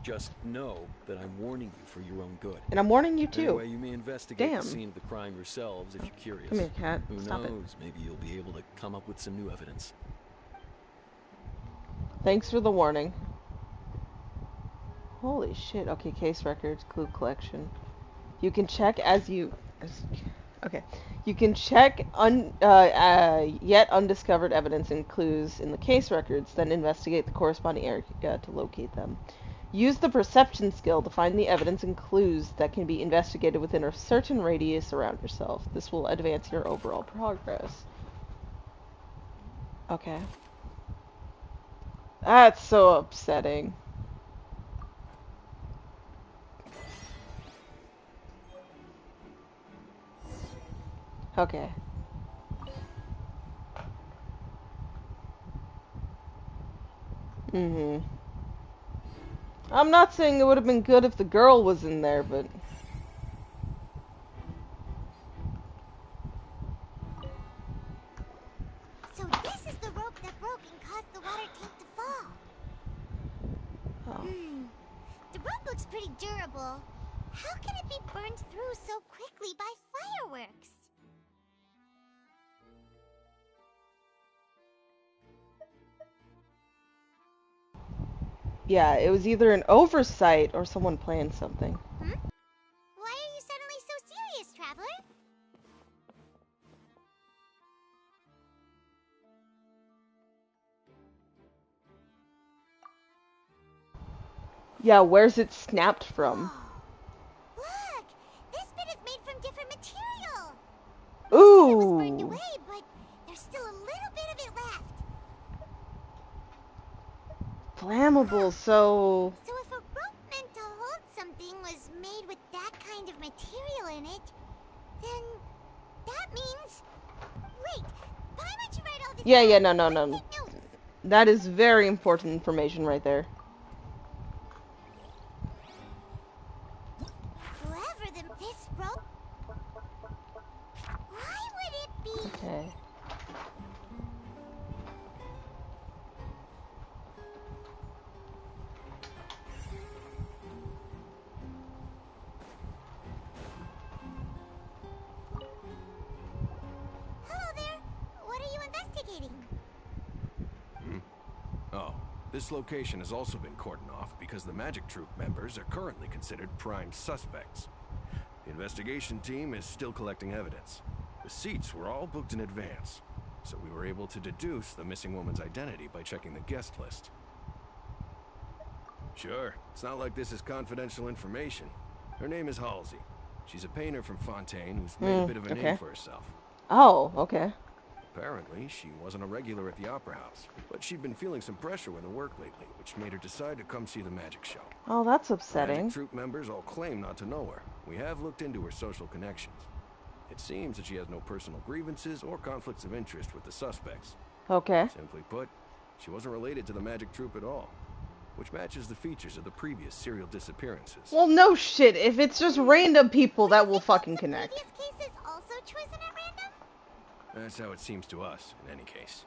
Just know that I'm warning you for your own good. And I'm warning you, too. Anyway, you may investigate the scene of the crime yourselves if you're curious. Come here, cat. Who Stop knows? it. Maybe you'll be able to come up with some new evidence. Thanks for the warning. Holy shit. Okay, case records, clue collection. You can check as you... Okay. You can check yet undiscovered evidence and clues in the case records, then investigate the corresponding area to locate them. Use the perception skill to find the evidence and clues that can be investigated within a certain radius around yourself. This will advance your overall progress. Okay. That's so upsetting. Okay. I'm not saying it would have been good if the girl was in there, but... So this is the rope that broke and caused the water tank to fall. Oh. The rope looks pretty durable. How can it be burned through so quickly by fireworks? Yeah, it was either an oversight or someone planned something. Why are you suddenly so serious, Traveler? Yeah, where's it snapped from? Look! This bit is made from different material! Ooh! It was burned away, but there's still a little bit of it left. Flammable, so... So if a rope meant to hold something was made with that kind of material in it, then that means... Wait, why would you write all this Yeah, down? no. That is very important information right there. Whoever this rope... Why would it be... Okay. Hello there. What are you investigating? Oh, this location has also been cordoned off because the Magic Troop members are currently considered prime suspects. The investigation team is still collecting evidence. The seats were all booked in advance, so we were able to deduce the missing woman's identity by checking the guest list. Sure, it's not like this is confidential information. Her name is Halsey. She's a painter from Fontaine who's made a bit of a name for herself. Oh, okay. Apparently, she wasn't a regular at the Opera House, but she'd been feeling some pressure with her work lately, which made her decide to come see the magic show. Oh, that's The upsetting. Magic Troop members all claim not to know her. We have looked into her social connections. It seems that she has no personal grievances or conflicts of interest with the suspects. Okay. Simply put, she wasn't related to the Magic Troop at all, which matches the features of the previous serial disappearances. Well, no shit. If it's just random people, that will fucking connect. Cases also chosen at random? That's how it seems to us, in any case.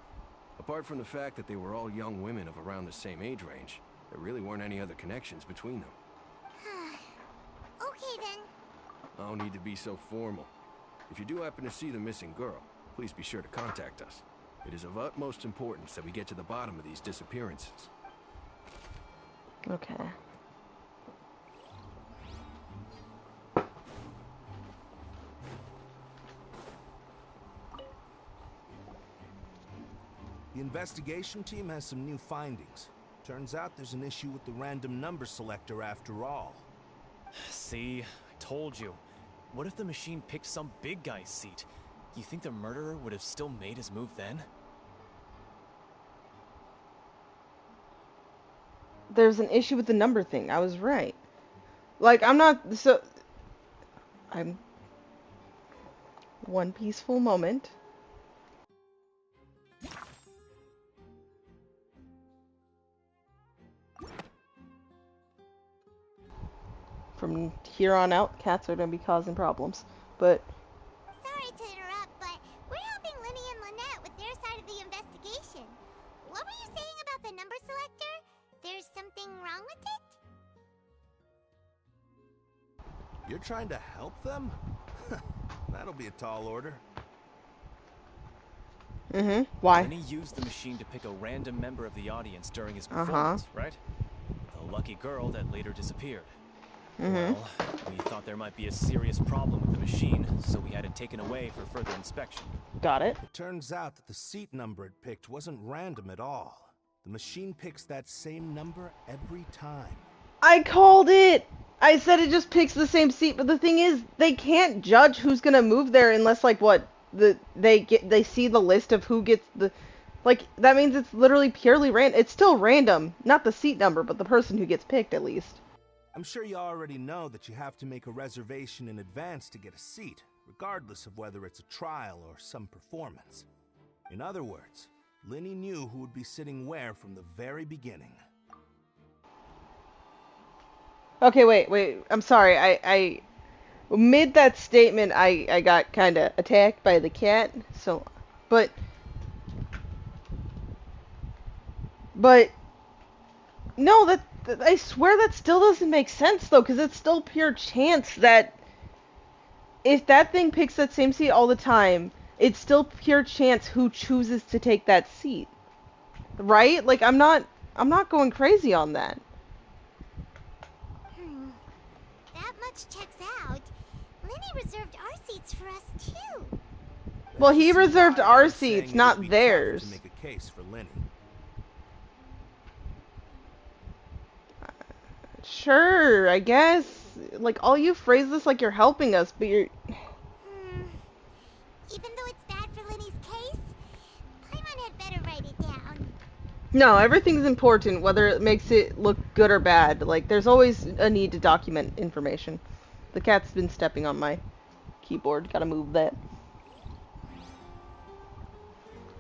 Apart from the fact that they were all young women of around the same age range, there really weren't any other connections between them. Okay then. No need to be so formal. If you do happen to see the missing girl, please be sure to contact us. It is of utmost importance that we get to the bottom of these disappearances. Okay. The investigation team has some new findings. Turns out there's an issue with the random number selector after all. See, I told you. What if the machine picked some big guy's seat? You think the murderer would have still made his move then? There's an issue with the number thing. I was right. Like, I'm not... So... I'm... One peaceful moment. From here on out, cats are going to be causing problems. But... Sorry to interrupt, but we're helping Linny and Lynette with their side of the investigation. What were you saying about the number selector? There's something wrong with it? You're trying to help them? That'll be a tall order. Why? Lenny used the machine to pick a random member of the audience during his performance, right? The a lucky girl that later disappeared. Mm-hmm. Well, we thought there might be a serious problem with the machine, so we had it taken away for further inspection. Got it. It turns out that the seat number it picked wasn't random at all. The machine picks that same number every time. I called it! I said it just picks the same seat, but the thing is, they can't judge who's gonna move there unless, like, they see the list of who gets the... Like, that means it's literally purely random. It's still random. Not the seat number, but the person who gets picked, at least. I'm sure you already know that you have to make a reservation in advance to get a seat, regardless of whether it's a trial or some performance. In other words, Linny knew who would be sitting where from the very beginning. Okay, wait. I'm sorry. I mid that statement, I got kind of attacked by the cat. So, but no, that I swear that still doesn't make sense though, because it's still pure chance that if that thing picks that same seat all the time, it's still pure chance who chooses to take that seat. Right? Like I'm not going crazy on that. That much checks out. Linny reserved our seats for us too. Well, he reserved our seats, not theirs. To make a case for Linny. Sure, I guess. Like, all you phrase this like you're helping us, but you're... Even though it's bad for Linny's case, Paimon had better write it down. No, everything's important, whether it makes it look good or bad. Like, there's always a need to document information. The cat's been stepping on my keyboard. Gotta move that.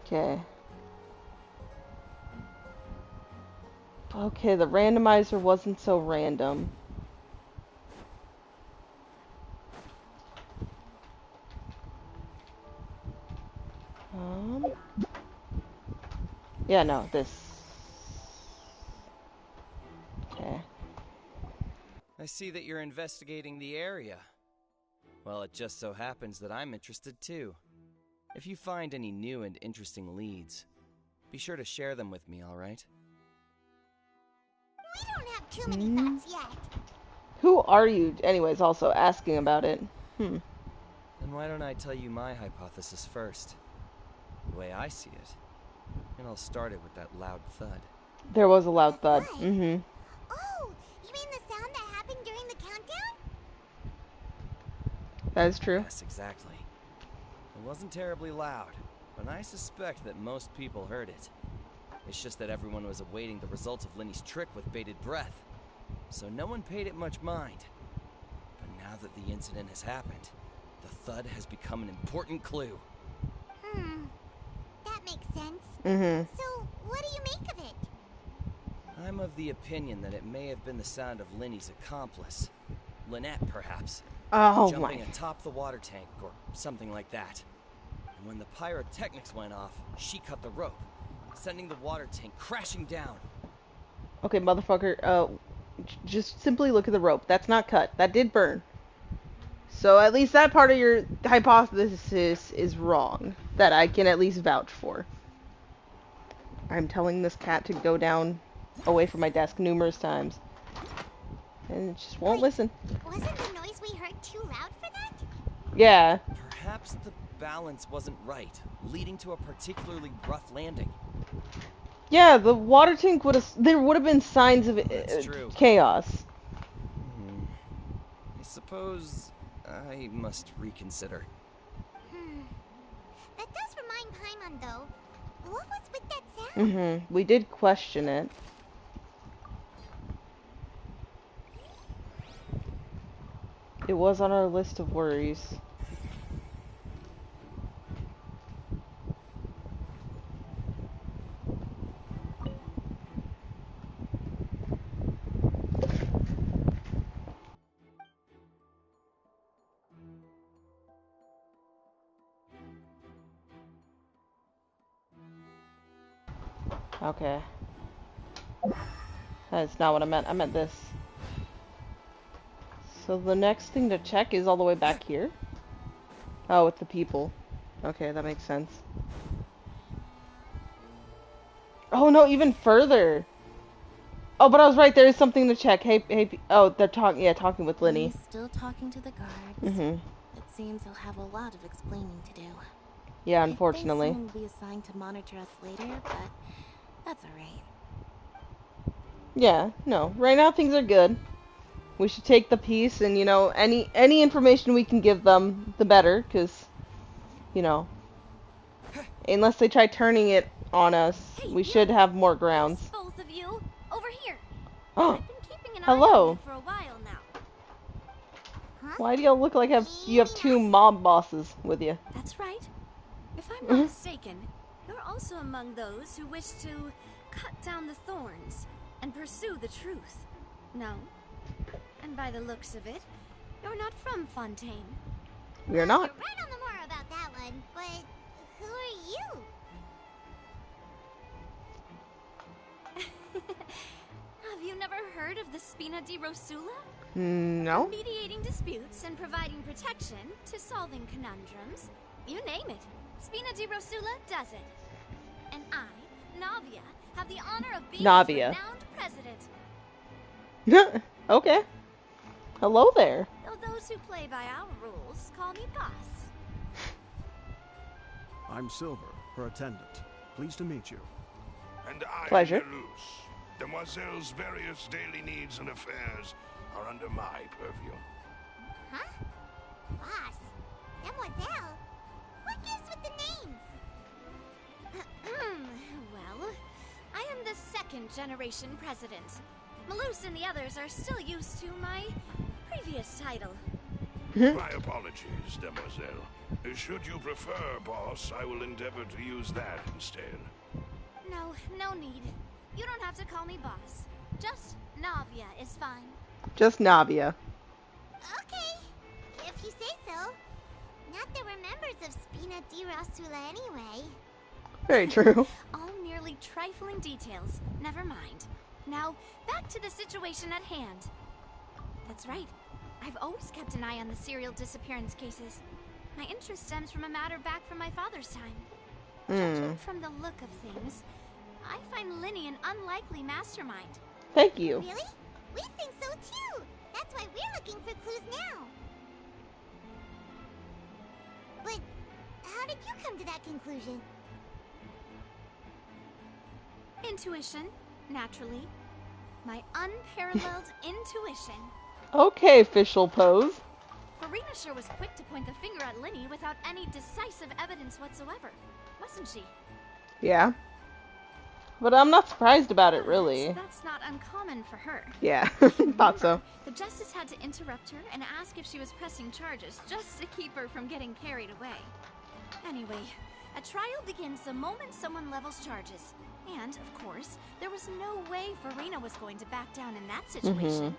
Okay. Okay, the randomizer wasn't so random. Yeah, no, this. Okay. I see that you're investigating the area. Well, it just so happens that I'm interested too. If you find any new and interesting leads, be sure to share them with me, alright? We don't have too many thoughts yet. Who are you, anyways, also asking about it? Then why don't I tell you my hypothesis first? The way I see it. And I'll start it with that loud thud. There was a loud thud. Oh, you mean the sound that happened during the countdown? That is true. Yes, exactly. It wasn't terribly loud, but I suspect that most people heard it. It's just that everyone was awaiting the results of Linny's trick with bated breath, so no one paid it much mind. But now that the incident has happened, the thud has become an important clue. That makes sense. So, what do you make of it? I'm of the opinion that it may have been the sound of Linny's accomplice. Lynette, perhaps. Oh, jumping atop the water tank, or something like that. And when the pyrotechnics went off, she cut the rope, sending the water tank crashing down. Okay, motherfucker, just simply look at the rope. That's not cut. That did burn. So at least that part of your hypothesis is wrong. That I can at least vouch for. I'm telling this cat to go down away from my desk numerous times. And it just won't listen. Wasn't the noise we heard too loud for that? Yeah. Perhaps the balance wasn't right, leading to a particularly rough landing. Yeah, the water tank would have... There would have been signs of chaos. I suppose I must reconsider. That does remind Paimon, though. What was with that sound? We did question it. It was on our list of worries. Okay. That's not what I meant. I meant this. So the next thing to check is all the way back here? Oh, with the people. Okay, that makes sense. Oh no, even further! Oh, but I was right. There is something to check. Hey. Oh, they're talking. Yeah, talking with Linny. He's still talking to the guards. Mhm. It seems he'll have a lot of explaining to do. Yeah, I think unfortunately. someone will be assigned to monitor us later, but that's alright. Yeah. No. Right now things are good. We should take the piece, and any information we can give them, the better, because unless they try turning it on us, we should have more grounds. Both of you, over here. Oh, I've been keeping an eye hello. on you for a while now. Huh? Why do y'all look like you have two mob bosses with you? That's right. If I'm not mistaken, you're also among those who wish to cut down the thorns and pursue the truth. No? And by the looks of it, you're not from Fontaine. We're not. You're right on the more about that one, but who are you? Have you never heard of the Spina di Rosula? No. From mediating disputes and providing protection to solving conundrums. You name it. Spina di Rosula does it. And I, Navia, have the honor of being its Navia. renowned president. Okay. Hello there. Though those who play by our rules call me boss. I'm Silver, her attendant. Pleased to meet you. And I'm Pleasure. Deleuze. Demoiselle's various daily needs and affairs are under my purview. Huh? Boss? Demoiselle? What gives with the names? Well, I am the second generation president. Malus and the others are still used to my previous title. My apologies, Demoiselle. Should you prefer, boss, I will endeavor to use that instead. No need. You don't have to call me boss. Just Navia is fine. Just Navia. Okay, if you say so. Not that we're members of Spina di Rosula anyway. Very true. All merely trifling details. Never mind. Now, back to the situation at hand. That's right. I've always kept an eye on the serial disappearance cases. My interest stems from a matter back from my father's time. Judging from the look of things, I find Linny an unlikely mastermind. Thank you. Really? We think so too. That's why we're looking for clues now. But how did you come to that conclusion? Intuition, naturally. My unparalleled intuition. Okay, official pose. Farina sure was quick to point the finger at Linny without any decisive evidence whatsoever, wasn't she? Yeah. But I'm not surprised about it, really. That's not uncommon for her. Yeah, thought so. The justice had to interrupt her and ask if she was pressing charges, just to keep her from getting carried away. Anyway, a trial begins the moment someone levels charges. And, of course, there was no way Farina was going to back down in that situation.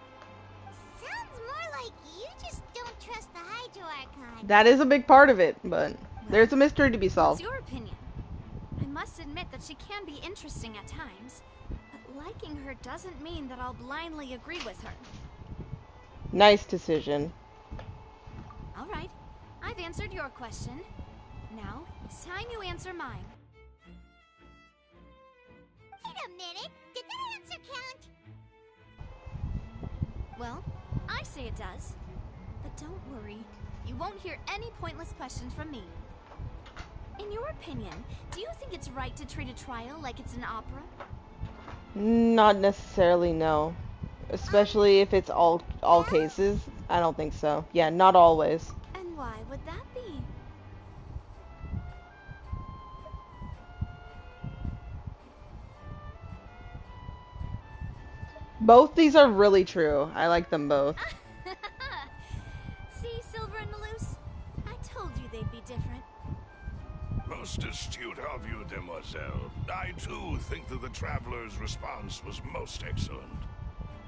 Sounds more like you just don't trust the Hydro Archon. That is a big part of it, but there's a mystery to be solved. What's your opinion? I must admit that she can be interesting at times, but liking her doesn't mean that I'll blindly agree with her. Nice decision. All right, I've answered your question. Now, it's time you answer mine. Wait a minute, did that answer count? Well, I say it does. But don't worry, you won't hear any pointless questions from me. In your opinion, do you think it's right to treat a trial like it's an opera? Not necessarily, no. Especially if it's all cases. I don't think so. Yeah, not always. And why would that be? Both these are really true. I like them both. See, Silver and Malus? I told you they'd be different. Most astute of you, Demoiselle. I too think that the Traveler's response was most excellent.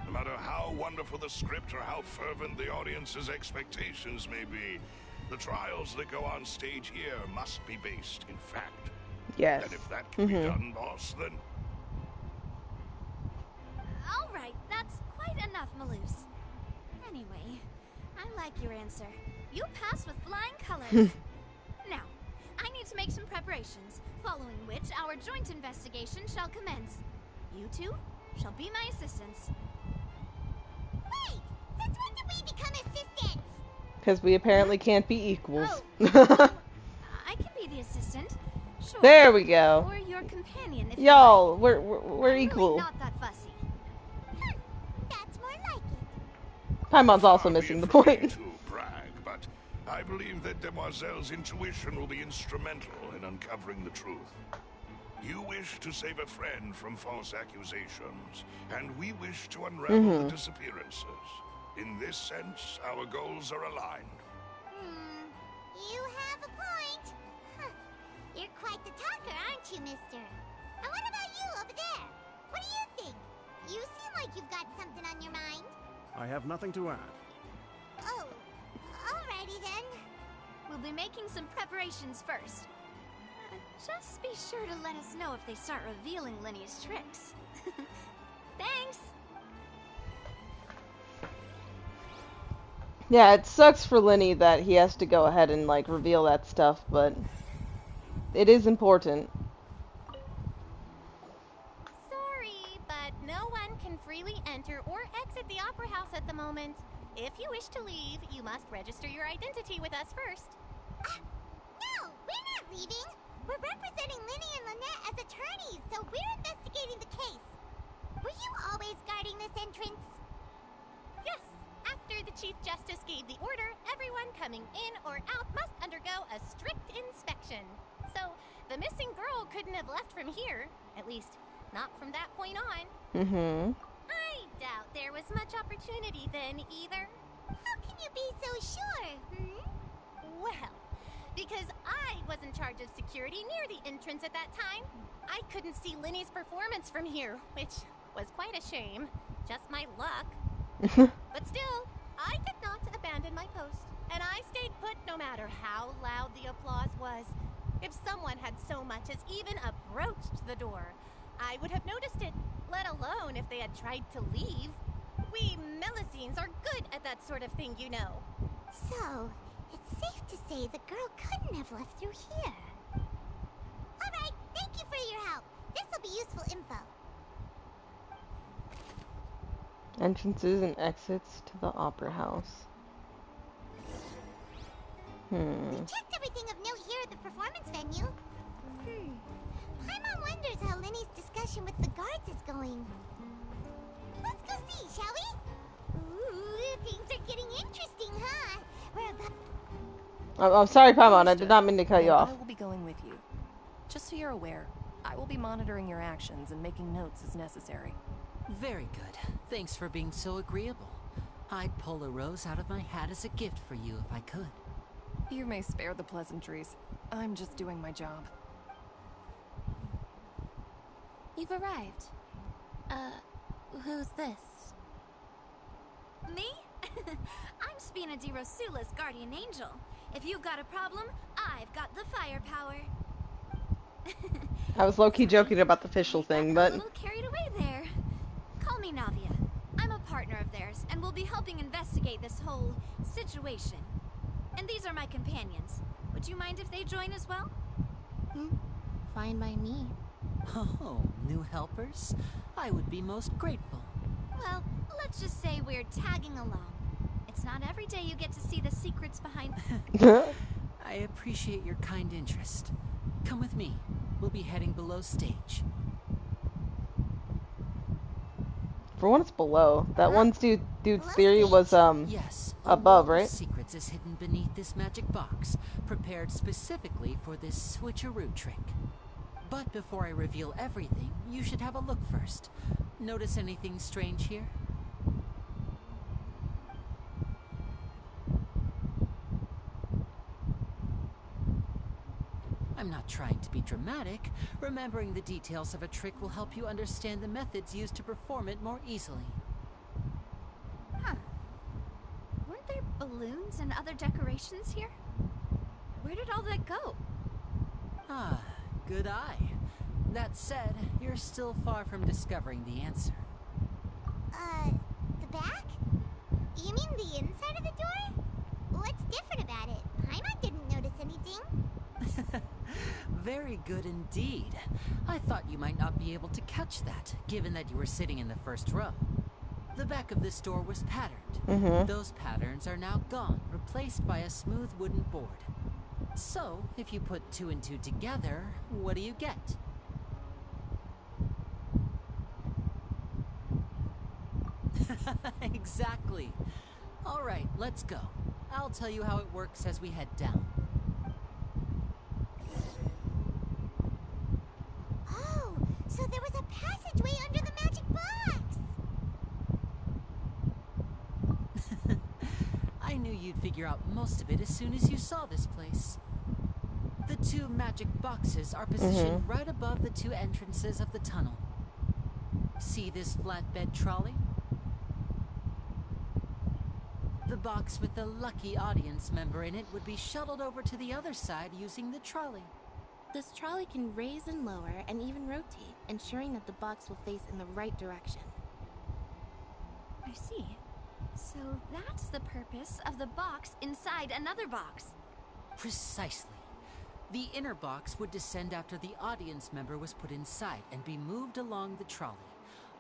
No matter how wonderful the script or how fervent the audience's expectations may be, the trials that go on stage here must be based in fact. Yes. And if that can be done, boss, then... All right, that's quite enough, Malus. Anyway, I like your answer. You pass with flying colors. Now, I need to make some preparations, following which our joint investigation shall commence. You two, shall be my assistants. Wait! Since when did we become assistants? Because we apparently can't be equals. I can be the assistant. Sure. There we go. Or your companion if Y'all, you we're like. equal. Really not that fussy. That's more like it. Paimon's also missing the point. To brag, but I believe that Demoiselle's intuition will be instrumental in uncovering the truth. You wish to save a friend from false accusations, and we wish to unravel the disappearances. In this sense, our goals are aligned. You have a point. Huh. You're quite the talker, aren't you, mister? And what about you over there? What do you think? You seem like you've got something on your mind. I have nothing to add. Oh, alrighty then. We'll be making some preparations first. Just be sure to let us know if they start revealing Lenny's tricks. Thanks! Yeah, it sucks for Lenny that he has to go ahead and, like, reveal that stuff, but it is important. Sorry, but no one can freely enter or exit the Opera House at the moment. If you wish to leave, you must register your identity with us first. No, we're not leaving. We're representing Lenny and Lynette as attorneys, so we're investigating the case. Were you always guarding this entrance? Yes. After the Chief Justice gave the order, everyone coming in or out must undergo a strict inspection. So, the missing girl couldn't have left from here. At least, not from that point on. I doubt there was much opportunity then, either. How can you be so sure, Well, because I was in charge of security near the entrance at that time. I couldn't see Lenny's performance from here, which was quite a shame. Just my luck. But still, I did not abandon my post, and I stayed put no matter how loud the applause was. If someone had so much as even approached the door, I would have noticed it, let alone if they had tried to leave. We Melusines are good at that sort of thing, you know. So, it's safe to say the girl couldn't have left through here. Alright, thank you for your help. This'll be useful info. Entrances and exits to the Opera House. We checked everything of note here at the performance venue. Paimon wonders how Lenny's discussion with the guards is going. Let's go see, shall we? Ooh, things are getting interesting, huh? We're about... I'm sorry, Paimon, I did not mean to cut you off. I will be going with you. Just so you're aware, I will be monitoring your actions and making notes as necessary. Very good. Thanks for being so agreeable. I'd pull a rose out of my hat as a gift for you if I could. You may spare the pleasantries. I'm just doing my job. You've arrived. Who's this? Me? I'm Spina di Rosula's guardian angel. If you've got a problem, I've got the firepower. I was low-key joking about the official thing, but... A little carried away there. Call me Navia. I'm a partner of theirs, and will be helping investigate this whole situation. And these are my companions. Would you mind if they join as well? Fine by me. Oh, new helpers? I would be most grateful. Well, let's just say we're tagging along. It's not every day you get to see the secrets behind... I appreciate your kind interest. Come with me. We'll be heading below stage. For one, it's below. That one dude's theory was, yes, above, right? right? Secrets is hidden beneath this magic box, prepared specifically for this switcheroo trick. But before I reveal everything, you should have a look first. Notice anything strange here? I'm not trying to be dramatic. Remembering the details of a trick will help you understand the methods used to perform it more easily. Huh. Weren't there balloons and other decorations here? Where did all that go? Ah, good eye. That said, you're still far from discovering the answer. The back? You mean the inside of the door? What's different about it? Paimon didn't notice anything. Very good indeed. I thought you might not be able to catch that, given that you were sitting in the first row. The back of this door was patterned. Those patterns are now gone, replaced by a smooth wooden board. So, if you put 2 and 2 together, what do you get? Exactly. All right, let's go. I'll tell you how it works as we head down. Oh, so there was a passageway under the magic box! I knew you'd figure out most of it as soon as you saw this place. The 2 magic boxes are positioned right above the 2 entrances of the tunnel. See this flatbed trolley? The box with the lucky audience member in it would be shuttled over to the other side using the trolley. This trolley can raise and lower and even rotate, ensuring that the box will face in the right direction. I see. So that's the purpose of the box inside another box. Precisely. The inner box would descend after the audience member was put inside and be moved along the trolley,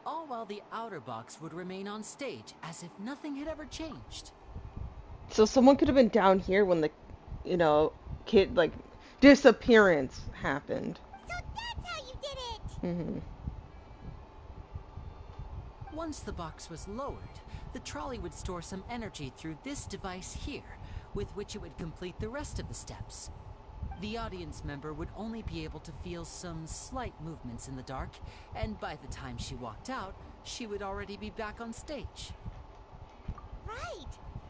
all while the outer box would remain on stage as if nothing had ever changed. So someone could have been down here when the, kid, disappearance happened. So that's how you did it! Once the box was lowered, the trolley would store some energy through this device here, with which it would complete the rest of the steps. The audience member would only be able to feel some slight movements in the dark, and by the time she walked out, she would already be back on stage. Right!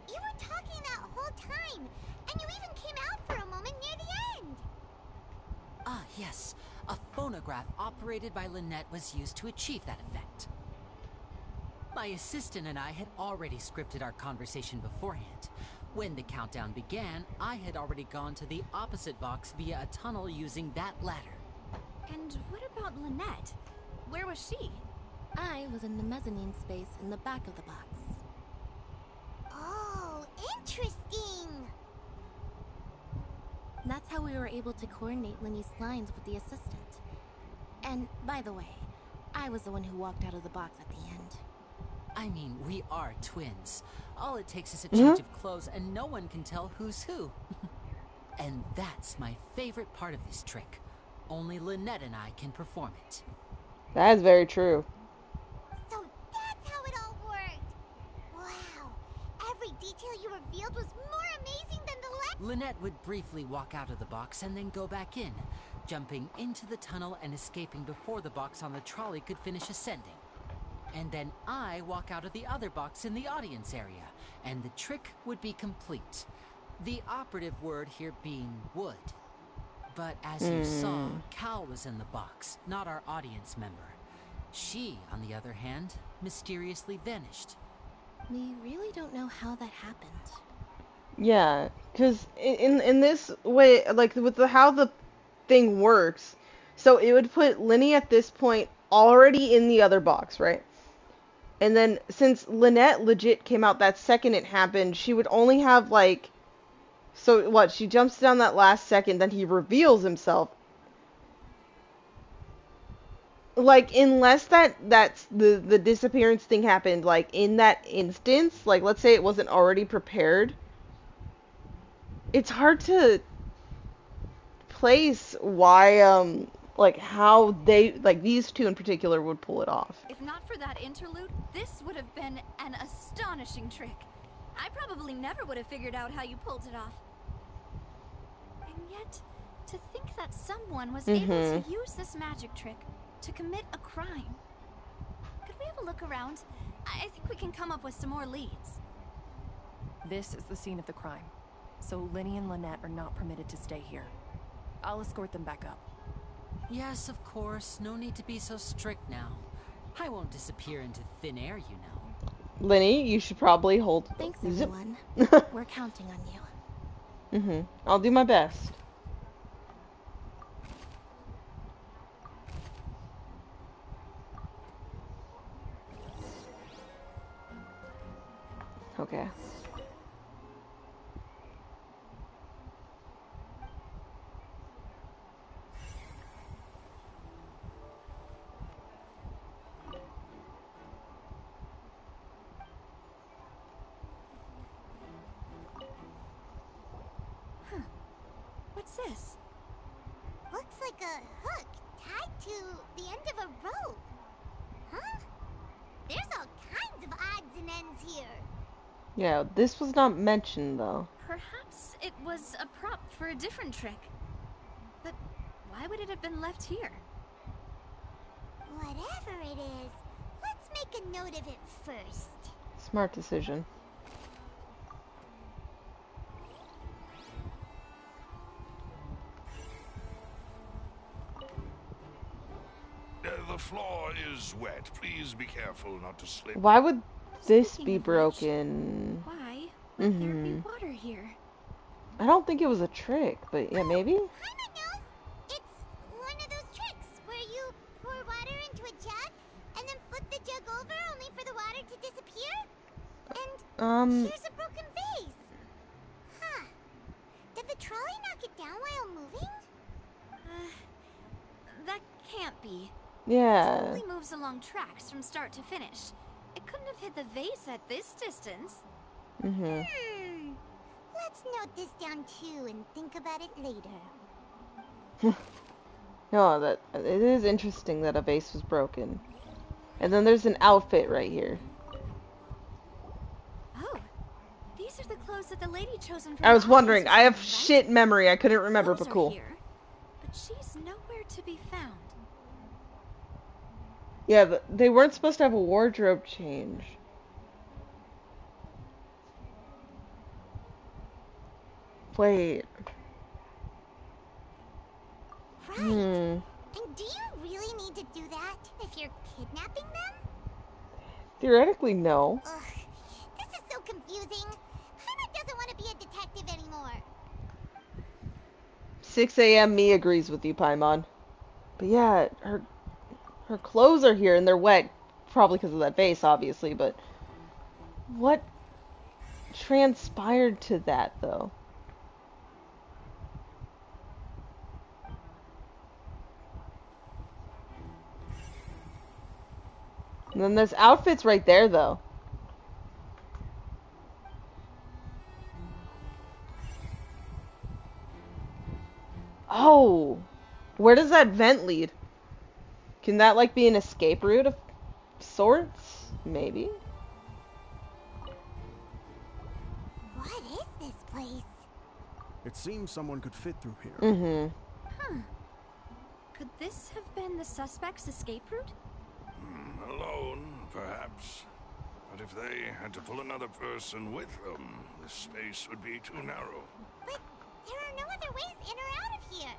You were talking that whole time, and you even came out for a moment near the end! Ah, yes. A phonograph operated by Lynette was used to achieve that effect. My assistant and I had already scripted our conversation beforehand. When the countdown began, I had already gone to the opposite box via a tunnel using that ladder. And what about Lynette? Where was she? I was in the mezzanine space in the back of the box. Oh, interesting! That's how we were able to coordinate Linny's lines with the assistant. And, by the way, I was the one who walked out of the box at the end. I mean, we are twins. All it takes is a change of clothes and no one can tell who's who. And that's my favorite part of this trick. Only Lynette and I can perform it. That is very true. So that's how it all worked! Wow! Every detail you revealed was more amazing than the last— Lynette would briefly walk out of the box and then go back in, jumping into the tunnel and escaping before the box on the trolley could finish ascending. And then I walk out of the other box in the audience area, and the trick would be complete. The operative word here being would. But as you saw, Cal was in the box, not our audience member. She, on the other hand, mysteriously vanished. We really don't know how that happened. Yeah, because in this way, with how the thing works, so it would put Linny at this point already in the other box, right? And then, since Lynette legit came out that second it happened, she would only have, so what, she jumps down that last second, then he reveals himself. Unless that's the disappearance thing happened, in that instance, let's say it wasn't already prepared, it's hard to place why, how they, these two in particular would pull it off. If not for that interlude, this would have been an astonishing trick. I probably never would have figured out how you pulled it off. And yet, to think that someone was able to use this magic trick to commit a crime. Could we have a look around? I think we can come up with some more leads. This is the scene of the crime, so Linny and Lynette are not permitted to stay here. I'll escort them back up. Yes, of course. No need to be so strict now. I won't disappear into thin air, you know. Linny, you should probably hold... Thanks, everyone. We're counting on you. I'll do my best. Okay. Sis, Looks like a hook tied to the end of a rope. Huh? There's all kinds of odds and ends here. Yeah, this was not mentioned though. perhaps it was a prop for a different trick. But why would it have been left here? Whatever it is, let's make a note of it first. Smart decision. The floor is wet. Please be careful not to slip. Why would this be broken? Why would there be water here? I don't think it was a trick, but yeah, maybe? Paimon knows! It's one of those tricks where you pour water into a jug and then flip the jug over only for the water to disappear. And here's a broken vase. Huh. Did the trolley knock it down while moving? That can't be. Yeah. It totally moves along tracks from start to finish. It couldn't have hit the vase at this distance. Let's note this down too and think about it later. No, that it is interesting that a vase was broken. And then there's an outfit right here. Oh, these are the clothes that the lady chosen from I was the wondering. audience I have right? shit memory. I couldn't remember, Clothes but are cool. here, but she's nowhere to be found. Yeah, but they weren't supposed to have a wardrobe change. Wait. Right. And do you really need to do that if you're kidnapping them? Theoretically, no. Ugh, this is so confusing. Paimon doesn't want to be a detective anymore. 6 a.m. me agrees with you, Paimon. But yeah, her clothes are here and they're wet. Probably because of that vase, obviously, but what transpired to that, though? And then there's outfits right there, though. Oh! Where does that vent lead? Can that, like, be an escape route of sorts? Maybe? What is this place? It seems someone could fit through here. Huh. Could this have been the suspect's escape route? Alone, perhaps. But if they had to pull another person with them, the space would be too narrow. But there are no other ways in or out of here.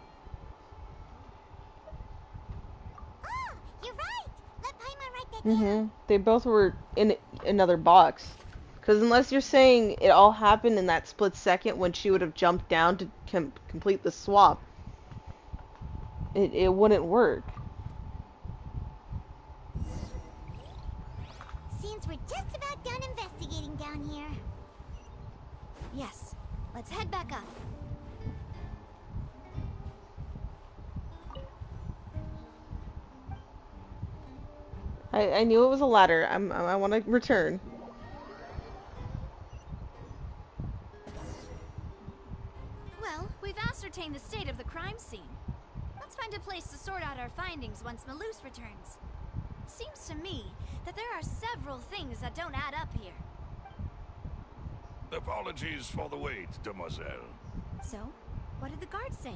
Oh, you're right. Let Paimon write that down. They both were in another box. Because unless you're saying it all happened in that split second when she would have jumped down to complete the swap, it wouldn't work. Seems we're just about done investigating down here. Yes. Let's head back up. I knew it was a ladder. I want to return. Well, we've ascertained the state of the crime scene. Let's find a place to sort out our findings once Malus returns. Seems to me that there are several things that don't add up here. Apologies for the wait, demoiselle. So, what did the guards say?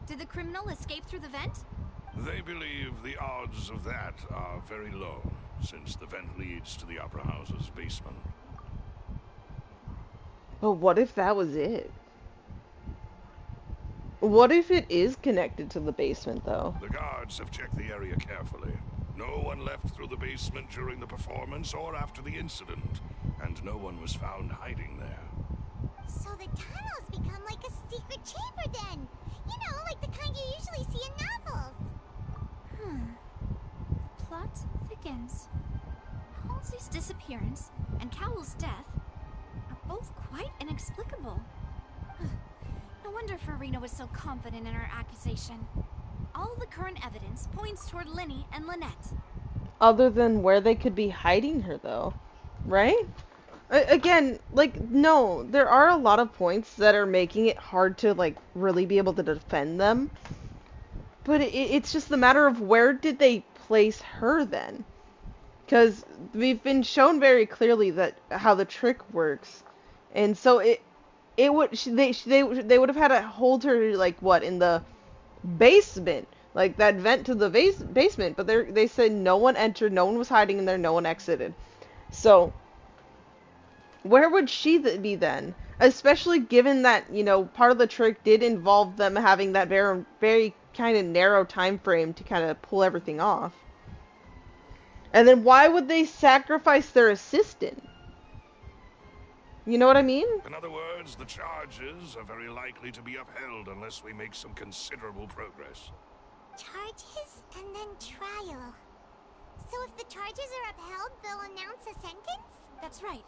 Did the criminal escape through the vent? They believe the odds of that are very low, since the vent leads to the Opera House's basement. But what if that was it? What if it is connected to the basement, though? The guards have checked the area carefully. No one left through the basement during the performance or after the incident, and no one was found hiding there. So the tunnels become like a secret chamber then. You know, like the kind you usually see in novels. The plot thickens. Halsey's disappearance and Cowell's death are both quite inexplicable. No wonder Farina was so confident in her accusation. All the current evidence points toward Linny and Lynette. Other than where they could be hiding her, though. Right? Again, like, no, there are a lot of points that are making it hard to, like, really be able to defend them. But it's just the matter of where did they place her then? Because we've been shown very clearly that how the trick works. And so they would have had to hold her, like, what, in the basement? Like, that vent to the basement. But they said no one entered, no one was hiding in there, no one exited. So where would she be then? Especially given that, you know, part of the trick did involve them having that very, very kind of narrow time frame to kind of pull everything off. And then why would they sacrifice their assistant? You know what I mean? In other words, the charges are very likely to be upheld unless we make some considerable progress. Charges and then trial. So if the charges are upheld, they'll announce a sentence? That's right.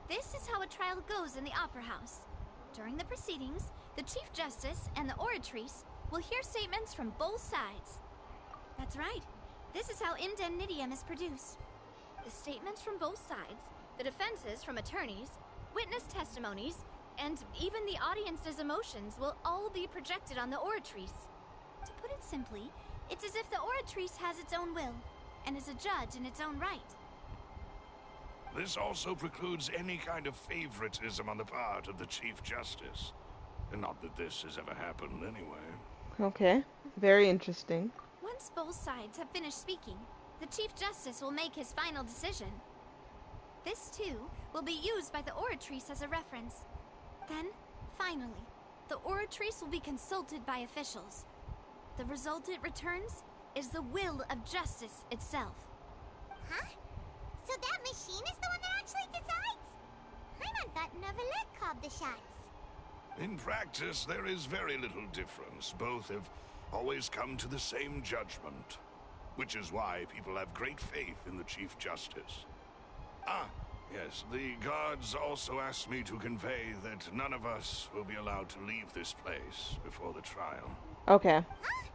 This is how a trial goes in the Opera House. During the proceedings, the Chief Justice and the oratrice will hear statements from both sides. That's right. This is how indemnitium is produced. The statements from both sides, the defenses from attorneys, witness testimonies, and even the audience's emotions will all be projected on the oratrice. To put it simply, it's as if the oratrice has its own will, and is a judge in its own right. This also precludes any kind of favoritism on the part of the Chief Justice. And not that this has ever happened anyway. Okay, very interesting. Once both sides have finished speaking, the Chief Justice will make his final decision. This, too, will be used by the oratrice as a reference. Then, finally, the oratrice will be consulted by officials. The result it returns is the will of justice itself. Huh? So that machine is the one that actually decides? Paimon thought Neverlet called the shots. In practice, there is very little difference. Both have always come to the same judgment. Which is why people have great faith in the Chief Justice. Ah, yes, the guards also asked me to convey that none of us will be allowed to leave this place before the trial. Okay. Huh?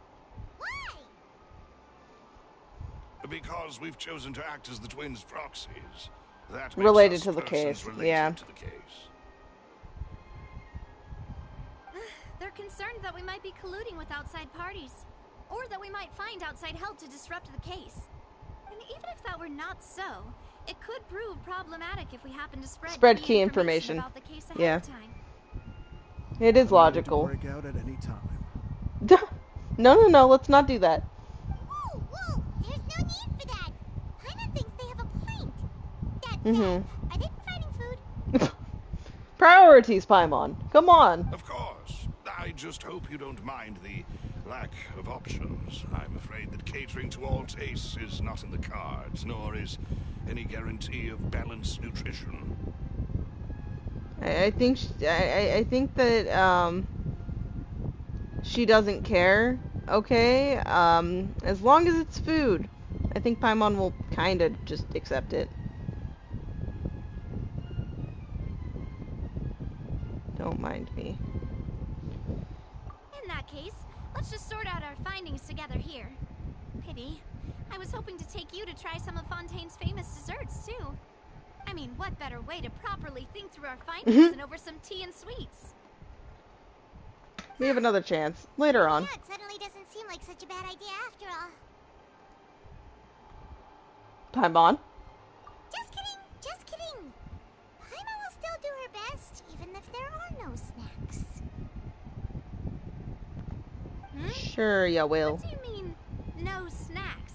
Why? Because we've chosen to act as the twins' proxies. That makes Related us to the persons case, related yeah. to the case. They're concerned that we might be colluding with outside parties, or that we might find outside help to disrupt the case. And even if that were not so, it could prove problematic if we happen to spread key information about the case ahead of time. It is logical. Break out at any time. No, let's not do that. Whoa, there's no need for that. Paimon thinks they have a point. That Mm-hmm. said, are they providing food? Priorities, Paimon. Come on. Of course. I just hope you don't mind the lack of options. I'm afraid that catering to all tastes is not in the cards, nor is any guarantee of balanced nutrition. I think that she doesn't care. Okay, as long as it's food, I think Paimon will kind of just accept it. Don't mind me. In that case, let's just sort out our findings together here. Pity. I was hoping to take you to try some of Fontaine's famous desserts, too. I mean, what better way to properly think through our findings than over some tea and sweets? We have another chance later on. Yeah, it suddenly doesn't seem like such a bad idea after all. Paimon? Just kidding. Paimon will still do her best, even if there are no snacks. Sure, ya will. What do you mean, no snacks?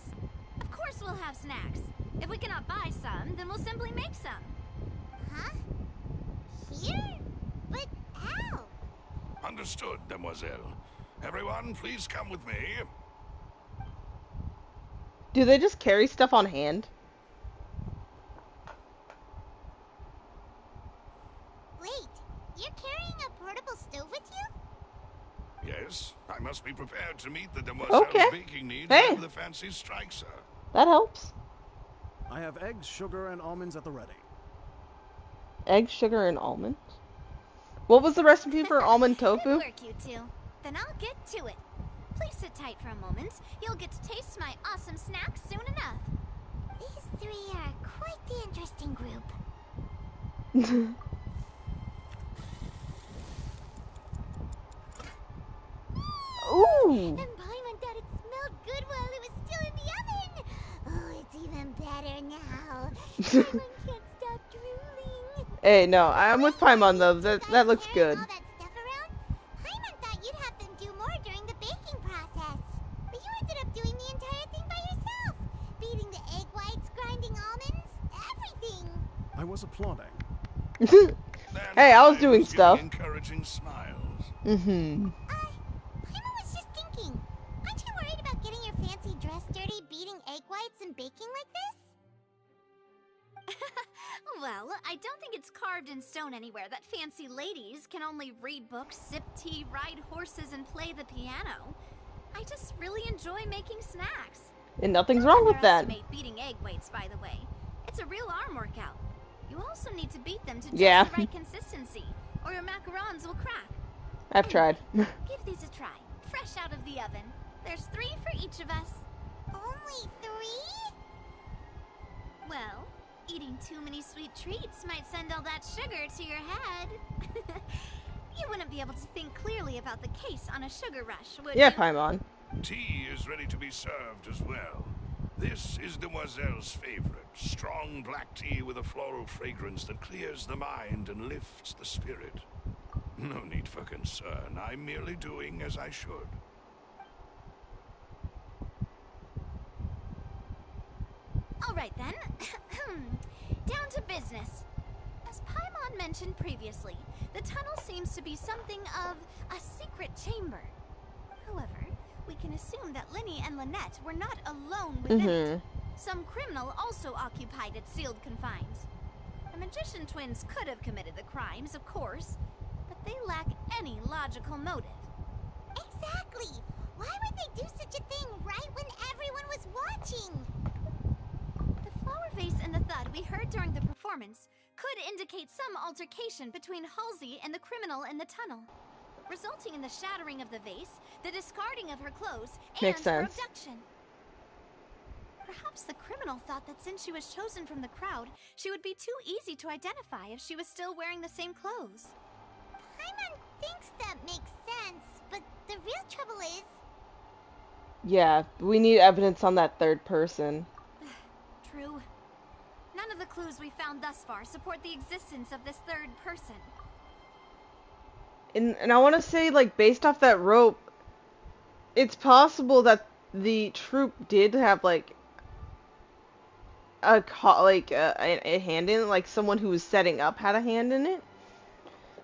Of course we'll have snacks. If we cannot buy some, then we'll simply make some. Huh? Here? But how? Understood, Demoiselle. Everyone, please come with me. Do they just carry stuff on hand? Wait, you're carrying a portable stove with you? Yes, I must be prepared to meet the Demoiselle's baking needs whenever the fancy strikes her. That helps. I have eggs, sugar, and almonds at the ready. Eggs, sugar, and almonds? What was the recipe for almond tofu? Good work, you two. Then I'll get to it. Please sit tight for a moment. You'll get to taste my awesome snacks soon enough. These three are quite the interesting group. Ooh. And Paimon thought it smelled good while it was still in the oven. Oh, it's even better now. Paimon can't stop drooling. Hey, no, I'm with Paimon though. That looks good. All that stuff around? Paimon thought you'd have them do more during the baking process. But you ended up doing the entire thing by yourself. Beating the egg whites, grinding almonds, everything. I was applauding. Hey, I was doing stuff. Encouraging smiles. Mm-hmm. Paimon was just thinking. Aren't you worried about getting your fancy dress dirty beating egg whites and baking like this? Well, I don't think it's carved in stone anywhere that fancy ladies can only read books, sip tea, ride horses, and play the piano. I just really enjoy making snacks. And nothing's wrong with that. Don't underestimate beating egg whites, by the way. It's a real arm workout. You also need to beat them to just the right consistency, or your macarons will crack. I've tried. Give these a try, fresh out of the oven. There's 3 for each of us. Only 3? Well, eating too many sweet treats might send all that sugar to your head. You wouldn't be able to think clearly about the case on a sugar rush, would Yeah, you? Paimon. Tea is ready to be served as well. This is Demoiselle's favorite. Strong black tea with a floral fragrance that clears the mind and lifts the spirit. No need for concern. I'm merely doing as I should. All right then. Down to business. As Paimon mentioned previously, the tunnel seems to be something of a secret chamber. However, we can assume that Linny and Lynette were not alone within it. Some criminal also occupied its sealed confines. The magician twins could have committed the crimes, of course, but they lack any logical motive. Exactly! Why would they do such a thing right when everyone was watching? The flower vase and the thud we heard during the performance could indicate some altercation between Halsey and the criminal in the tunnel, resulting in the shattering of the vase, the discarding of her clothes, and her abduction. Perhaps the criminal thought that since she was chosen from the crowd, she would be too easy to identify if she was still wearing the same clothes. Paimon thinks that makes sense, but the real trouble is... Yeah, we need evidence on that third person. True. None of the clues we found thus far support the existence of this third person. And I want to say, like, based off that rope, it's possible that the troop did have, like, a hand in it, like someone who was setting up had a hand in it.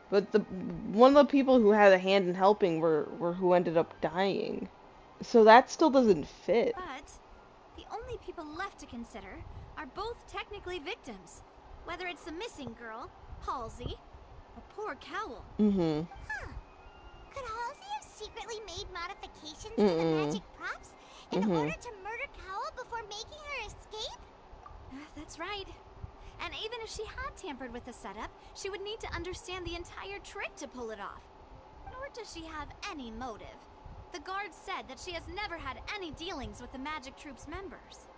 But one of the people who had a hand in helping were who ended up dying. So that still doesn't fit. But the only people left to consider are both technically victims, whether it's the missing girl, Halsey, or poor Cowell. Mm-hmm. Huh. Could Halsey have secretly made modifications to the magic props in order to murder Cowell before making her escape? That's right. And even if she had tampered with the setup, she would need to understand the entire trick to pull it off. Nor does she have any motive. The guard said that she has never had any dealings with the Magic Troop's members.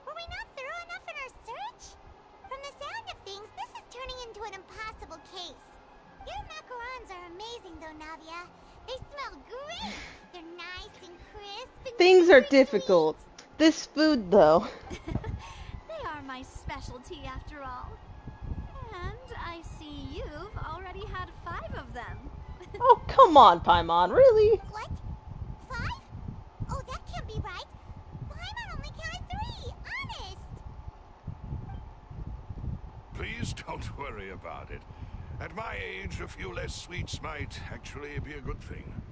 Were we not thorough enough in our search? From the sound of things, this is turning into an impossible case. Your macarons are amazing though, Navia. They smell great. They're nice and crisp and things are difficult. This food, though. They are my specialty after all. And I see you've already had 5 of them. Oh, come on, Paimon, really? What? 5? Oh, that can't be right. Paimon only counted 3, honest. Please don't worry about it. At my age, a few less sweets might actually be a good thing.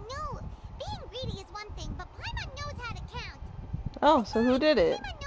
No. Being greedy is one thing, but Paimon knows how to count. Oh, so who did it? Paimon